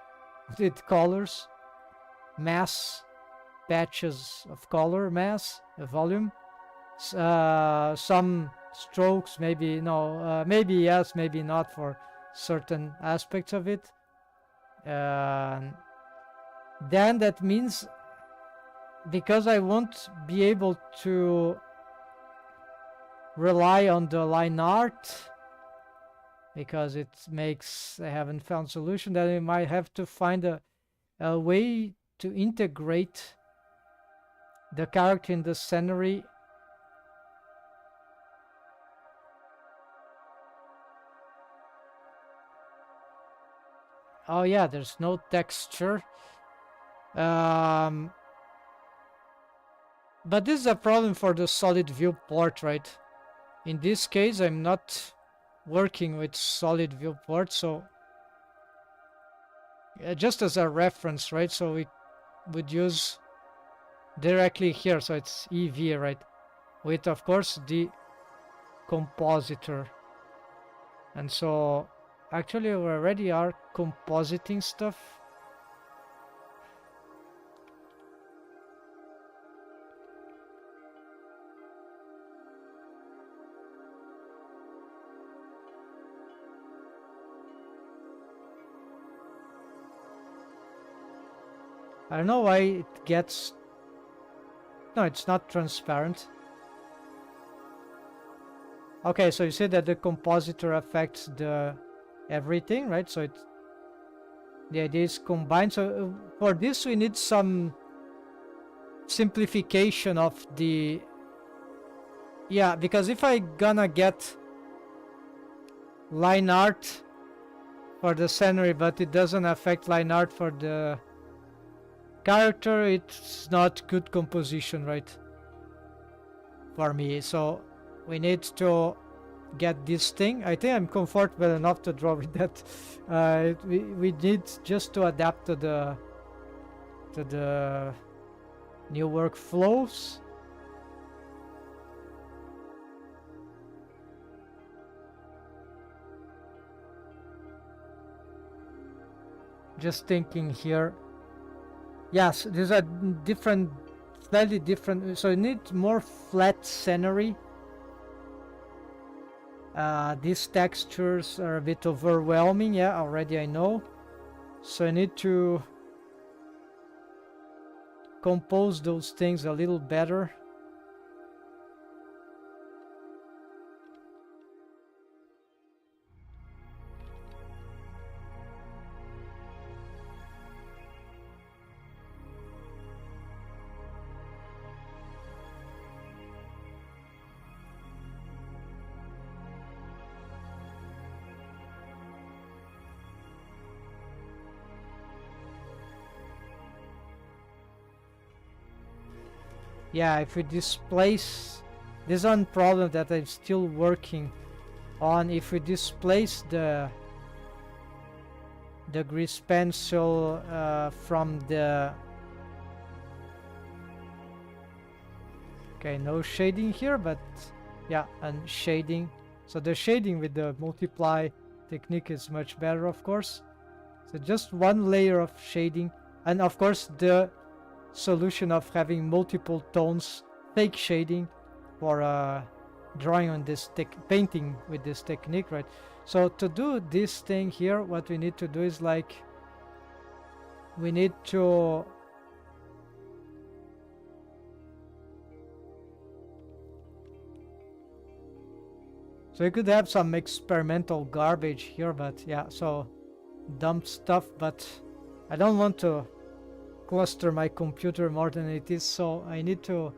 with colors, mass, patches of color, mass, volume, some strokes, maybe no, maybe yes, maybe not for certain aspects of it. Then that means, because I won't be able to rely on the line art because I haven't found solution, then we might have to find a way to integrate the character in the scenery. Oh yeah, there's no texture. But this is a problem for the solid viewport, right? In this case, I'm not working with solid viewport, so just as a reference, right? So we would use directly here, so it's EV, right? With, of course, the compositor. And so actually we already are compositing stuff. I don't know why it gets... No, it's not transparent. Okay, so you see that the compositor affects the everything, right? So the idea is combined. So for this we need some simplification of the... Yeah, because if I gonna get line art for the scenery, but it doesn't affect line art for the character, it's not good composition, right? For me. So we need to get this thing. I think I'm comfortable enough to draw with that. We need just to adapt to the new workflows. Just thinking here. Yes, these are different, slightly different. So you need more flat scenery. These textures are a bit overwhelming. Yeah, already I know. So I need to compose those things a little better. Yeah, if we displace... There's one problem that I'm still working on. If we displace the grease pencil from the... Okay, no shading here, but yeah, and shading. So the shading with the multiply technique is much better, of course. So just one layer of shading, and of course the solution of having multiple tones, fake shading for drawing on this painting with this technique, right? So to do this thing here, what we need to do is like we need to so you could have some experimental garbage here, but yeah, so dump stuff, but I don't want to cluster my computer more than it is, so I need to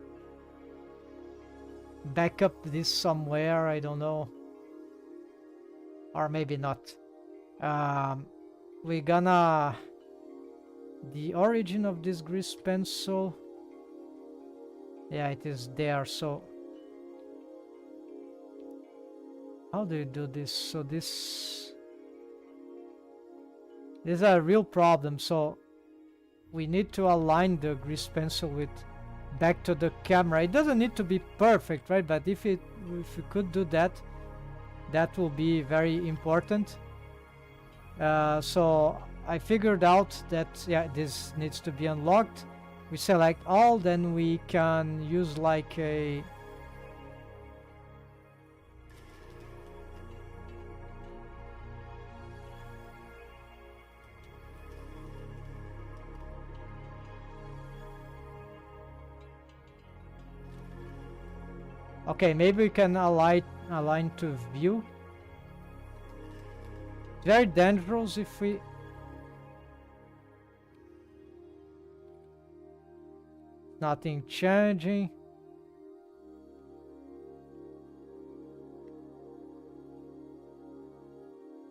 back up this somewhere. I don't know, or maybe not. We're gonna... The origin of this grease pencil, yeah, it is there. So how do you do this? So this is a real problem. So we need to align the grease pencil with back to the camera. It doesn't need to be perfect, right? But if we could do that, that will be very important. So I figured out that yeah, this needs to be unlocked. We select all, then we can use like a... Okay, maybe we can align to view. Very dangerous if we... Nothing changing.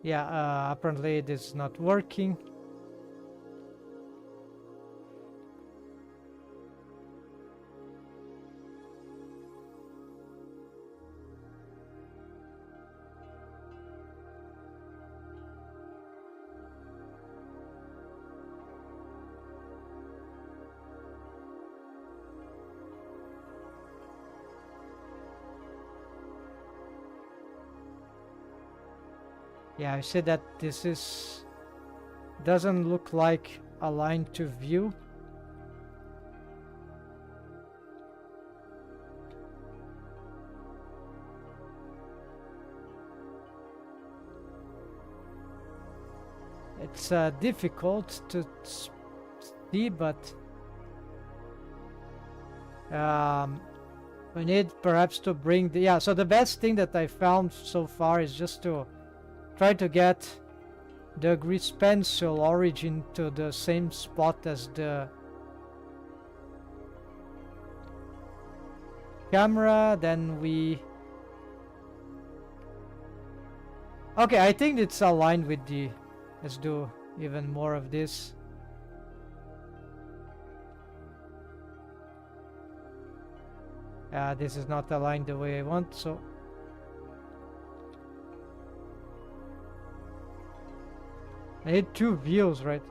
Yeah, apparently it is not working. Yeah, I see that this is doesn't look like aligned to view. It's difficult to see, but we need perhaps to bring the... Yeah, so the best thing that I found so far is just to try to get the grease pencil origin to the same spot as the camera. Then we... Okay, I think it's aligned with the... Let's do even more of this. This is not aligned the way I want, so... I need two views, right?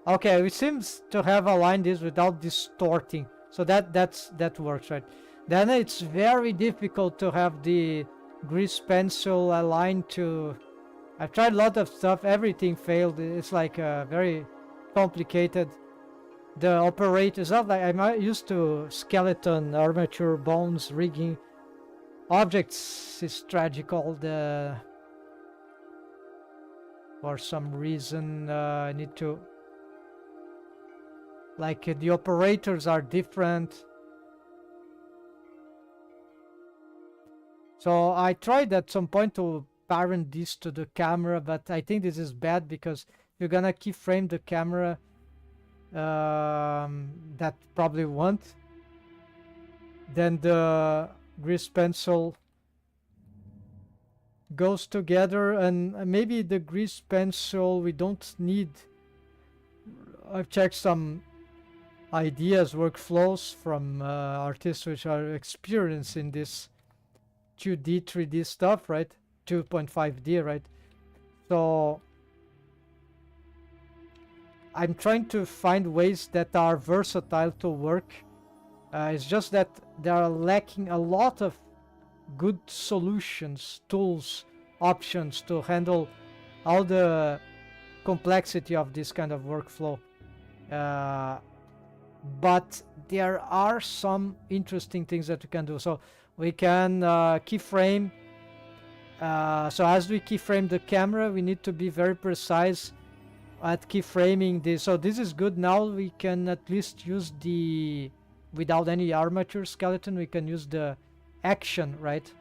Okay, it seems to have aligned this without distorting. So that works, right? Then it's very difficult to have the grease pencil aligned to... I've tried a lot of stuff, everything failed. It's like very complicated. The operators, not like I'm used to skeleton, armature, bones, rigging. Objects is tragical. For some reason I need to... Like the operators are different. So I tried at some point to parent this to the camera, but I think this is bad because you're gonna keyframe the camera. That probably won't. Then the grease pencil goes together, and maybe the grease pencil we don't need. I've checked some ideas, workflows from artists which are experienced in this 2D, 3D stuff, right? 2.5D, right? So I'm trying to find ways that are versatile to work. It's just that they are lacking a lot of good solutions, tools, options to handle all the complexity of this kind of workflow. But there are some interesting things that we can do. So we can keyframe. So as we keyframe the camera, we need to be very precise at keyframing this. So this is good. Now we can at least use the... Without any armature skeleton, we can use the action, right?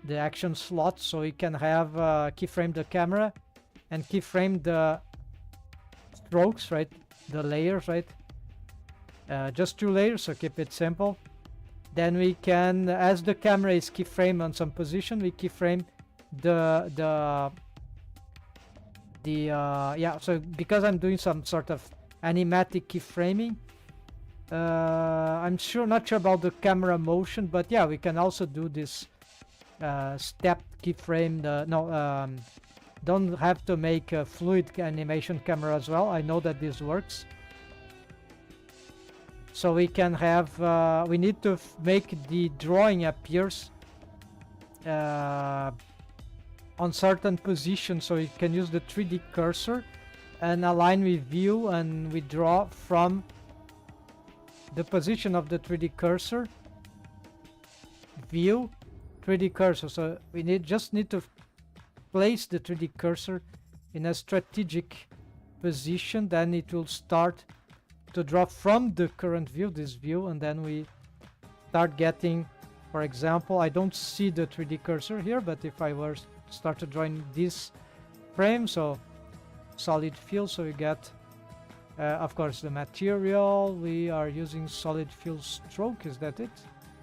The action slot. So we can have keyframe the camera and keyframe the strokes, right? The layers, right? Just 2 layers, so keep it simple. Then we can, as the camera is keyframed on some position, we keyframe yeah, so because I'm doing some sort of animatic keyframing, I'm not sure about the camera motion, but yeah, we can also do this step keyframe. Don't have to make a fluid animation camera as well. I know that this works. So we can have, we need to make the drawing appears on certain positions, so you can use the 3D cursor and align with view, and we draw from the position of the 3D cursor, view, 3D cursor. So we just need to place the 3D cursor in a strategic position, then it will start to draw from the current view, this view, and then we start getting, for example, I don't see the 3D cursor here, but if I were started drawing this keyframe, so solid fill, so we get of course the material. We are using solid fill stroke, is that it?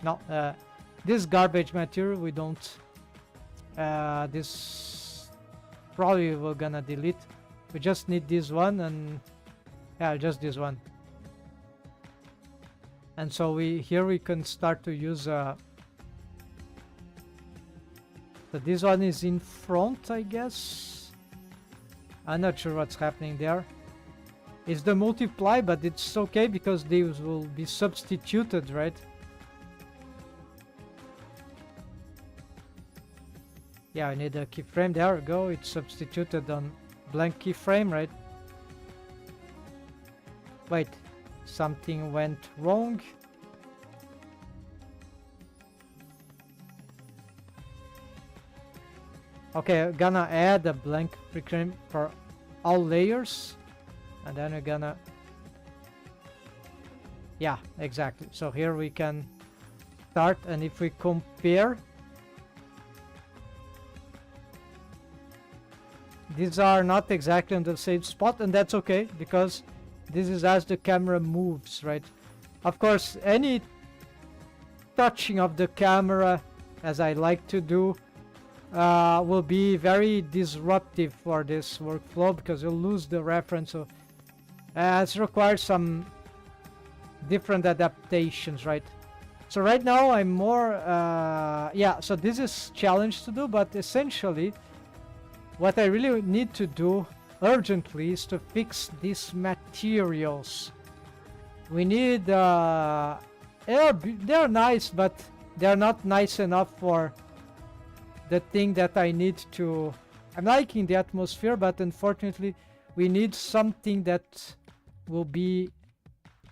No, this garbage material we don't, this probably we're gonna delete. We just need this one, and yeah, just this one. And so here we can start to use so this one is in front, I guess. I'm not sure what's happening there. It's the multiply, but it's okay because these will be substituted, right? Yeah, I need a keyframe. There we go. It's substituted on blank keyframe, right? Wait, something went wrong. Okay, I'm gonna add a blank keyframe for all layers, and then we're gonna, yeah, exactly. So here we can start, and if we compare, these are not exactly on the same spot, and that's okay because this is as the camera moves, right? Of course, any touching of the camera, as I like to do, will be very disruptive for this workflow because you'll lose the reference. So it requires some different adaptations, right? So right now I'm more yeah, so this is challenge to do, but essentially what I really need to do urgently is to fix these materials. We need they're nice, but they're not nice enough for the thing that I need to. I'm liking the atmosphere, but unfortunately we need something that will be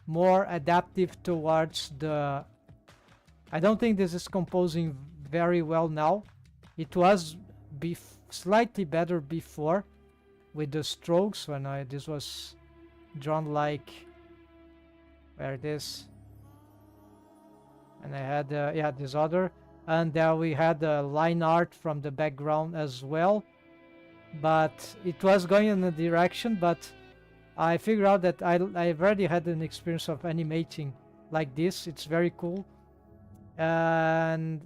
more adaptive towards the. I don't think this is composing very well now. It was slightly better before with the strokes when this was drawn like where it is, and I had yeah, this other, and there we had line art from the background as well, but it was going in a direction, but I figured out that I've already had an experience of animating like this. It's very cool, and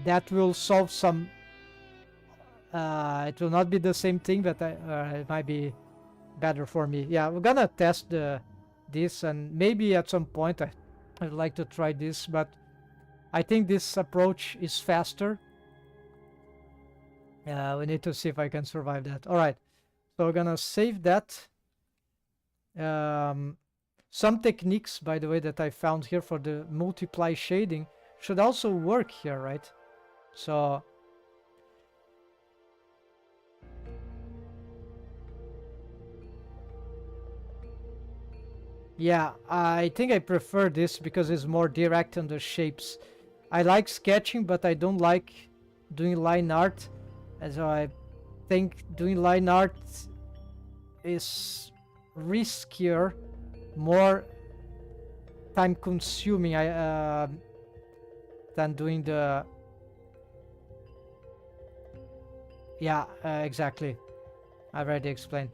that will solve some. It will not be the same thing, but it might be better for me. Yeah, we're gonna test this, and maybe at some point I'd like to try this, but I think this approach is faster. We need to see if I can survive that. All right, so we're gonna save that. Some techniques, by the way, that I found here for the multiply shading should also work here, right? So yeah, I think I prefer this because it's more direct on the shapes. I like sketching, but I don't like doing line art. And so I think doing line art is riskier, more time consuming than doing the. Yeah, exactly. I already explained.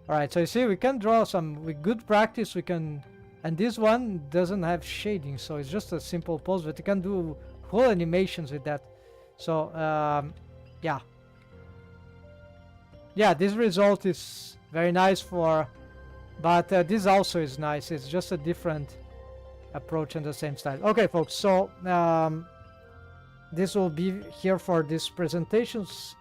Alright, so you see, we can draw some, with good practice we can, and this one doesn't have shading, so it's just a simple pose, but you can do whole animations with that. So, yeah. Yeah, this result is very nice for, but this also is nice. It's just a different approach in the same style. Okay, folks, so this will be here for these presentations.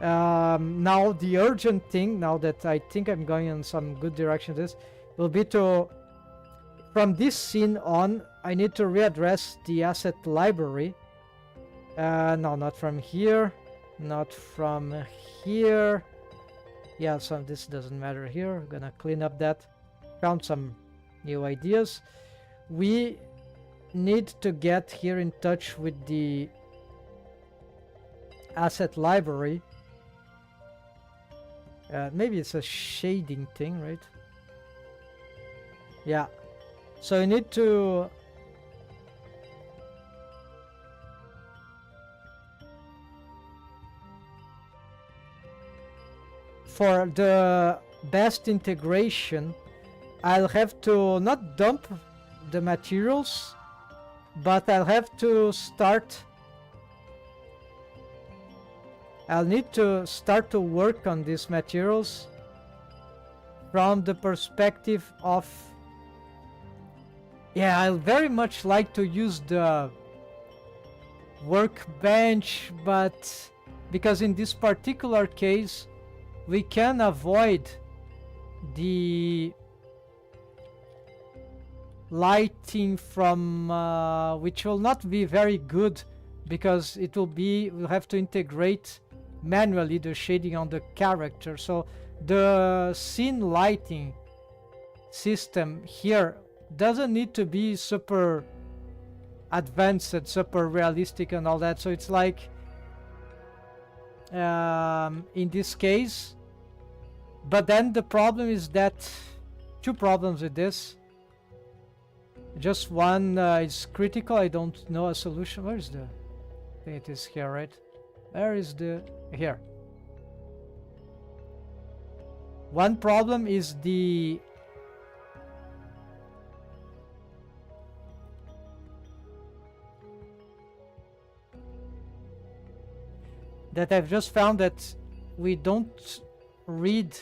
Now the urgent thing, now that I think I'm going in some good direction, this will be to, from this scene on, I need to readdress the asset library. No, not from here, not from here. Yeah, so this doesn't matter here. I'm gonna clean up that. Found some new ideas. We need to get here in touch with the asset library. Maybe it's a shading thing, right? Yeah. So you need to. for the best integration, I'll have to not dump the materials, but I'll have to start. I'll need to start to work on these materials from the perspective of, yeah, I very much like to use the workbench, but because in this particular case we can avoid the lighting from which will not be very good, because it will be, we'll have to integrate manually the shading on the character. So the scene lighting system here doesn't need to be super advanced and super realistic and all that. So it's like in this case, but then the problem is that two problems with this. Just one is critical. I don't know a solution. Where is the, I think it is here, right? Where is the, here. One problem is the that I've just found that we don't read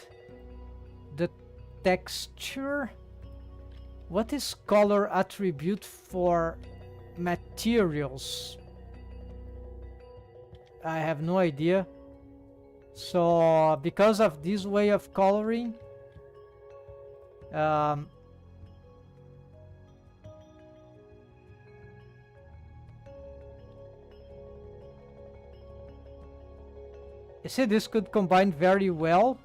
the texture. What is color attribute for materials? I have no idea. So because of this way of coloring, you see, this could combine very well,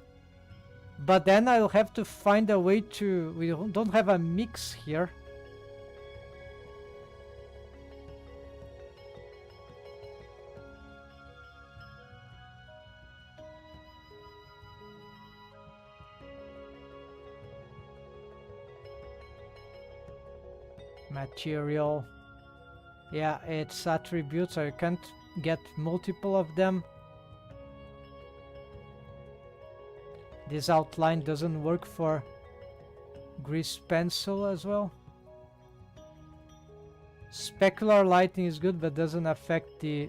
but then I'll have to find a way to, we don't have a mix here. Material, yeah, it's attributes, so you can't get multiple of them. This outline doesn't work for grease pencil as well. Specular lighting is good, but doesn't affect the,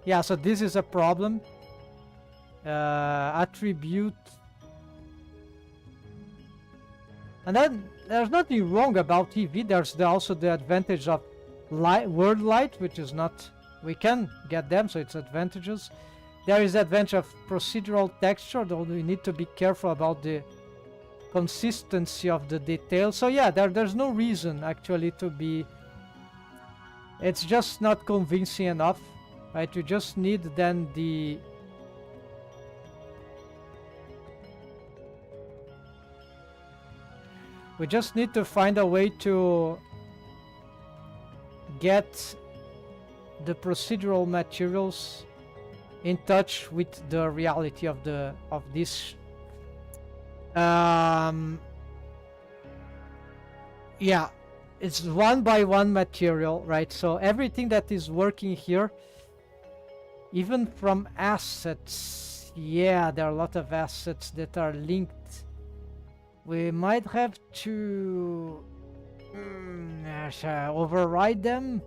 yeah, so this is a problem. Attribute, and then there's nothing wrong about TV. There's also the advantage of light, word light, which is not, we can get them, so it's advantages. There is advantage of procedural texture, though we need to be careful about the consistency of the detail. So yeah, there's no reason actually to be, it's just not convincing enough, right? You just need then the, we just need to find a way to get the procedural materials in touch with the reality of the this. Yeah, it's one by one material, right? So everything that is working here, even from assets, yeah, there are a lot of assets that are linked. We might have to override them.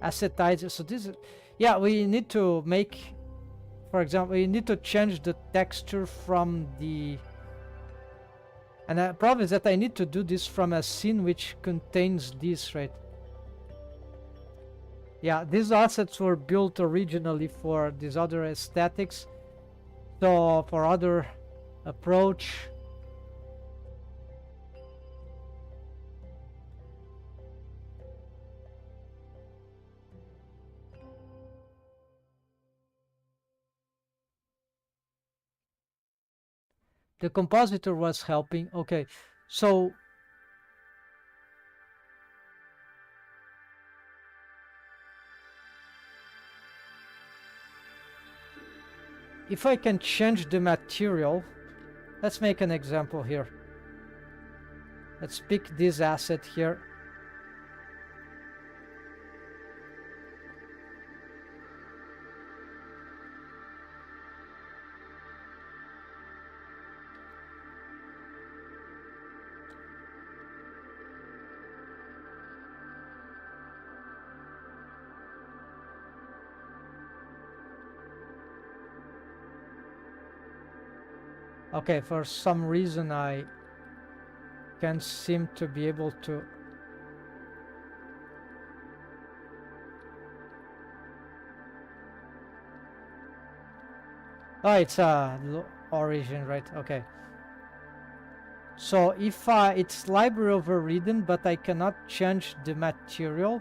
Assetize. So this is, yeah, we need to make, for example, we need to change the texture from the, and the problem is that I need to do this from a scene which contains this, right? Yeah, these assets were built originally for these other aesthetics, so for other approach. The compositor was helping. Okay, so if I can change the material, let's make an example here. Let's pick this asset here. Okay, for some reason I can't seem to be able to. Oh, it's origin, right? Okay. So if it's library overridden, but I cannot change the material,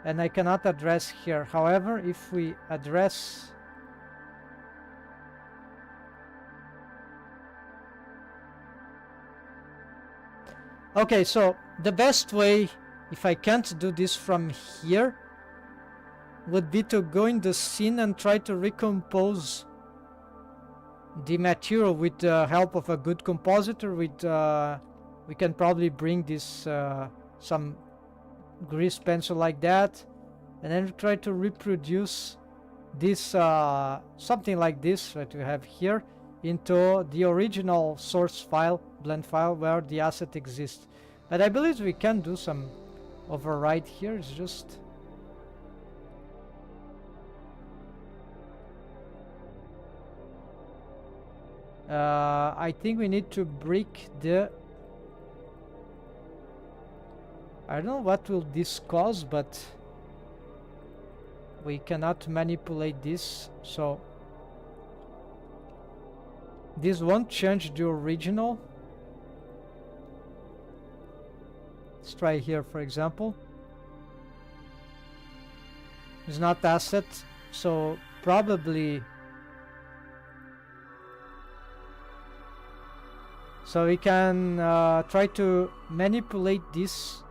and I cannot address here. However, if we address, okay, so the best way, if I can't do this from here, would be to go in the scene and try to recompose the material with the help of a good compositor. With we can probably bring this some grease pencil like that, and then try to reproduce this something like this that we have here into the original source file, blend file, where the asset exists. But I believe we can do some override here. It's just I think we need to break the, I don't know what will this cause, but we cannot manipulate this, so this won't change the original. Let's try here, for example. It's not asset, so probably, so we can try to manipulate this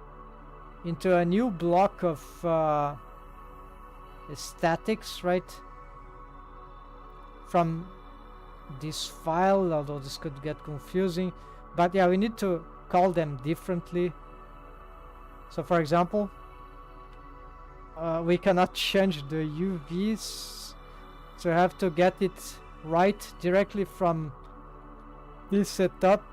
into a new block of statics, right? From this file, although this could get confusing. But yeah, we need to call them differently. So for example, we cannot change the UVs, so I have to get it right directly from this setup.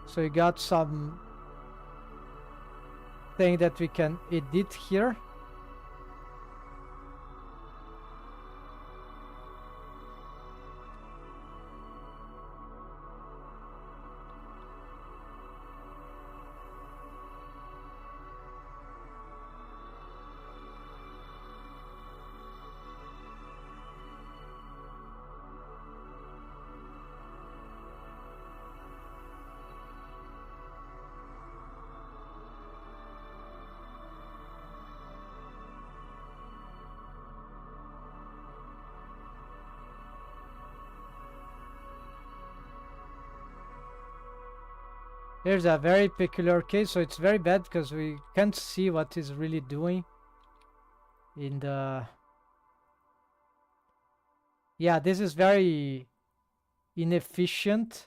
So you got some thing that we can edit here. Here's a very peculiar case, so it's very bad because we can't see what it's really doing in the... Yeah, this is very inefficient.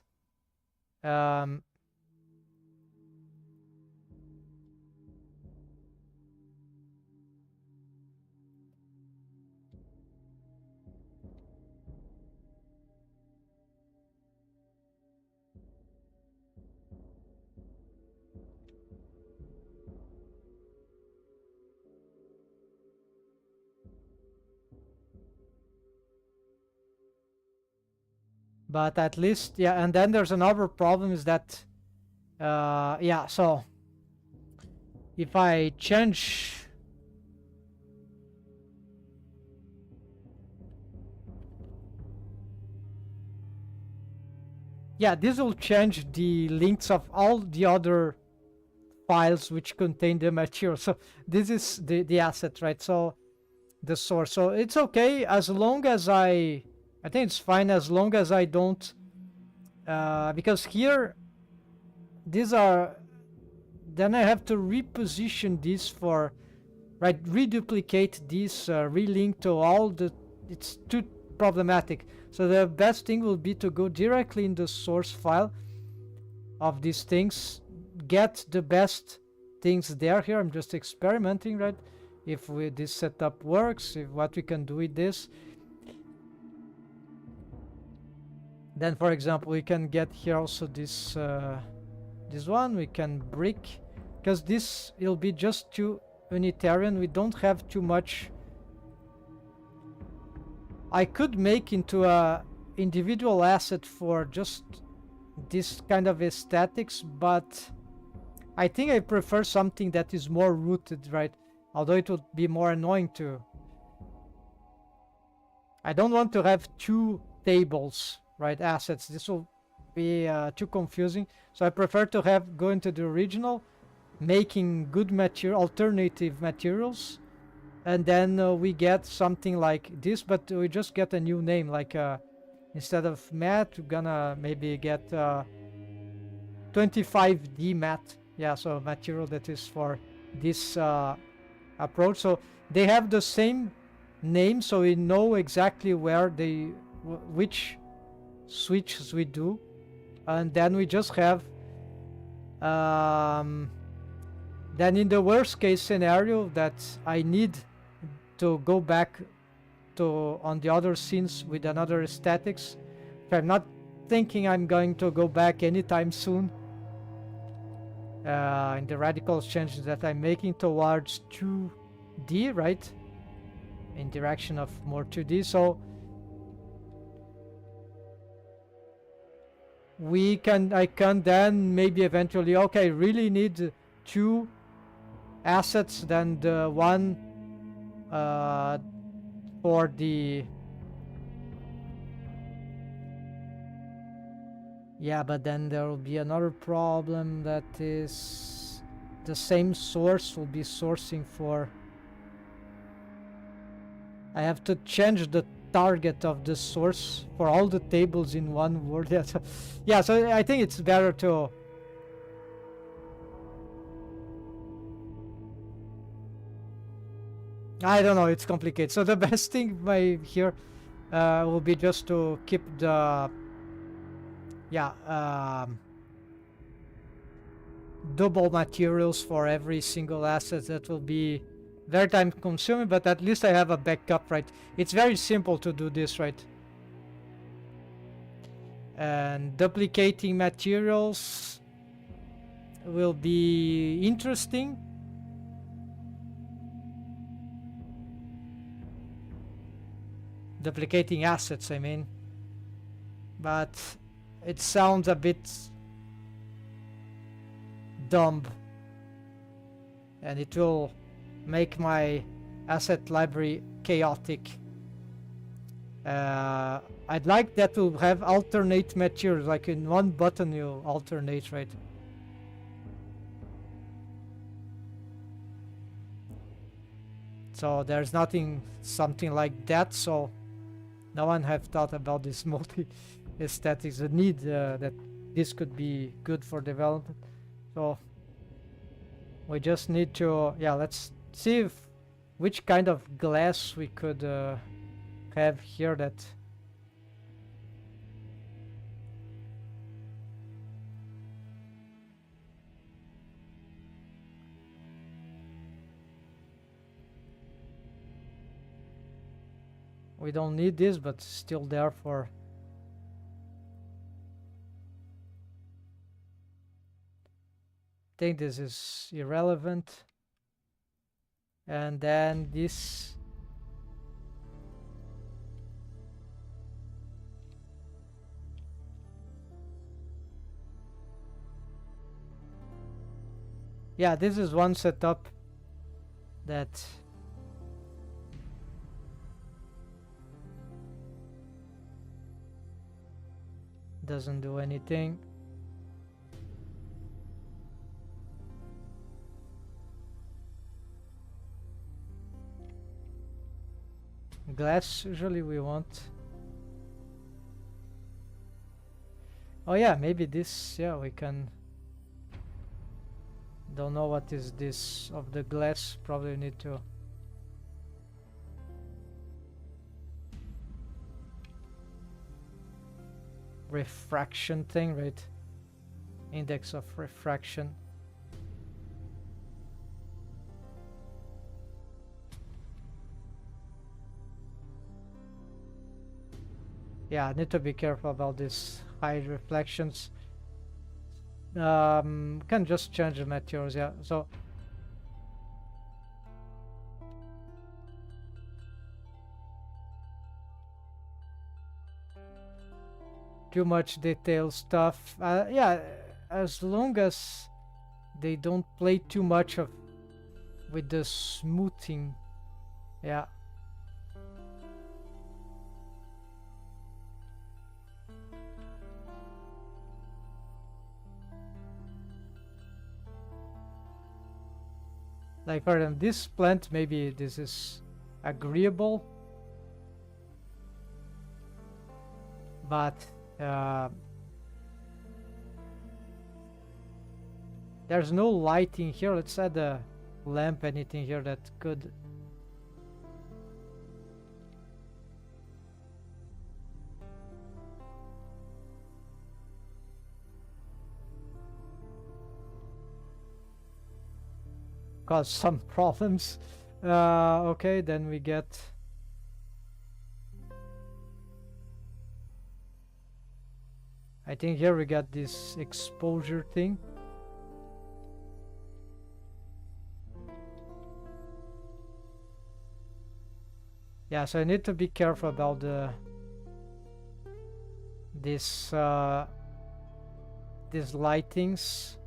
But at least, yeah, and then there's another problem is that, yeah, so if I change... Yeah, this will change the links of all the other files which contain the material. So this is the asset, right? So the source. So it's okay as long as I think it's fine as long as I don't, because here, these are, then I have to reposition this for, right, reduplicate this, relink to all the, it's too problematic. So the best thing will be to go directly in the source file of these things, get the best things there. Here I'm just experimenting, right? if this setup works, if what we can do with this. Then, for example, we can get here also this this one. We can brick, because this will be just too unitarian. We don't have too much. I could make into a individual asset for just this kind of aesthetics, but I think I prefer something that is more rooted, right? Although it would be more annoying too. I don't want to have two tables, right? Assets. This will be too confusing. So I prefer to have go into the original, making good material, alternative materials, and then we get something like this, but we just get a new name, like instead of matte, we're gonna maybe get 25D matte. Yeah, so material that is for this approach. So they have the same name, so we know exactly where they, which switches we do, and then we just have then in the worst case scenario that I need to go back to on the other scenes with another aesthetics, I'm not thinking I'm going to go back anytime soon in the radical changes that I'm making towards 2D, right, in direction of more 2D. So I can then maybe eventually, okay, really need two assets, then the one for the, yeah, but then there will be another problem, that is the same source will be sourcing for, I have to change the target of the source for all the tables in one word. Yeah, so I think it's better to I don't know, it's complicated. So the best thing by here will be just to keep the double materials for every single asset. That will be very time consuming, but at least I have a backup, right? It's very simple to do this, right? And duplicating materials will be interesting. Duplicating assets, I mean. But it sounds a bit dumb. And it will make my asset library chaotic. I'd like that to have alternate materials, like in one button you alternate, right? So there's something like that, so no one have thought about this multi aesthetics, the need that this could be good for development. So we just need to, let's see which kind of glass we could have here that we don't need this, but still there for I think this is irrelevant. And then this this is one setup that doesn't do anything. Glass usually we want. Oh yeah, maybe this, we can. Don't know what is this of the glass, probably need to refraction thing, right? Index of refraction. Yeah, I need to be careful about these high reflections. Can just change the materials, yeah. So too much detail stuff. Yeah, as long as they don't play too much of with the smoothing. Yeah. Like for them, this plant, maybe this is agreeable, but uh, there's no lighting here. Let's add a lamp, anything here that could. Cause some problems. Okay, then we get. I think here we got this exposure thing. Yeah, so I need to be careful about these lightings,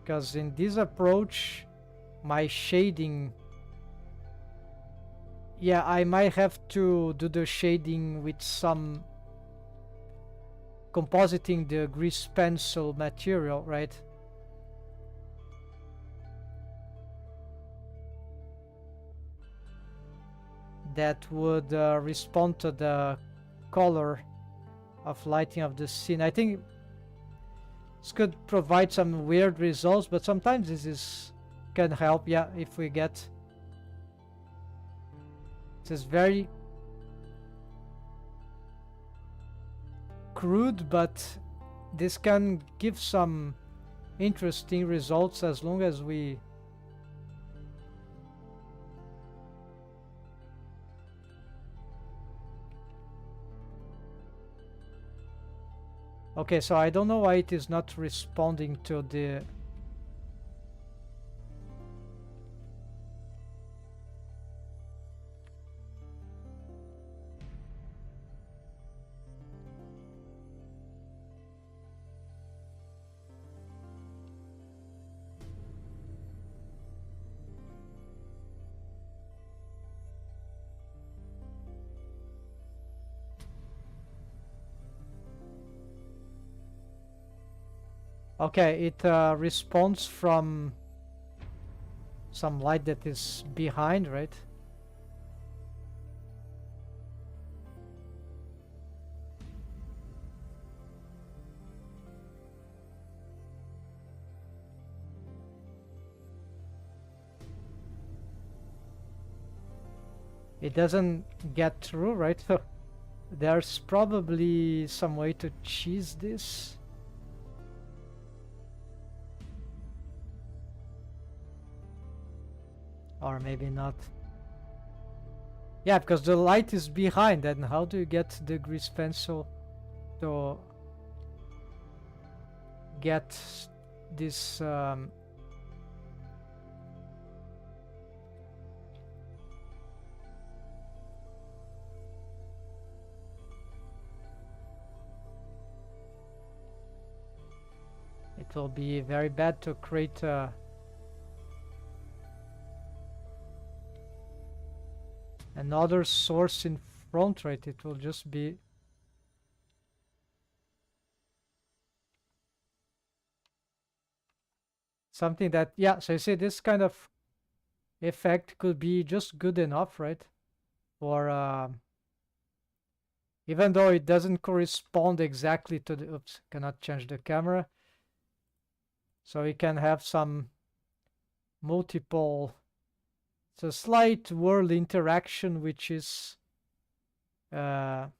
because in this approach, my shading. Yeah, I might have to do the shading with some compositing the grease pencil material, right? That would respond to the color of lighting of the scene. I think this could provide some weird results, but sometimes this can help. Yeah, if we get this is very crude, but this can give some interesting results as long as we okay, so I don't know why it is not responding to the okay, it responds from some light that is behind, right? It doesn't get through, right? So there's probably some way to cheese this. Or maybe not. Yeah, because the light is behind, and how do you get the grease pencil to get this it will be very bad to create another source in front, right? It will just be something that, yeah, so you see this kind of effect could be just good enough, right? For even though it doesn't correspond exactly to the, oops, cannot change the camera. So we can have some multiple, it's a slight world interaction, which is might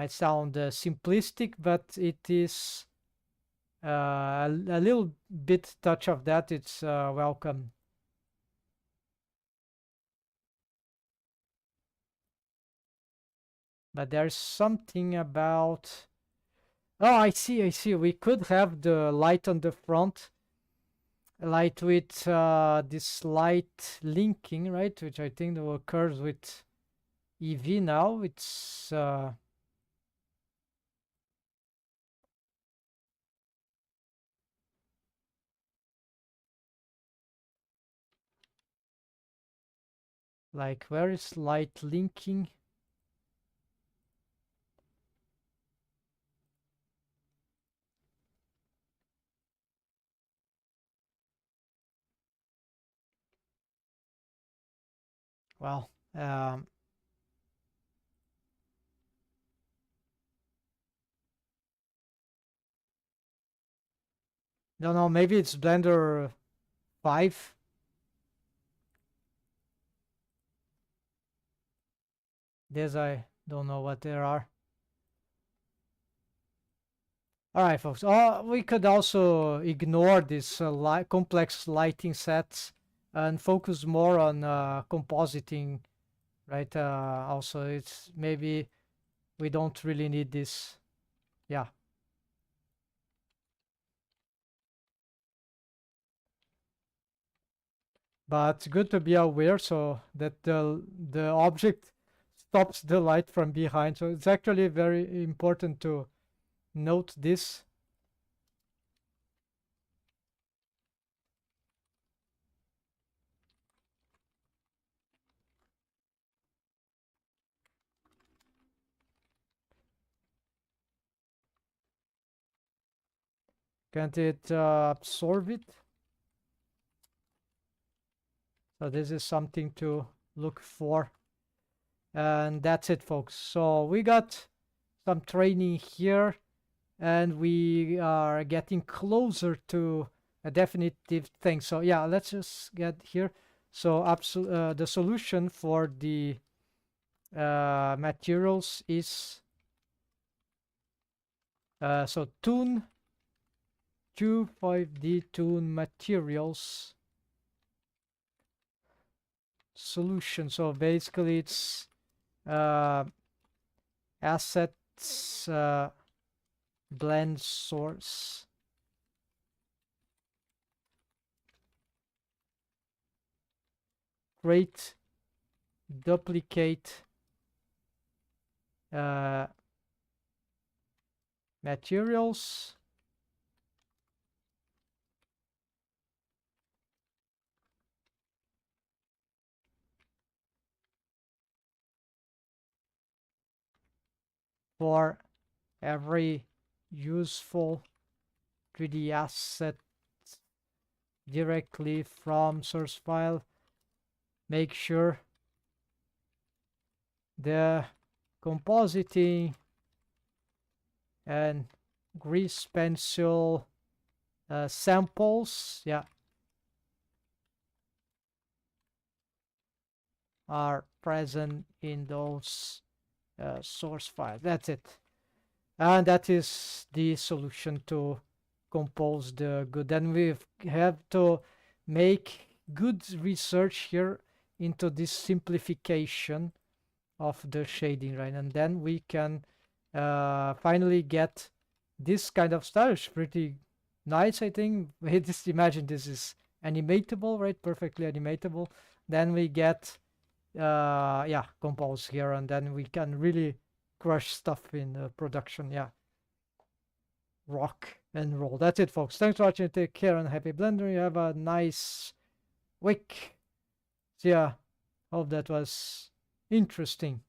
sound simplistic, but it is a little bit touch of that. It's welcome. But there's something about... Oh, I see. We could have the light on the front, light with this light linking, right? Which I think that occurs with EV now. It's like, where is light linking? Well, don't know. Maybe it's Blender 5. This I don't know what there are. All right, folks. We could also ignore this complex lighting sets and focus more on compositing, right? Also, it's maybe we don't really need this. Yeah, but good to be aware so that the object stops the light from behind. So it's actually very important to note this. Can't it absorb it? So this is something to look for. And that's it, folks. So we got some training here, and we are getting closer to a definitive thing. So yeah, let's just get here. So the solution for the materials is so tune 5D tune materials solution. So basically it's uh, assets blend source. Create duplicate materials for every useful 3D asset directly from source file. Make sure the compositing and grease pencil samples, yeah, are present in those source files. That's it. And that is the solution to compose the good. Then we have to make good research here into this simplification of the shading, right? And then we can finally get this kind of style. It's pretty nice, I think. Just imagine this is animatable, right? Perfectly animatable. Then we get yeah, compose here, and then we can really crush stuff in production. Yeah, rock and roll. That's it, folks. Thanks for watching. Take care and happy blending. You have a nice week. So yeah, hope that was interesting.